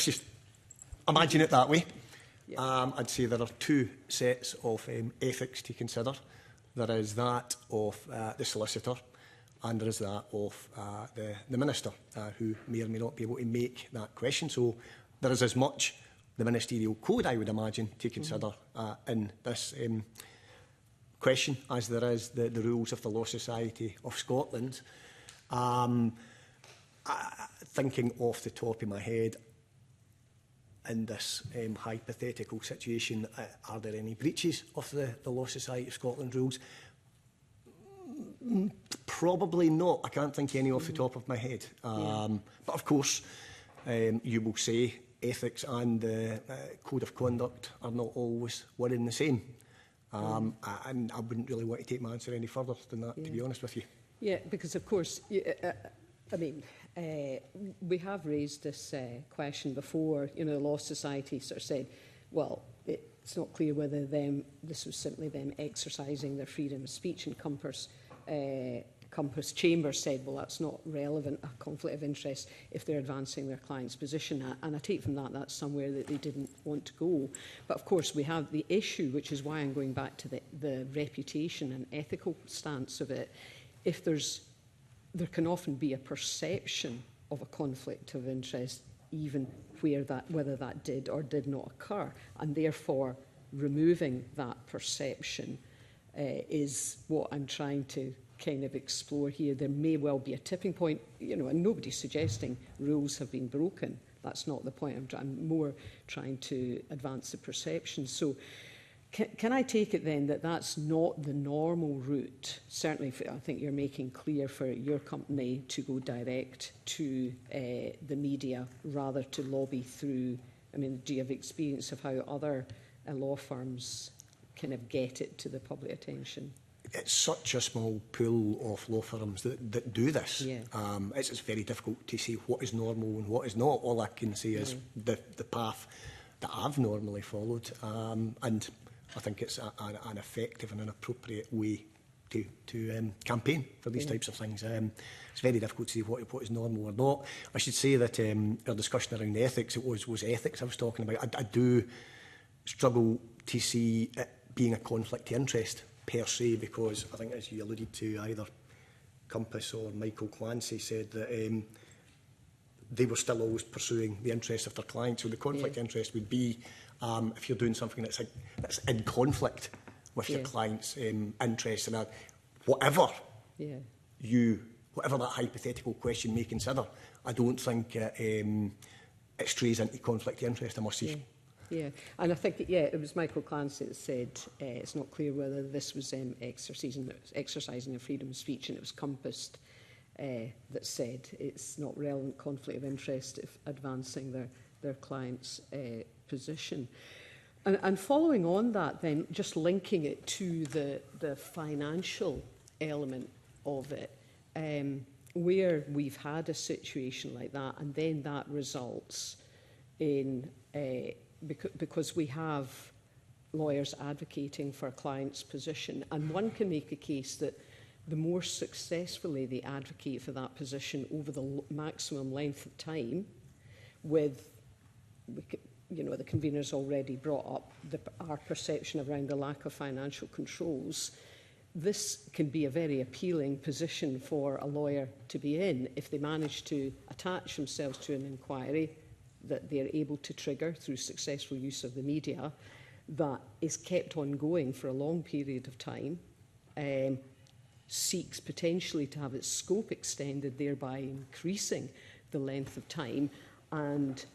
just imagine it that way. Yeah. I'd say there are two sets of ethics to consider. There is that of the solicitor, and there is that of the Minister, who may or may not be able to make that question. So there is as much the ministerial code, I would imagine, to consider in this question as there is the rules of the Law Society of Scotland. Thinking off the top of my head, in this hypothetical situation, are there any breaches of the Law Society of Scotland rules? Probably not. I can't think of any off the top of my head. But of course, you will say ethics and the code of conduct are not always one and the same. And I wouldn't really want to take my answer any further than that, to be honest with you. Yeah, because of course, I mean, we have raised this question before. You know, the Law Society sort of said, well, it's not clear whether this was simply them exercising their freedom of speech, and Compass Chambers said, well, that's not relevant, a conflict of interest, if they're advancing their client's position. And I take from that that's somewhere that they didn't want to go. But of course, we have the issue, which is why I'm going back to the reputation and ethical stance of it. If there can often be a perception of a conflict of interest, even whether that did or did not occur, and therefore removing that perception is what I'm trying to kind of explore here. There may well be a tipping point, you know, and nobody's suggesting rules have been broken. That's not the point. I'm more trying to advance the perception. So Can I take it then that that's not the normal route? Certainly, I think you're making clear for your company to go direct to the media rather to lobby through. I mean, do you have experience of how other law firms kind of get it to the public attention? It's such a small pool of law firms that do this. Yeah. It's very difficult to say what is normal and what is not. All I can say is the path that I've normally followed, and I think it's an effective and an appropriate way to campaign for these types of things. It's very difficult to see what is normal or not. I should say that our discussion around ethics, it was ethics I was talking about. I do struggle to see it being a conflict of interest per se, because I think, as you alluded to, either Compass or Michael Clancy said that they were still always pursuing the interests of their clients. So the conflict of interest would be if you're doing something that's in conflict with your client's interests, and whatever that hypothetical question may consider, I don't think it strays into conflict of interest, I must say. Yeah, and I think, it was Michael Clancy that said it's not clear whether this was exercising a freedom of speech, and it was Compass that said it's not relevant conflict of interest if advancing their client's position. And following on that then, just linking it to the financial element of it, where we've had a situation like that, and then that results in, because we have lawyers advocating for a client's position, and one can make a case that the more successfully they advocate for that position over the maximum length of time, with, the convener's already brought up our perception around the lack of financial controls, this can be a very appealing position for a lawyer to be in if they manage to attach themselves to an inquiry that they're able to trigger through successful use of the media, that is kept ongoing for a long period of time, seeks potentially to have its scope extended, thereby increasing the length of time, and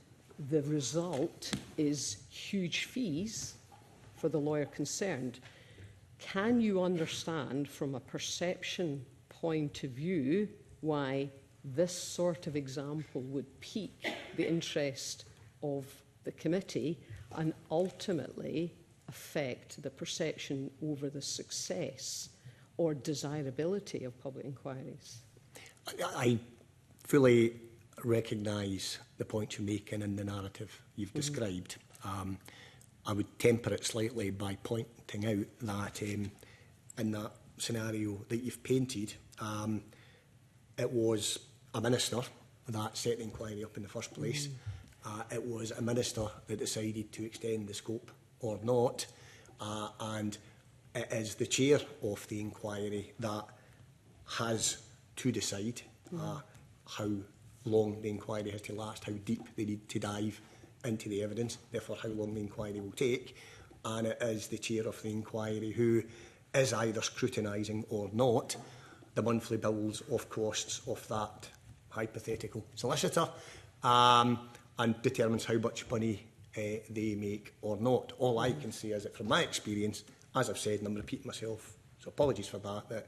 the result is huge fees for the lawyer concerned. Can you understand from a perception point of view why this sort of example would pique the interest of the committee and ultimately affect the perception over the success or desirability of public inquiries? I fully recognise the point you're making in the narrative you've described. I would temper it slightly by pointing out that in that scenario that you've painted, it was a minister that set the inquiry up in the first place. It was a minister that decided to extend the scope or not, and it is the chair of the inquiry that has to decide how long the inquiry has to last, how deep they need to dive into the evidence, therefore how long the inquiry will take. And it is the chair of the inquiry who is either scrutinising or not the monthly bills of costs of that hypothetical solicitor, and determines how much money they make or not. All I can say is that from my experience, as I've said, and I'm repeating myself, so apologies for that, that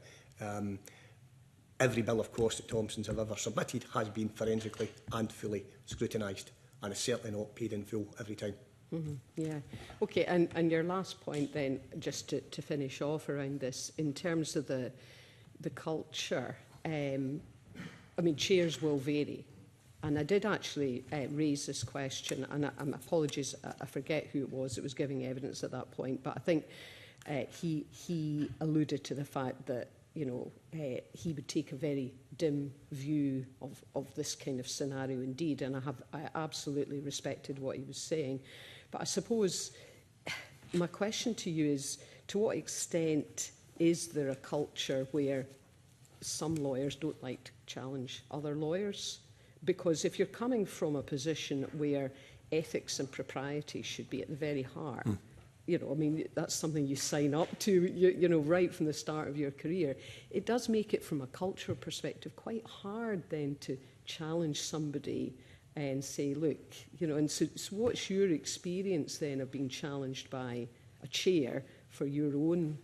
every bill of costs that Thompsons have ever submitted has been forensically and fully scrutinised, and is certainly not paid in full every time. Yeah. Okay, and your last point then, just to finish off around this, in terms of the culture, I mean, chairs will vary. And I did actually raise this question, and apologies, I forget who it was giving evidence at that point, but I think he alluded to the fact that, he would take a very dim view of this kind of scenario indeed, and I absolutely respected what he was saying. But I suppose my question to you is, to what extent is there a culture where some lawyers don't like to challenge other lawyers? Because if you're coming from a position where ethics and propriety should be at the very heart, I mean, that's something you sign up to, right from the start of your career. It does make it, from a cultural perspective, quite hard then to challenge somebody and say, look, and so what's your experience then of being challenged by a chair for your own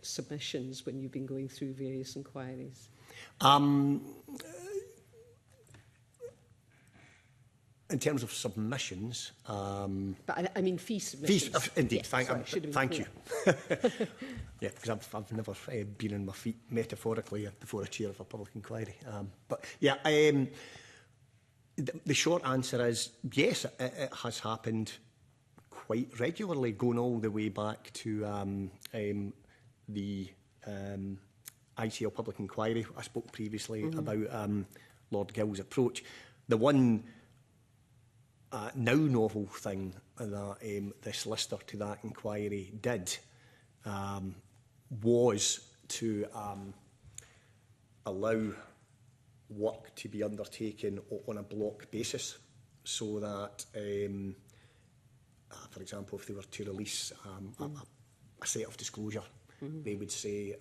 submissions when you've been going through various inquiries? In terms of submissions, But I mean fee submissions. fees, indeed. Yes, Thank, sorry, should have been thank clear. you. Yeah, because I've never been on my feet metaphorically before a chair of a public inquiry. But yeah, the short answer is yes, it has happened quite regularly, going all the way back to the ICL public inquiry. I spoke previously about Lord Gill's approach. The one now novel thing that the solicitor to that inquiry did was to allow work to be undertaken on a block basis, so that, for example, if they were to release a set of disclosure, they would say,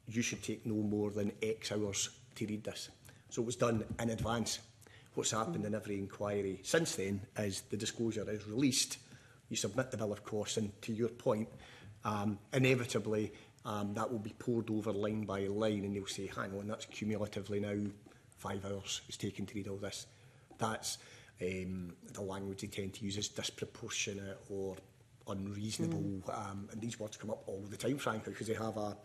you should take no more than X hours to read this. So it was done in advance. What's happened in every inquiry since then is the disclosure is released, you submit the bill of costs, and to your point, inevitably that will be poured over line by line, and they'll say, hang on, that's cumulatively now 5 hours it's taken to read all this. That's the language they tend to use is disproportionate or unreasonable, and these words come up all the time, frankly, because they have a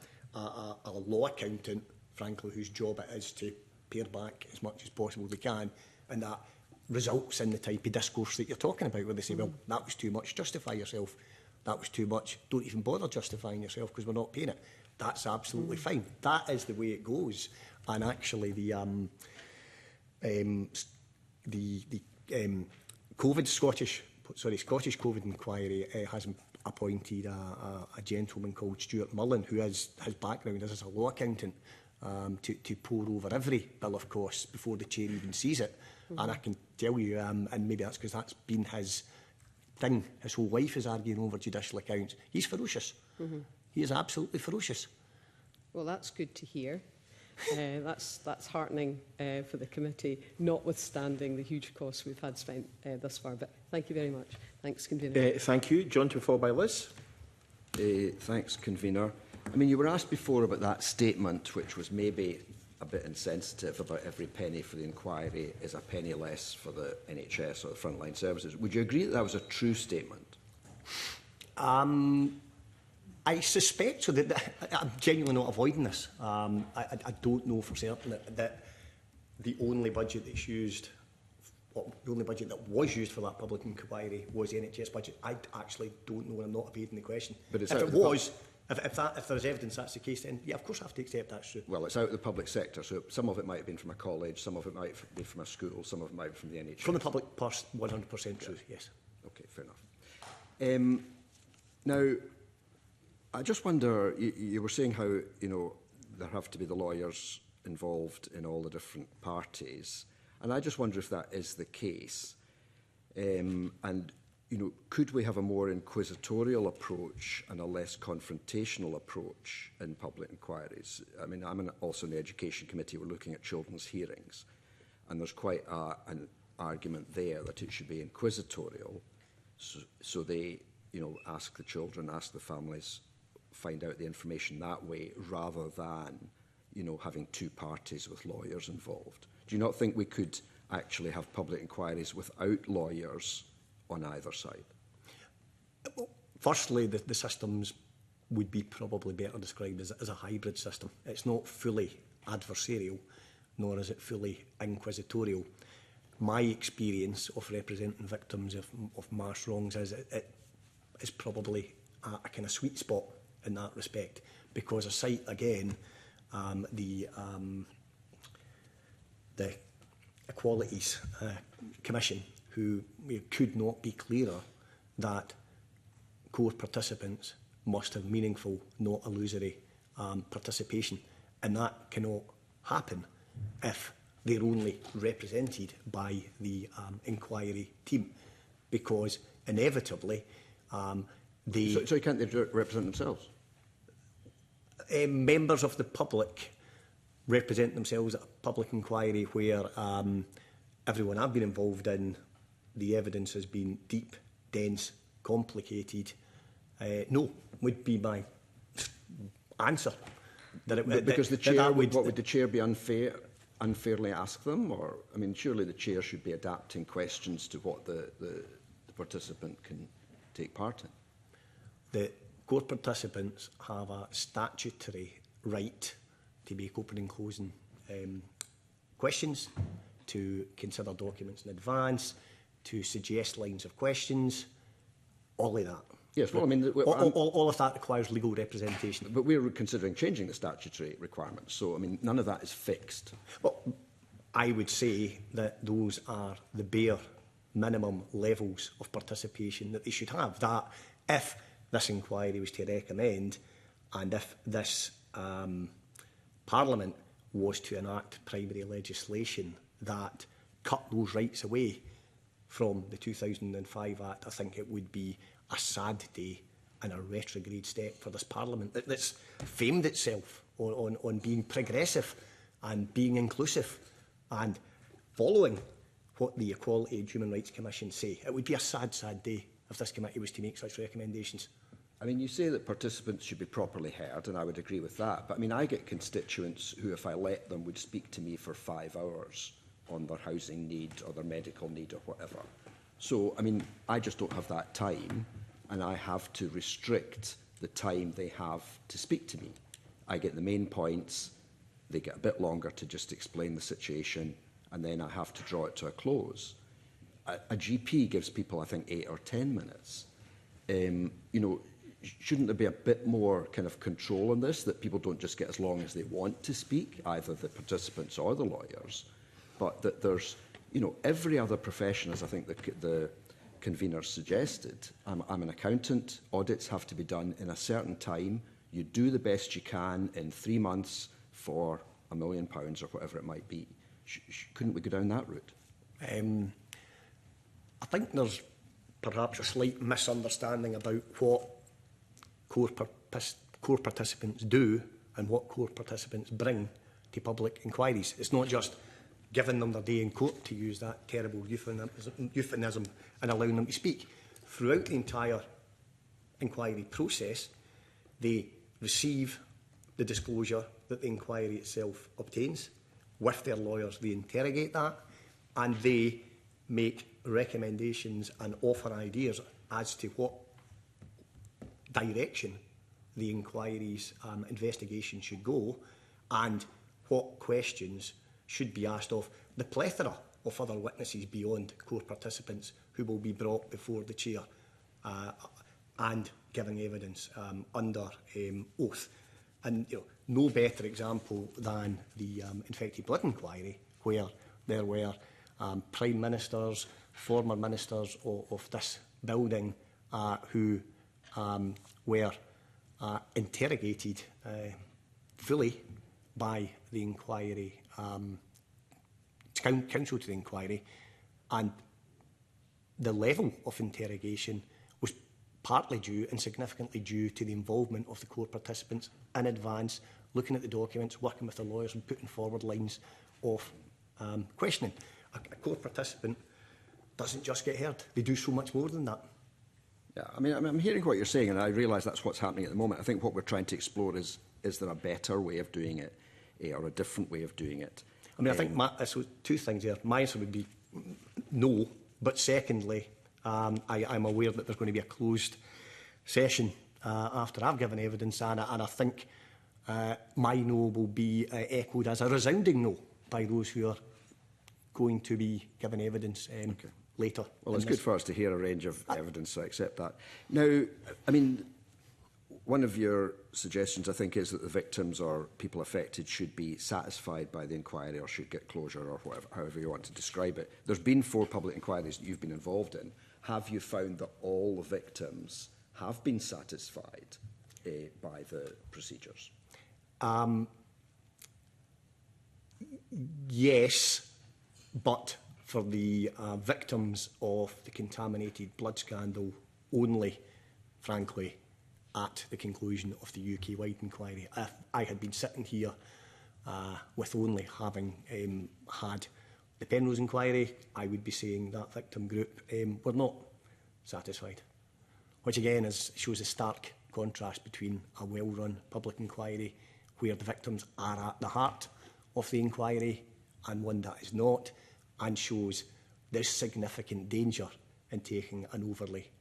law accountant, frankly, whose job it is to pare back as much as possible they can, and that results in the type of discourse that you're talking about, where they say, well, that was too much, justify yourself. That was too much, don't even bother justifying yourself because we're not paying it. That's absolutely fine. That is the way it goes. And actually the Scottish COVID inquiry has appointed a gentleman called Stuart Mullen, who has his background as a law accountant, to pour over every bill of costs before the chair even sees it. And I can tell you, and maybe that's because that's been his thing, his whole life is arguing over judicial accounts. He's ferocious. He is absolutely ferocious. Well, that's good to hear. That's heartening for the committee, notwithstanding the huge costs we've had spent thus far. But thank you very much. Thanks, Convener. Thank you. John, to be followed by Liz. Thanks, Convener. I mean, you were asked before about that statement, which was maybe a bit insensitive, about every penny for the inquiry is a penny less for the NHS or the frontline services. Would you agree that that was a true statement? I suspect so. That I'm genuinely not avoiding this. I don't know for certain that the only budget that's used, well, the only budget that was used for that public inquiry was the NHS budget. I actually don't know, and I'm not evading the question. But it's if it was, if there's evidence that's the case, then yeah, of course I have to accept that's true. Well, it's out of the public sector, so some of it might have been from a college, some of it might be from a school, some of it might be from the NHS. From the public purse, 100% true, yes. Okay, fair enough. Now, I just wonder, you were saying how, you know, there have to be the lawyers involved in all the different parties, and I just wonder if that is the case. And, you know, could we have a more inquisitorial approach and a less confrontational approach in public inquiries? I mean, I'm also in the Education Committee. We're looking at children's hearings, and there's quite an argument there that it should be inquisitorial, so they, you know, ask the children, ask the families, find out the information that way, rather than, you know, having two parties with lawyers involved. Do you not think we could actually have public inquiries without lawyers on either side? Well, firstly, the systems would be probably better described as a hybrid system. It's not fully adversarial, nor is it fully inquisitorial. My experience of representing victims of mass wrongs is it is probably a kind of sweet spot in that respect, because I cite again the Equalities Commission, who could not be clearer that core participants must have meaningful, not illusory participation, and that cannot happen if they're only represented by the inquiry team, because inevitably they... So can't they represent themselves? Members of the public represent themselves at a public inquiry where everyone I've been involved in, the evidence has been deep, dense, complicated? No, would be my answer. Because the chair would the chair be unfairly ask them? Or, I mean, surely the chair should be adapting questions to what the participant can take part in. The court participants have a statutory right to make open and closing questions, to consider documents in advance, to suggest lines of questions, all of that. Yes, well, I mean, all of that requires legal representation. But we're considering changing the statutory requirements, so I mean, none of that is fixed. Well, I would say that those are the bare minimum levels of participation that they should have. That if this inquiry was to recommend, and if this Parliament was to enact primary legislation that cut those rights away from the 2005 Act, I think it would be a sad day and a retrograde step for this Parliament that's famed itself on being progressive and being inclusive and following what the Equality and Human Rights Commission say. It would be a sad, sad day if this committee was to make such recommendations. I mean, you say that participants should be properly heard, and I would agree with that. But I mean, I get constituents who, if I let them, would speak to me for 5 hours on their housing need or their medical need or whatever. So, I mean, I just don't have that time, and I have to restrict the time they have to speak to me. I get the main points, they get a bit longer to just explain the situation, and then I have to draw it to a close. A GP gives people, I think, 8 or 10 minutes. You know, shouldn't there be a bit more kind of control on this, that people don't just get as long as they want to speak, either the participants or the lawyers, but that there's, you know, every other profession, as I think the convener suggested. I'm an accountant. Audits have to be done in a certain time. You do the best you can in 3 months for £1 million or whatever it might be. Couldn't we go down that route? I think there's perhaps a slight misunderstanding about what core participants do and what core participants bring to public inquiries. It's not just giving them their day in court, to use that terrible euphemism, and allowing them to speak. Throughout the entire inquiry process, they receive the disclosure that the inquiry itself obtains. With their lawyers, they interrogate that, and they make recommendations and offer ideas as to what direction the inquiry's investigation should go, and what questions should be asked of the plethora of other witnesses beyond core participants who will be brought before the chair and giving evidence under oath. And you know, no better example than the infected blood inquiry, where there were prime ministers, former ministers of this building who were interrogated fully by the inquiry, counsel to the inquiry, and the level of interrogation was partly due and significantly due to the involvement of the core participants in advance, looking at the documents, working with the lawyers and putting forward lines of questioning. A core participant doesn't just get heard. They do so much more than that. Yeah, I mean, I'm hearing what you're saying, and I realise that's what's happening at the moment. I think what we're trying to explore is there a better way of doing it, or a different way of doing it? I mean, I think this was two things there. My answer would be no, but secondly, I'm aware that there's going to be a closed session after I've given evidence, and I think my no will be echoed as a resounding no by those who are going to be given evidence later. Well, it's good for us to hear a range of evidence, so I accept that. Now, I mean, one of your suggestions, I think, is that the victims or people affected should be satisfied by the inquiry or should get closure or whatever, however you want to describe it. There's been 4 public inquiries that you've been involved in. Have you found that all the victims have been satisfied by the procedures? Yes, but for the victims of the contaminated blood scandal only, frankly, at the conclusion of the UK-wide inquiry. If I had been sitting here with only having had the Penrose inquiry, I would be saying that victim group were not satisfied. which again shows a stark contrast between a well-run public inquiry where the victims are at the heart of the inquiry and one that is not, and shows there's significant danger in taking an overly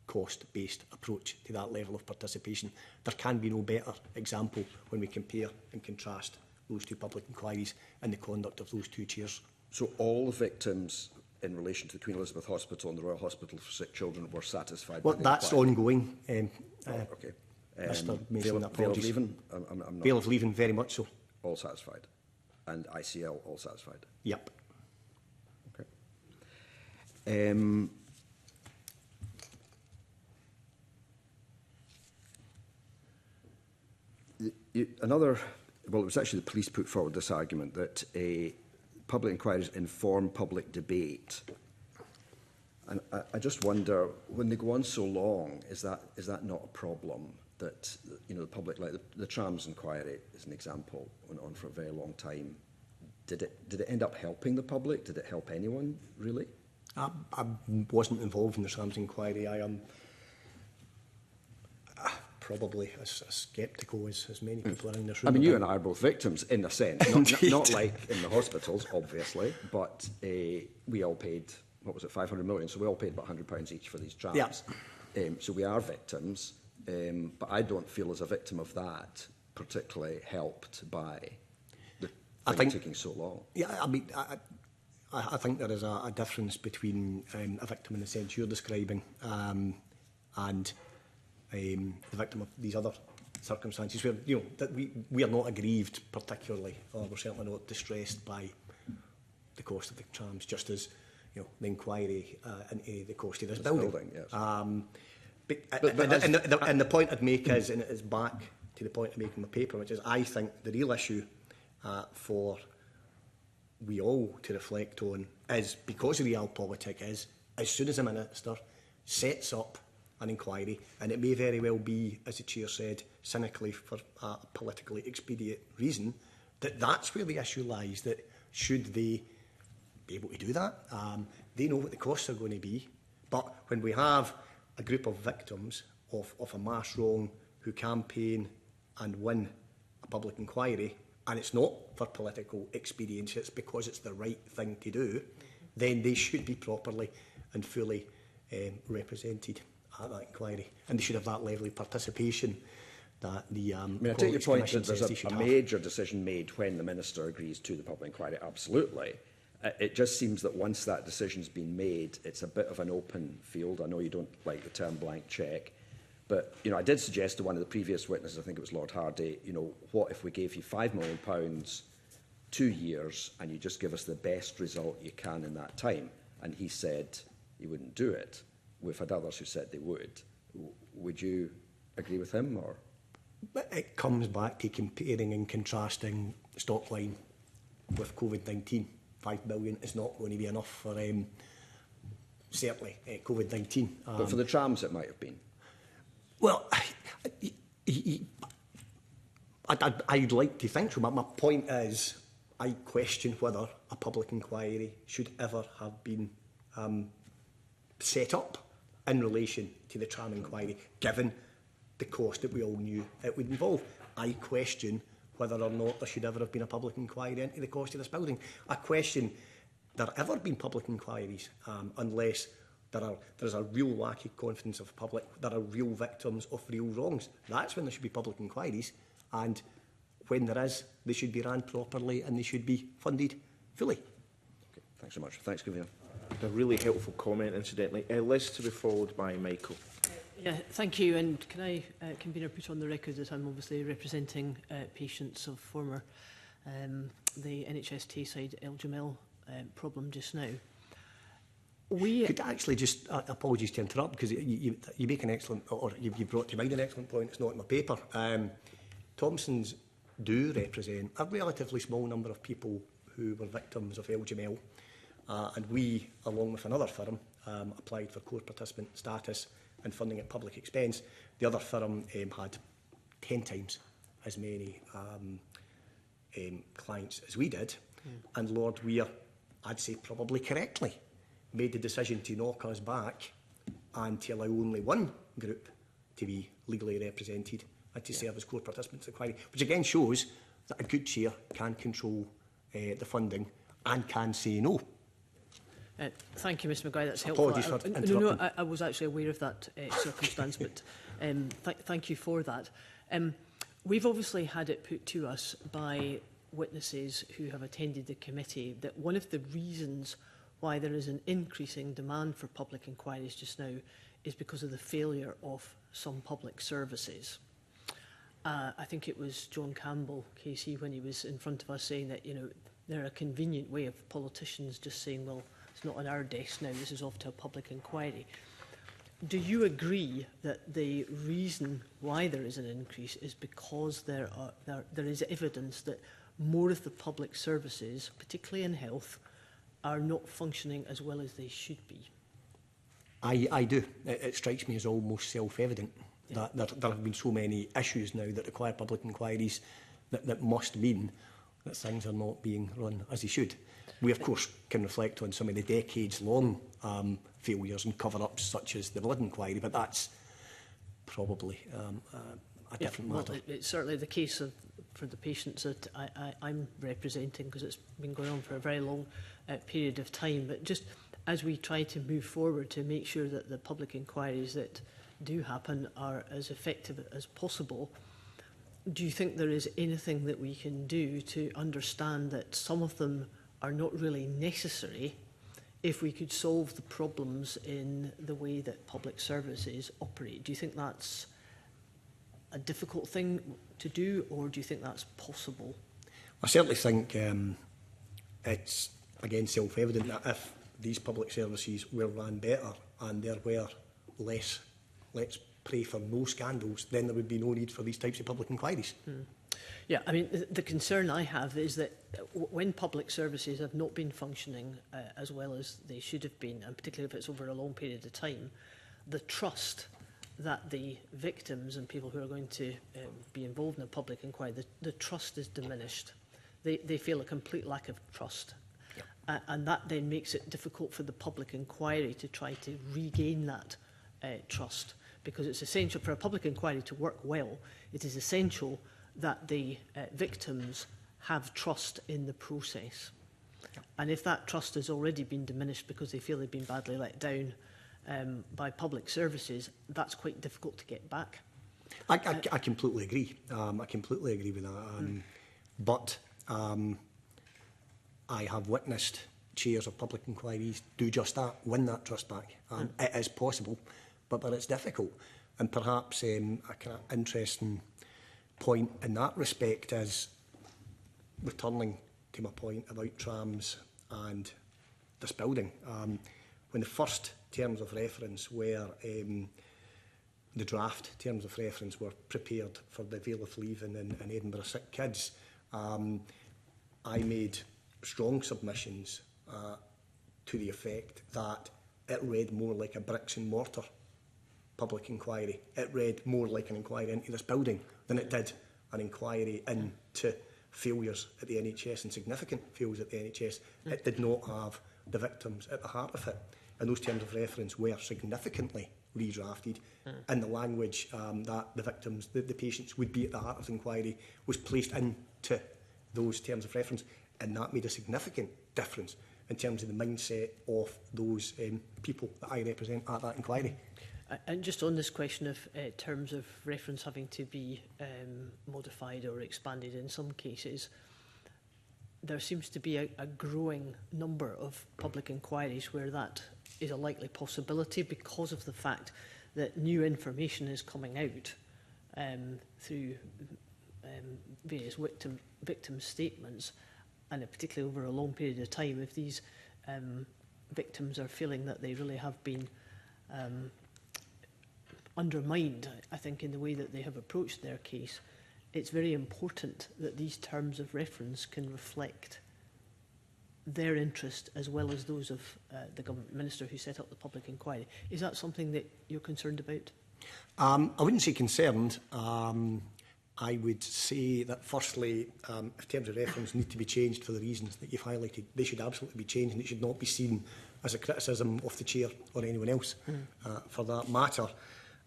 cost-based approach to that level of participation. There can be no better example when we compare and contrast those two public inquiries and the conduct of those two chairs. So all the victims in relation to the Queen Elizabeth Hospital and the Royal Hospital for Sick Children were satisfied? Well, by the that's inquiry? ongoing. Okay. Mr. Mason, apologies. Bail of leaving? I'm not Bail of leaving, very much so. all satisfied. And ICL all satisfied? Yep. Okay. Well, it was actually the police put forward this argument that public inquiries inform public debate. And I just wonder, when they go on so long, is that not a problem? That, you know, the public, like the trams inquiry is an example, went on for a very long time. Did it end up helping the public? Did it help anyone, really? I wasn't involved in the trams inquiry. I am probably as sceptical as many people are in this room. I mean, you and I are both victims, in a sense. Not like in the hospitals, obviously, but we all paid, what was it, 500 million? So we all paid about £100 each for these trams. Yeah. So we are victims, but I don't feel as a victim of that particularly helped by the thing taking so long. Yeah, I mean, I think there is a difference between a victim in the sense you're describing and the victim of these other circumstances where, you know, that we are not aggrieved particularly, or we're certainly not distressed by the cost of the trams, just as, you know, the inquiry into the cost of this building. Yes. And the point I'd make is, and it is back to the point I make in my paper, which is I think the real issue for we all to reflect on is, because of realpolitik, is as soon as a minister sets up an inquiry, and it may very well be, as the chair said, cynically for a politically expedient reason, that's where the issue lies, that should they be able to do that? They know what the costs are going to be, but when we have a group of victims of a mass wrong who campaign and win a public inquiry, and it's not for political expedience, it's because it's the right thing to do, then they should be properly and fully represented at that inquiry, and they should have that level of participation that the I mean, I take your point that there's a major decision made when the minister agrees to the public inquiry, absolutely. It just seems that once that decision's been made, it's a bit of an open field. I know you don't like the term blank cheque, but, you know, I did suggest to one of the previous witnesses, I think it was Lord Hardy, you know, what if we gave you £5 million, 2 years, and you just give us the best result you can in that time? And he said he wouldn't do it. We've had others who said they would. Would you agree with him, or? It comes back to comparing and contrasting Stockline with COVID-19. 5 billion is not going to be enough for certainly COVID-19. But for the trams, it might have been. Well, I'd like to think so, but my point is, I question whether a public inquiry should ever have been set up in relation to the tram inquiry, given the cost that we all knew it would involve. I question whether or not there should ever have been a public inquiry into the cost of this building. I question there ever been public inquiries unless there is a real lack of confidence of the public, there are real victims of real wrongs. That's when there should be public inquiries, and when there is, they should be run properly and they should be funded fully. Okay, thanks so much. Thanks, Convener. A really helpful comment, incidentally. Liz to be followed by Michael. Yeah, thank you. And can I, Convener, put on the record that I'm obviously representing patients of former the NHS Tayside El Jamel problem just now. Could I actually just, apologies to interrupt, because you make an excellent, or you've brought to mind an excellent point, it's not in my paper. Thompsons do represent a relatively small number of people who were victims of El Jamel, and we, along with another firm, applied for core participant status and funding at public expense. The other firm had 10 times as many clients as we did, and Lord Weir, I'd say probably correctly, made the decision to knock us back and to allow only one group to be legally represented and to serve as core participants in the inquiry, which again shows that a good chair can control the funding and can say no. Thank you, Mr Maguire. That's helpful. Apologies for No, interrupting. I was actually aware of that circumstance, but thank you for that. We've obviously had it put to us by witnesses who have attended the committee that one of the reasons why there is an increasing demand for public inquiries just now is because of the failure of some public services. I think it was John Campbell, KC, when he was in front of us saying that, you know, they're a convenient way of politicians just saying, well, it's not on our desk now, this is off to a public inquiry. Do you agree that the reason why there is an increase is because there is evidence that more of the public services, particularly in health, are not functioning as well as they should be? I do. It strikes me as almost self-evident that there have been so many issues now that require public inquiries that must mean that things are not being run as they should. We, of course, can reflect on some of the decades-long failures and cover-ups such as the blood inquiry, but that's probably a different matter. Well, it's certainly the case for the patients that I'm representing, because it's been going on for a very long period of time. But just as we try to move forward to make sure that the public inquiries that do happen are as effective as possible, do you think there is anything that we can do to understand that some of them are not really necessary if we could solve the problems in the way that public services operate? Do you think that's a difficult thing to do, or do you think that's possible? I certainly think it's, again, self-evident that if these public services were run better and there were less, let's pray for no scandals, then there would be no need for these types of public inquiries. Yeah, I mean, the concern I have is that when public services have not been functioning as well as they should have been, and particularly if it's over a long period of time, the trust that the victims and people who are going to be involved in a public inquiry, the trust is diminished. They feel a complete lack of trust. Yep. And that then makes it difficult for the public inquiry to try to regain that trust, because it's essential for a public inquiry to work well. It is essential that the victims have trust in the process. Yep. And if that trust has already been diminished because they feel they've been badly let down by public services, that's quite difficult to get back. I completely agree. I completely agree with that. But I have witnessed chairs of public inquiries do just that, win that trust back. It is possible, but it's difficult. And perhaps a kind of interesting point in that respect is, returning to my point about trams and this building, when the first terms of reference were, the draft terms of reference were prepared for the Vale of Leaving and Edinburgh Sick Kids, I made strong submissions to the effect that it read more like a bricks and mortar public inquiry. It read more like an inquiry into this building than it did an inquiry into failures at the NHS and significant failures at the NHS. It did not have the victims at the heart of it. And those terms of reference were significantly redrafted, and the language that the victims, the patients, would be at the heart of the inquiry was placed into those terms of reference, and that made a significant difference in terms of the mindset of those people that I represent at that inquiry. And just on this question of terms of reference having to be modified or expanded in some cases, there seems to be a growing number of public inquiries where that is a likely possibility because of the fact that new information is coming out through various victim statements, and particularly over a long period of time, if these victims are feeling that they really have been undermined, I think, in the way that they have approached their case, it's very important that these terms of reference can reflect their interest as well as those of the government minister who set up the public inquiry. Is that something that you're concerned about? I wouldn't say concerned. I would say that, firstly, if terms of reference need to be changed for the reasons that you've highlighted, they should absolutely be changed, and it should not be seen as a criticism of the chair or anyone else for that matter.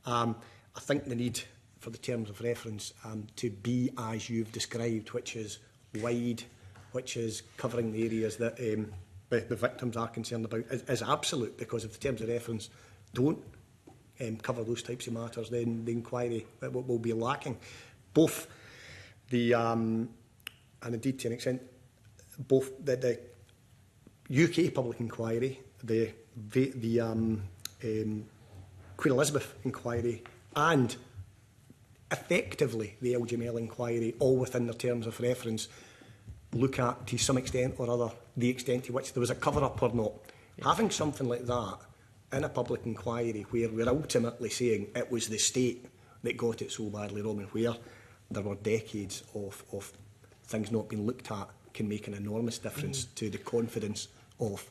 I think the need for the terms of reference to be as you've described, which is wide, which is covering the areas that the victims are concerned about, is absolute, because if the terms of reference don't cover those types of matters, then the inquiry will be lacking. Both the, and indeed to an extent, both the UK public inquiry, the Queen Elizabeth inquiry, and effectively the LGML inquiry, all within their terms of reference, look at, to some extent or other, the extent to which there was a cover-up or not. Yeah. Having something like that in a public inquiry where we're ultimately saying it was the state that got it so badly wrong and where there were decades of things not being looked at, can make an enormous difference to the confidence of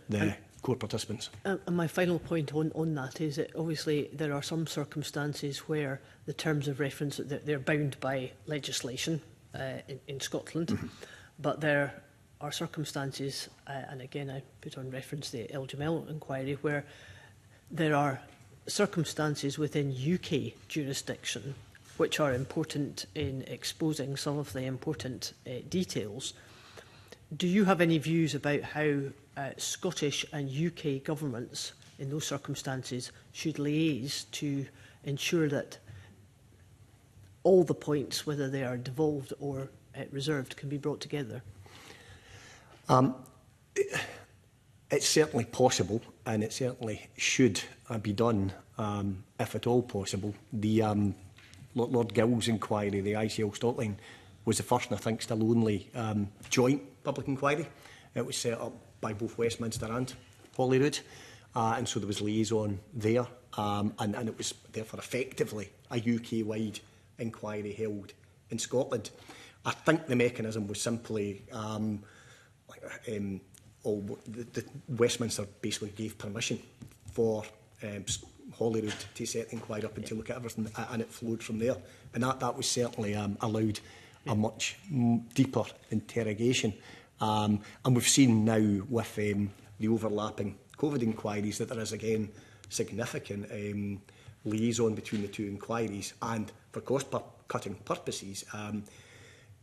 the court participants. And my final point on that is that obviously there are some circumstances where the terms of reference, they're bound by legislation in Scotland, but there are circumstances, and again I put on reference the LGML inquiry, where there are circumstances within UK jurisdiction which are important in exposing some of the important details. Do you have any views about how Scottish and UK governments in those circumstances should liaise to ensure that all the points, whether they are devolved or reserved, can be brought together? It's certainly possible, and it certainly should be done, if at all possible. The Lord Gill's inquiry, the ICL Scotland, was the first and I think still only joint public inquiry. It was set up by both Westminster and Holyrood, and so there was liaison there, and it was therefore effectively a UK-wide inquiry held in Scotland. I think the mechanism was simply the Westminster basically gave permission for Holyrood to set the inquiry up and to look at everything, and it flowed from there. And that was certainly allowed a much deeper interrogation. And we've seen now with the overlapping COVID inquiries that there is again significant liaison between the two inquiries, and for cost-cutting purposes,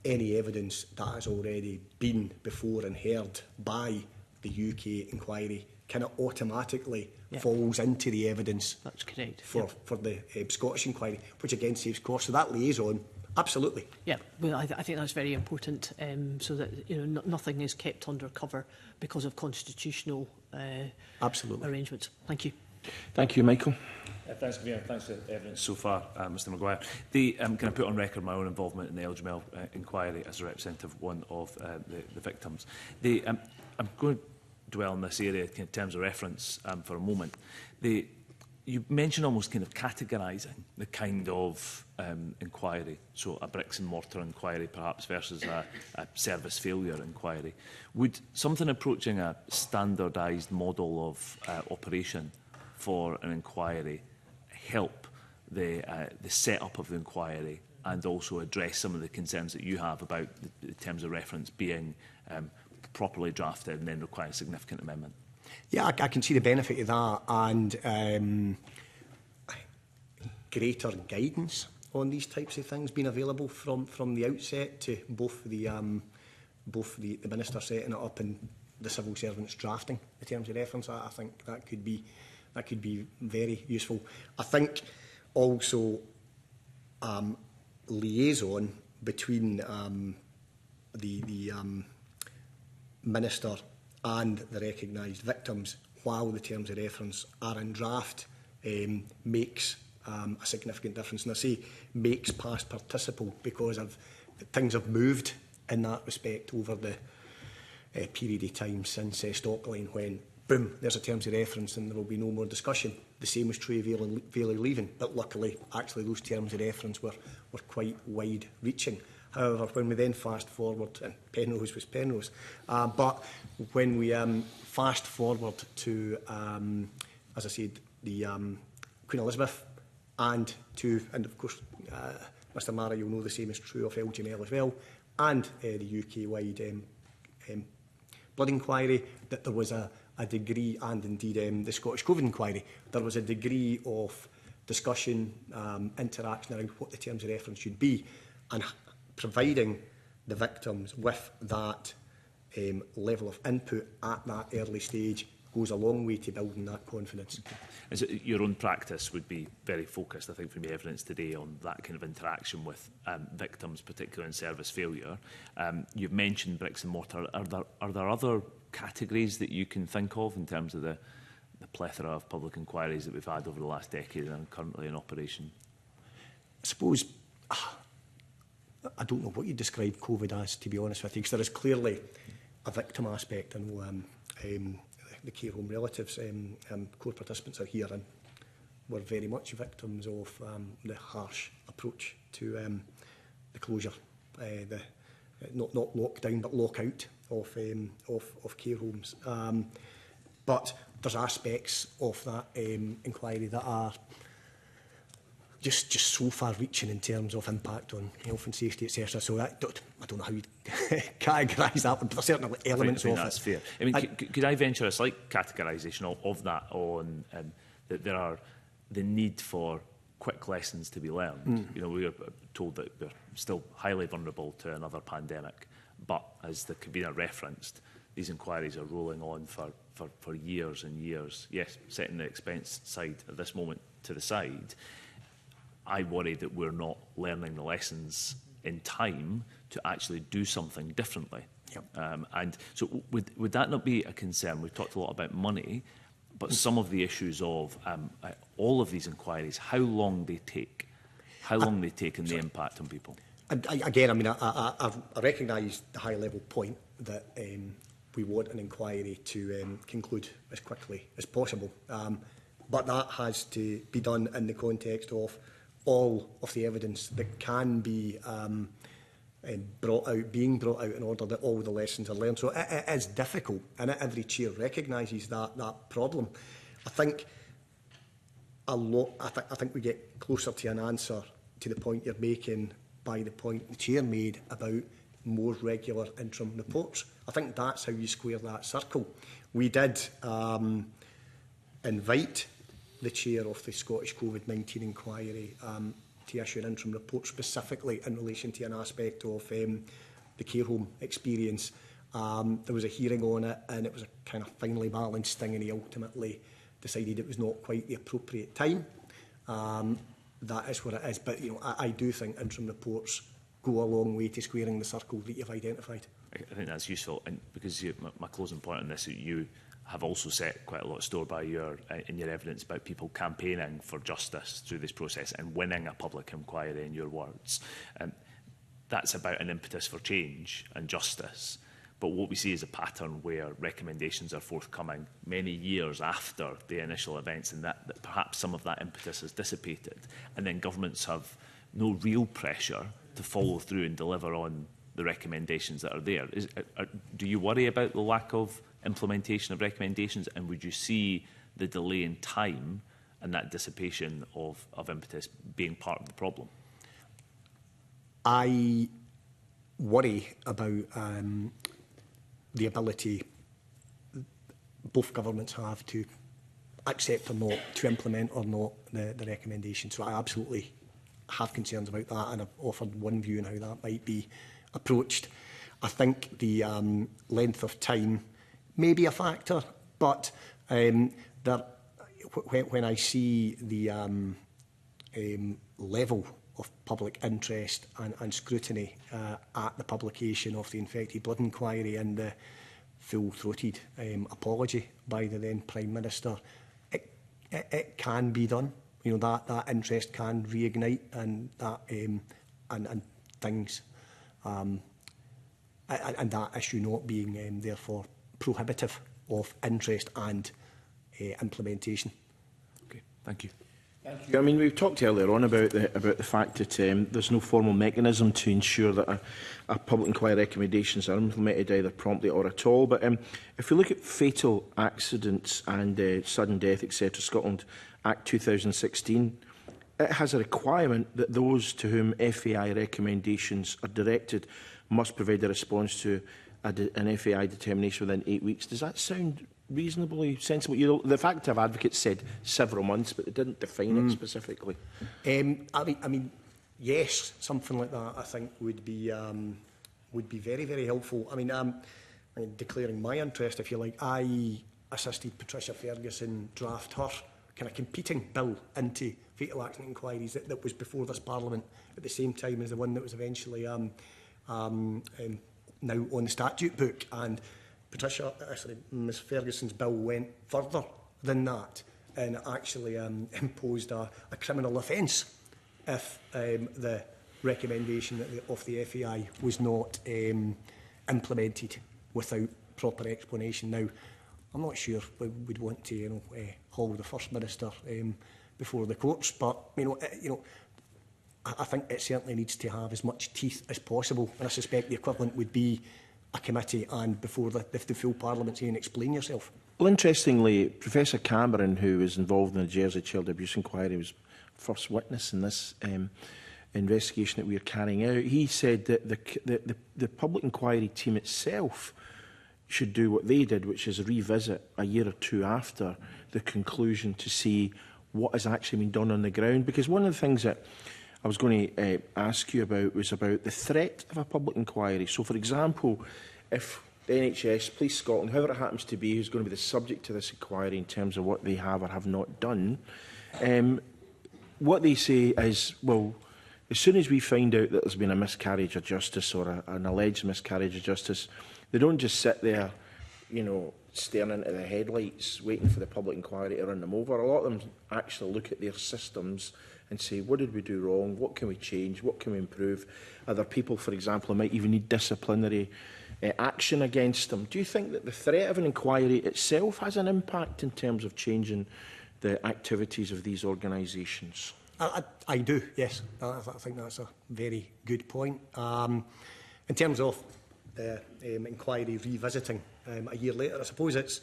any evidence that has already been before and heard by the UK inquiry kind of automatically falls into the evidence. That's correct. For the Scottish inquiry, which again saves costs. So that liaison, absolutely. Yeah, well, I think that's very important, so that nothing is kept under cover because of constitutional arrangements. Thank you. Thank you, Michael. Thanks, Convener. Thanks for the evidence so far, Mr Maguire. Can I put on record my own involvement in the LGML inquiry as a representative of one of the victims? I'm going to dwell on this area in terms of reference for a moment. You mentioned almost kind of categorising the kind of inquiry, so a bricks and mortar inquiry perhaps versus a service failure inquiry. Would something approaching a standardised model of operation for an inquiry help the setup of the inquiry and also address some of the concerns that you have about the terms of reference being properly drafted and then require significant amendment? Yeah, I can see the benefit of that, and greater guidance on these types of things being available from the outset to both the minister setting it up and the civil servants drafting the terms of reference. I think that could be very useful. I think also liaison between the minister and the recognised victims while the terms of reference are in draft makes a significant difference. And I say makes past participle because things have moved in that respect over the period of time since Stockline, when boom, there's a terms of reference and there will be no more discussion. The same was true of Vale leaving, but luckily actually those terms of reference were quite wide reaching. However, when we then fast forward, and Penrose was Penrose, but when we fast forward to, as I said, the Queen Elizabeth and of course, Mr Mara, you'll know the same is true of LGML as well, and the UK-wide Blood inquiry, that there was a degree, and indeed the Scottish COVID inquiry, there was a degree of discussion, interaction around what the terms of reference should be, and providing the victims with that level of input at that early stage goes a long way to building that confidence. Is it, your own practice would be very focused, I think, from the evidence today on that kind of interaction with victims, particularly in service failure. You've mentioned bricks and mortar. Are there other categories that you can think of in terms of the plethora of public inquiries that we've had over the last decade and are currently in operation? I suppose, I don't know what you describe COVID as, to be honest with you, because there is clearly a victim aspect. I know the care home relatives, core participants are here, and we're very much victims of the harsh approach to the closure, not lockdown but lockout of care homes. But there's aspects of that inquiry that are just so far-reaching in terms of impact on health and safety, etc. So I don't know how you'd categorise that, but there are certainly elements of that's it. fair. I mean, could I venture a slight categorisation of that on that there are the need for quick lessons to be learned? You know, we are told that we're still highly vulnerable to another pandemic, but as the convener referenced, these inquiries are rolling on for years and years. Yes, setting the expense side at this moment to the side, I worry that we're not learning the lessons in time to actually do something differently. Yep. And so would that not be a concern? We've talked a lot about money, but some of the issues of all of these inquiries, how long they take, and the impact on people. Again, I mean, I recognise the high-level point that we want an inquiry to conclude as quickly as possible. But that has to be done in the context of all of the evidence that can be being brought out in order that all the lessons are learned. So it is difficult, and every chair recognises that problem. I think I think we get closer to an answer to the point you're making by the point the chair made about more regular interim reports. I think that's how you square that circle. We did invite the chair of the Scottish COVID-19 inquiry to issue an interim report specifically in relation to an aspect of the care home experience. There was a hearing on it, and it was a kind of finely balanced thing, and he ultimately decided it was not quite the appropriate time. That is what it is. But you know, I do think interim reports go a long way to squaring the circle that you've identified. I think that's useful, and because my closing point on this, you have also set quite a lot of store by in your evidence about people campaigning for justice through this process and winning a public inquiry, in your words. That's about an impetus for change and justice. But what we see is a pattern where recommendations are forthcoming many years after the initial events, and that perhaps some of that impetus has dissipated. And then governments have no real pressure to follow through and deliver on the recommendations that are there. Do you worry about the lack of implementation of recommendations, and would you see the delay in time and that dissipation of impetus being part of the problem? I worry about the ability both governments have to accept or not, to implement or not the recommendation. So I absolutely have concerns about that, and I've offered one view on how that might be approached. I think the length of time may be a factor, but when I see the level of public interest and scrutiny at the publication of the Infected Blood Inquiry and the full-throated apology by the then Prime Minister, it can be done. You know, that interest can reignite, and that and things, and that issue not being therefore prohibitive of interest and implementation. Okay, thank you. I mean, we've talked earlier on about the fact that there's no formal mechanism to ensure that a public inquiry recommendations are implemented either promptly or at all. But if we look at fatal accidents and sudden death, etc., Scotland Act 2016, it has a requirement that those to whom FAI recommendations are directed must provide a response to an FAI determination within 8 weeks. Does that sound reasonably sensible? You know, the Facultative Advocate said several months, but they didn't define it specifically. I mean, yes, something like that I think would be very, very helpful. I mean, declaring my interest, if you like, I assisted Patricia Ferguson draft her kind of competing bill into fatal accident inquiries that was before this Parliament at the same time as the one that was eventually now on the statute book. And Patricia, actually, Ms Ferguson's bill went further than that and actually imposed a criminal offence if the recommendation of the FAI was not implemented without proper explanation. Now, I'm not sure we would want to, haul the First Minister before the courts, but I think it certainly needs to have as much teeth as possible, and I suspect the equivalent would be a committee and before the full Parliament saying explain yourself. Well, interestingly, Professor Cameron, who was involved in the Jersey Child Abuse Inquiry, was first witness in this investigation that we are carrying out. He said that the public inquiry team itself should do what they did, which is revisit a year or two after the conclusion to see what has actually been done on the ground. Because one of the things that I was going to ask you about was about the threat of a public inquiry. So, for example, if the NHS, Police Scotland, whoever it happens to be, who's going to be the subject to this inquiry in terms of what they have or have not done, what they say is, well, as soon as we find out that there's been a miscarriage of justice or an alleged miscarriage of justice, they don't just sit there, staring into the headlights, waiting for the public inquiry to run them over. A lot of them actually look at their systems and say, what did we do wrong? What can we change? What can we improve? Are there people, for example, who might even need disciplinary action against them? Do you think that the threat of an inquiry itself has an impact in terms of changing the activities of these organisations? I do, yes. I think that's a very good point. In terms of the inquiry revisiting a year later, I suppose it's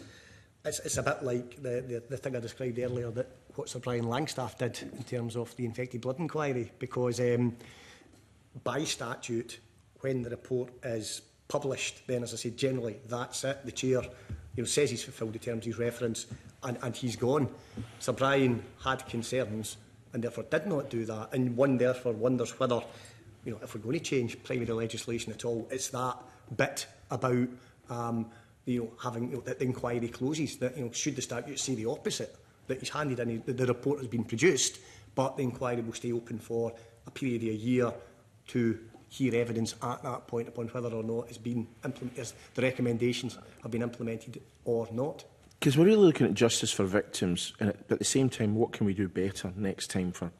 a bit like the thing I described earlier, that what Sir Brian Langstaff did in terms of the infected blood inquiry, because by statute, when the report is published, then, as I said, generally that's it. The chair says he's fulfilled the terms he's referenced and he's gone. Sir Brian had concerns and therefore did not do that, and one therefore wonders whether, if we're going to change primary legislation at all, it's that bit about having that the inquiry closes. That should the statute say the opposite, that he's handed in, the report has been produced, but the inquiry will stay open for a period of a year to hear evidence at that point upon whether or not it's been implemented, the recommendations have been implemented or not. Because we're really looking at justice for victims, but at the same time, what can we do better next time for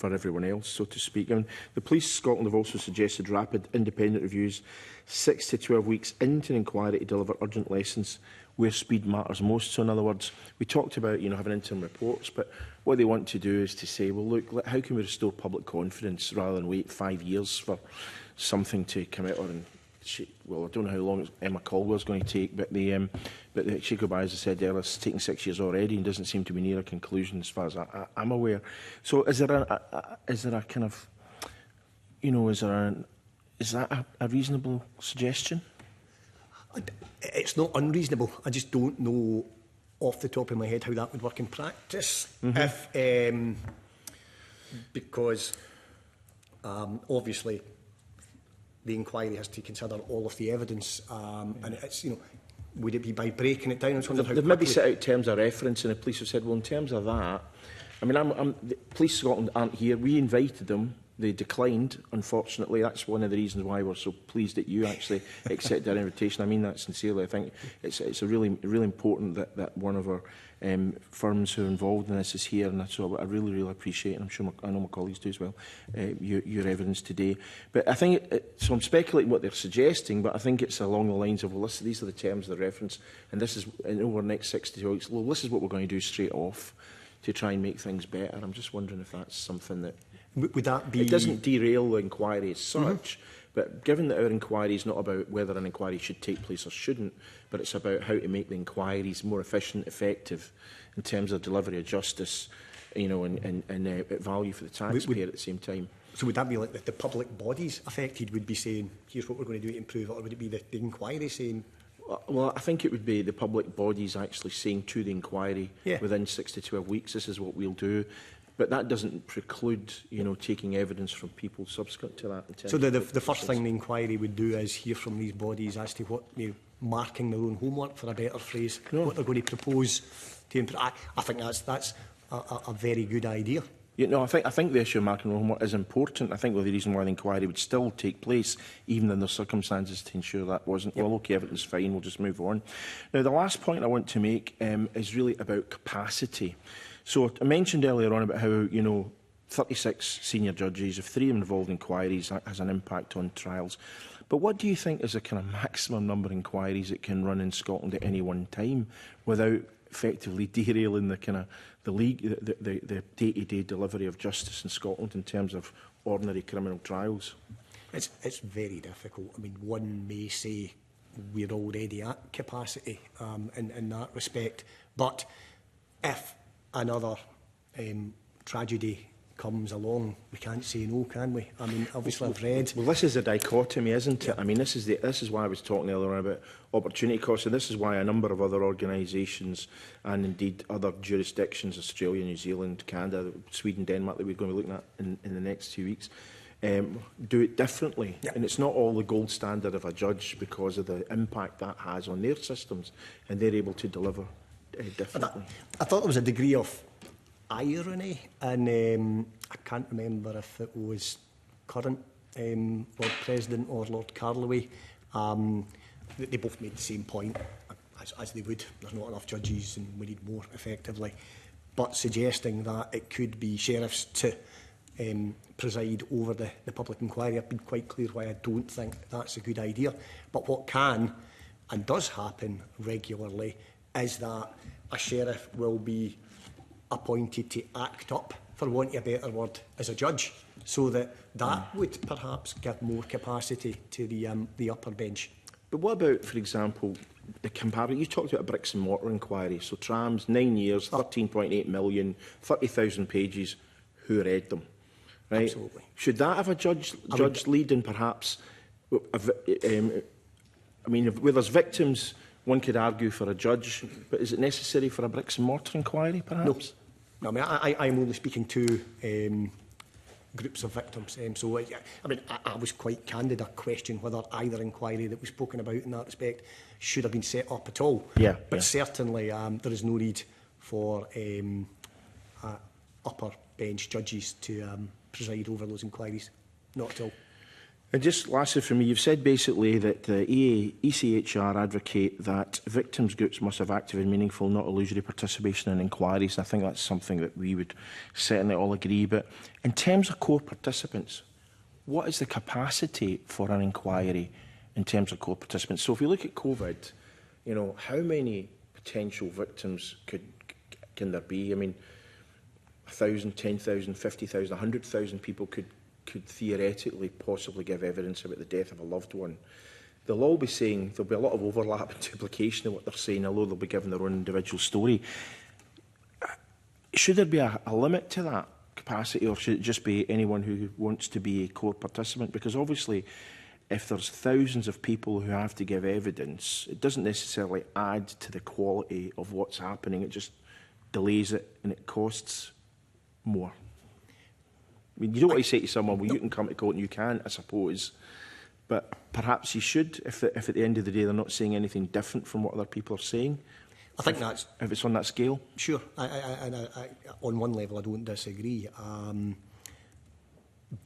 everyone else, so to speak? I mean, the Police Scotland have also suggested rapid independent reviews 6 to 12 weeks into an inquiry to deliver urgent lessons where speed matters most. So in other words, we talked about having interim reports, but what they want to do is to say, well, look, how can we restore public confidence rather than wait 5 years for something to come out? Well, I don't know how long Emma Caldwell's going to take, but Sheikh Obai, as I said earlier, it's taken 6 years already and doesn't seem to be near a conclusion as far as I'm aware. So is there a kind of, is that a reasonable suggestion? It's not unreasonable. I just don't know off the top of my head how that would work in practice. If because obviously the inquiry has to consider all of the evidence, and it's would it be by breaking it down? They've maybe set out terms of reference, and the police have said, well, in terms of that, I mean, the Police Scotland aren't here. We invited them. They declined, unfortunately. That's one of the reasons why we're so pleased that you actually accepted our invitation. I mean that sincerely. I think it's a really important that one of our firms who are involved in this is here, and so I really appreciate, and I'm sure I know my colleagues do as well, your evidence today. But I think, so I'm speculating what they're suggesting, but I think it's along the lines of, well, these are the terms of the reference, and this is, over the next 6 to 12 weeks, well, this is what we're going to do straight off to try and make things better. I'm just wondering if that's something that... Would that be... It doesn't derail the inquiry as such, but given that our inquiry is not about whether an inquiry should take place or shouldn't, but it's about how to make the inquiries more efficient, effective in terms of delivery of justice, and value for the taxpayer at the same time. So would that be like the public bodies affected would be saying, here's what we're going to do to improve it, or would it be the inquiry saying? Well, I think it would be the public bodies actually saying to the inquiry within 6 to 12 weeks, this is what we'll do. But that doesn't preclude, you know, taking evidence from people subsequent to that. So the first thing the inquiry would do is hear from these bodies as to what, you know, marking their own homework, for a better phrase, what they're going to propose to improve. I think that's a very good idea. You know, I think the issue of marking homework is important. I think the reason why the inquiry would still take place, even in the circumstances, to ensure that wasn't, well, okay, everything's fine, we'll just move on. Now, the last point I want to make is really about capacity. So I mentioned earlier on about how, you know, 36 senior judges, if 3 are involved in inquiries, that has an impact on trials. But what do you think is the kind of maximum number of inquiries that can run in Scotland at any one time without effectively derailing the kind of the day-to-day delivery of justice in Scotland in terms of ordinary criminal trials? It's very difficult. I mean, one may say we're already at capacity in that respect, but if another tragedy comes along, we can't say no, can we? I mean, obviously I've read... Well, this is a dichotomy, isn't it? I mean, this is why I was talking earlier on about opportunity costs, and this is why a number of other organisations and indeed other jurisdictions, Australia, New Zealand, Canada, Sweden, Denmark, that we're going to be looking at in the next 2 weeks, do it differently. And it's not all the gold standard of a judge because of the impact that has on their systems, and they're able to deliver differently. I thought there was a degree of irony, and I can't remember if it was current Lord President or Lord Carloway. They both made the same point, as they would. There's not enough judges and we need more, effectively. But suggesting that it could be sheriffs to preside over the public inquiry. I've been quite clear why I don't think that's a good idea. But what can and does happen regularly is that a sheriff will be appointed to act up, for want of a better word, as a judge, so that would perhaps give more capacity to the upper bench. But what about, for example, the comparison? You talked about a bricks and mortar inquiry. So trams, 9 years, 13.8 million, 30,000 pages. Who read them? Right? Absolutely. Should that have a judge lead and perhaps... I mean, where there's victims, one could argue for a judge, but is it necessary for a bricks and mortar inquiry, perhaps? No. I mean, I'm only speaking to groups of victims. So, I mean, I was quite candid. I question whether either inquiry that was spoken about in that respect should have been set up at all. But certainly there is no need for upper bench judges to preside over those inquiries. Not at all. And just lastly from me, you've said basically that the ECHR advocate that victims groups must have active and meaningful, not illusory participation in inquiries. I think that's something that we would certainly all agree. But in terms of core participants, what is the capacity for an inquiry in terms of core participants? So if we look at COVID, you know, how many potential victims can there be? I mean, 1,000, 10,000, 50,000, 100,000 people could theoretically possibly give evidence about the death of a loved one. They'll all be saying, there'll be a lot of overlap and duplication in what they're saying, although they'll be giving their own individual story. Should there be a limit to that capacity, or should it just be anyone who wants to be a core participant? Because obviously, if there's thousands of people who have to give evidence, it doesn't necessarily add to the quality of what's happening. It just delays it and it costs more. I mean, you don't want to say to someone, well, you can come to court and you can, I suppose. But perhaps you should, if at the end of the day they're not saying anything different from what other people are saying. I think that's... If it's on that scale? Sure. I, on one level, I don't disagree.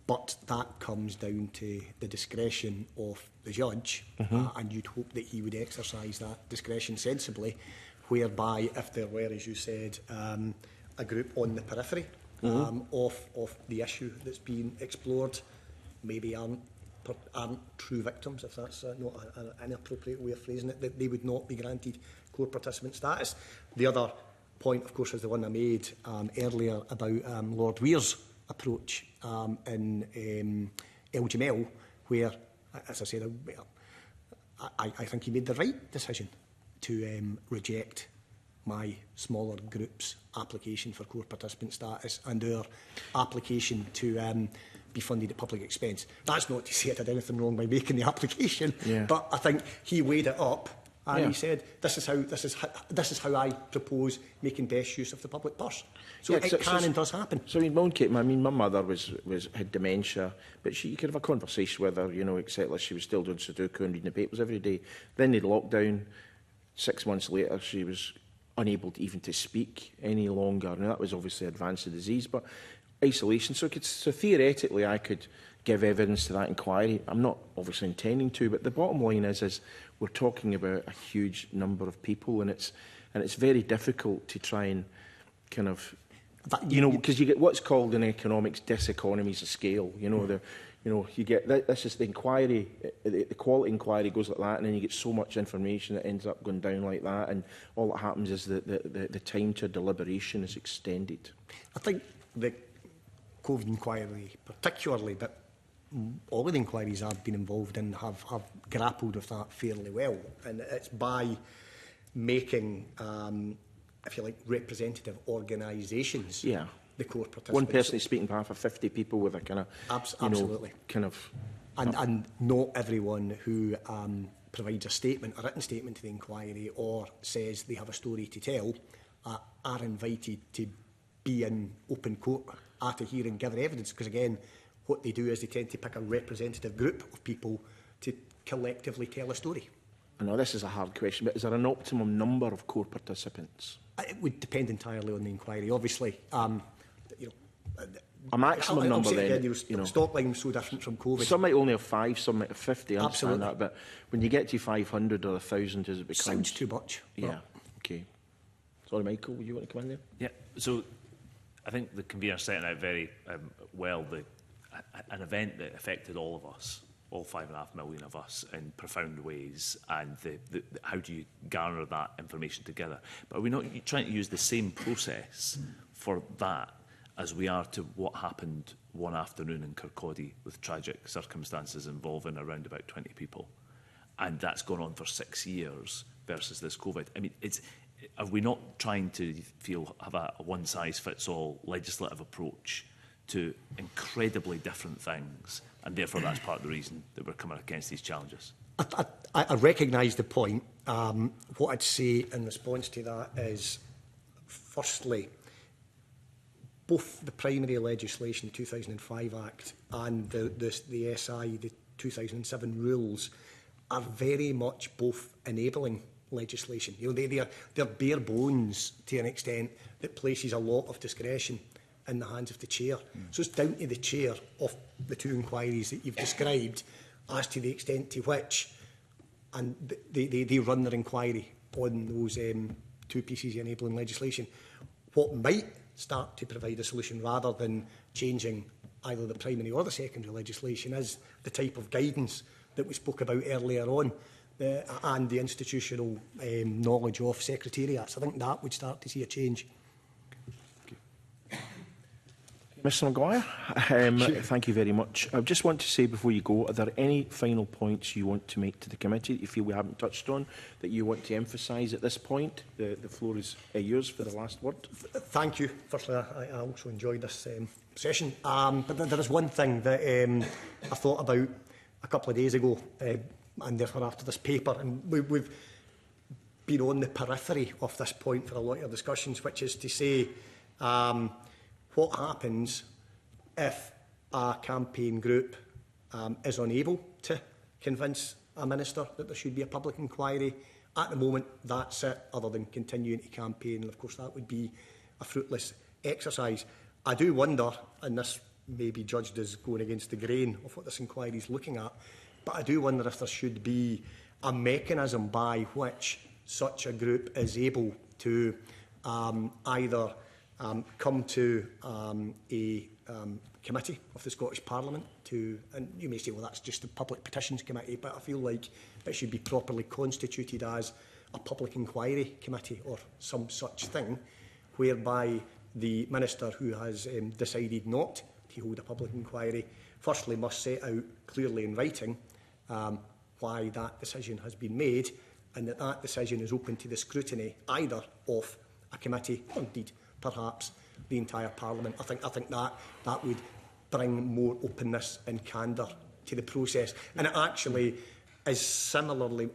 But that comes down to the discretion of the judge, and you'd hope that he would exercise that discretion sensibly, whereby, if there were, as you said, a group on the periphery of the issue that's being explored, maybe aren't true victims, if that's not an inappropriate way of phrasing it, that they would not be granted core participant status. The other point, of course, is the one I made earlier about Lord Weir's approach in LGML, where, as I said, I think he made the right decision to reject my smaller group's application for core participant status and our application to be funded at public expense. That's not to say I did anything wrong by making the application, but I think he weighed it up and he said, this is how I propose making best use of the public purse. So it can and does happen. So I mean, my mother had dementia, but you could have a conversation with her, you know, etc. She was still doing Sudoku and reading the papers every day. Then they'd lockdown. 6 months later, she was unable to even to speak any longer. Now, that was obviously advanced disease, but isolation. So theoretically, I could give evidence to that inquiry. I'm not obviously intending to, but the bottom line is we're talking about a huge number of people, and it's very difficult to try and kind of, you know, because you get what's called in economics diseconomies of scale. You know, you get this is the inquiry, the quality inquiry goes like that, and then you get so much information that ends up going down like that, and all that happens is the time to deliberation is extended. I think the COVID inquiry particularly, but all of the inquiries I've been involved in have grappled with that fairly well, and it's by making, if you like, representative organisations the core participants. One person is speaking on behalf of 50 people with a kind of, absolutely, and not everyone who provides a statement, a written statement to the inquiry, or says they have a story to tell, are invited to be in open court at a hearing, give their evidence, because again, what they do is they tend to pick a representative group of people to collectively tell a story. I know this is a hard question, but is there an optimum number of core participants? It would depend entirely on the inquiry. Obviously, you know, a maximum number then. Again, you know, Stockline so different from COVID. Some might only have 5, some might have 50. I understand Absolutely. that, but when you get to 500 or 1,000, does it become? Sounds too much. Yeah. Okay. Sorry, Michael, would you want to come in there? Yeah. So I think the convener setting out very well an event that affected all of us, all 5.5 million of us, in profound ways, and how do you garner that information together? But are we not trying to use the same process for that as we are to what happened one afternoon in Kirkcaldy with tragic circumstances involving around about 20 people? And that's gone on for 6 years versus this COVID. I mean, are we not trying to have a one-size-fits-all legislative approach to incredibly different things, and therefore that's part of the reason that we're coming against these challenges? I recognise the point. What I'd say in response to that is, firstly, both the primary legislation, the 2005 Act, and the SI, the 2007 rules, are very much both enabling legislation. You know, they're bare bones to an extent that places a lot of discretion in the hands of the chair. So it's down to the chair of the two inquiries that you've described as to the extent to which, and they run their inquiry on those two pieces of enabling legislation. What might start to provide a solution rather than changing either the primary or the secondary legislation is the type of guidance that we spoke about earlier on, and the institutional knowledge of secretariats. I think that would start to see a change. Mr Maguire, thank you very much. I just want to say before you go, are there any final points you want to make to the committee that you feel we haven't touched on, that you want to emphasise at this point? The floor is yours for the last word. Thank you. Firstly, I also enjoyed this session. But there is one thing that I thought about a couple of days ago, and therefore after this paper, and we've been on the periphery of this point for a lot of discussions, which is to say, what happens if a campaign group is unable to convince a minister that there should be a public inquiry? At the moment, that's it, other than continuing to campaign, and of course that would be a fruitless exercise. I do wonder, and this may be judged as going against the grain of what this inquiry is looking at, but I do wonder if there should be a mechanism by which such a group is able to either come to a committee of the Scottish Parliament to, and you may say, well, that's just the Public Petitions Committee, but I feel like it should be properly constituted as a public inquiry committee or some such thing, whereby the minister who has decided not to hold a public inquiry firstly must set out clearly in writing why that decision has been made, and that decision is open to the scrutiny either of a committee or indeed perhaps the entire Parliament. I think that would bring more openness and candour to the process. And it actually is similarly,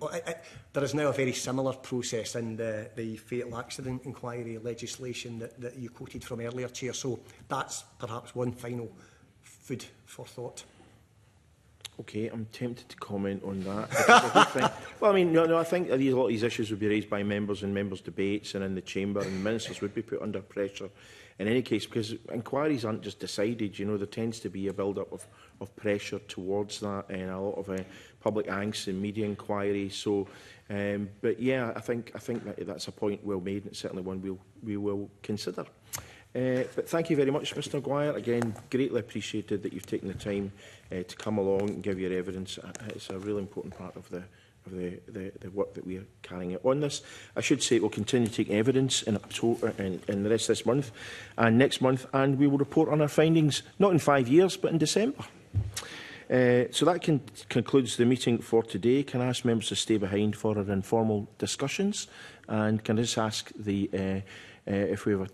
there is now a very similar process in the fatal accident inquiry legislation that you quoted from earlier, Chair. So that's perhaps one final food for thought. Okay, I'm tempted to comment on that. I do think, well, I mean, no, I think a lot of these issues would be raised by members in members' debates and in the chamber, and ministers would be put under pressure in any case, because inquiries aren't just decided. You know, there tends to be a build-up of pressure towards that, and a lot of public angst and media inquiries. So, but yeah, I think that's a point well made, and it's certainly one we will consider. But thank you very much, Mr Maguire. Again, greatly appreciated that you've taken the time to come along and give your evidence. It's a really important part of the work that we are carrying out on this. I should say we'll continue to take evidence in October and the rest of this month and next month, and we will report on our findings not in 5 years but in December. So that concludes the meeting for today. Can I ask members to stay behind for our informal discussions? And can I just ask if we have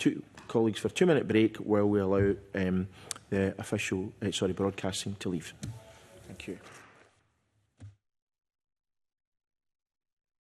colleagues for a 2-minute break while we allow the official broadcasting to leave? Thank you.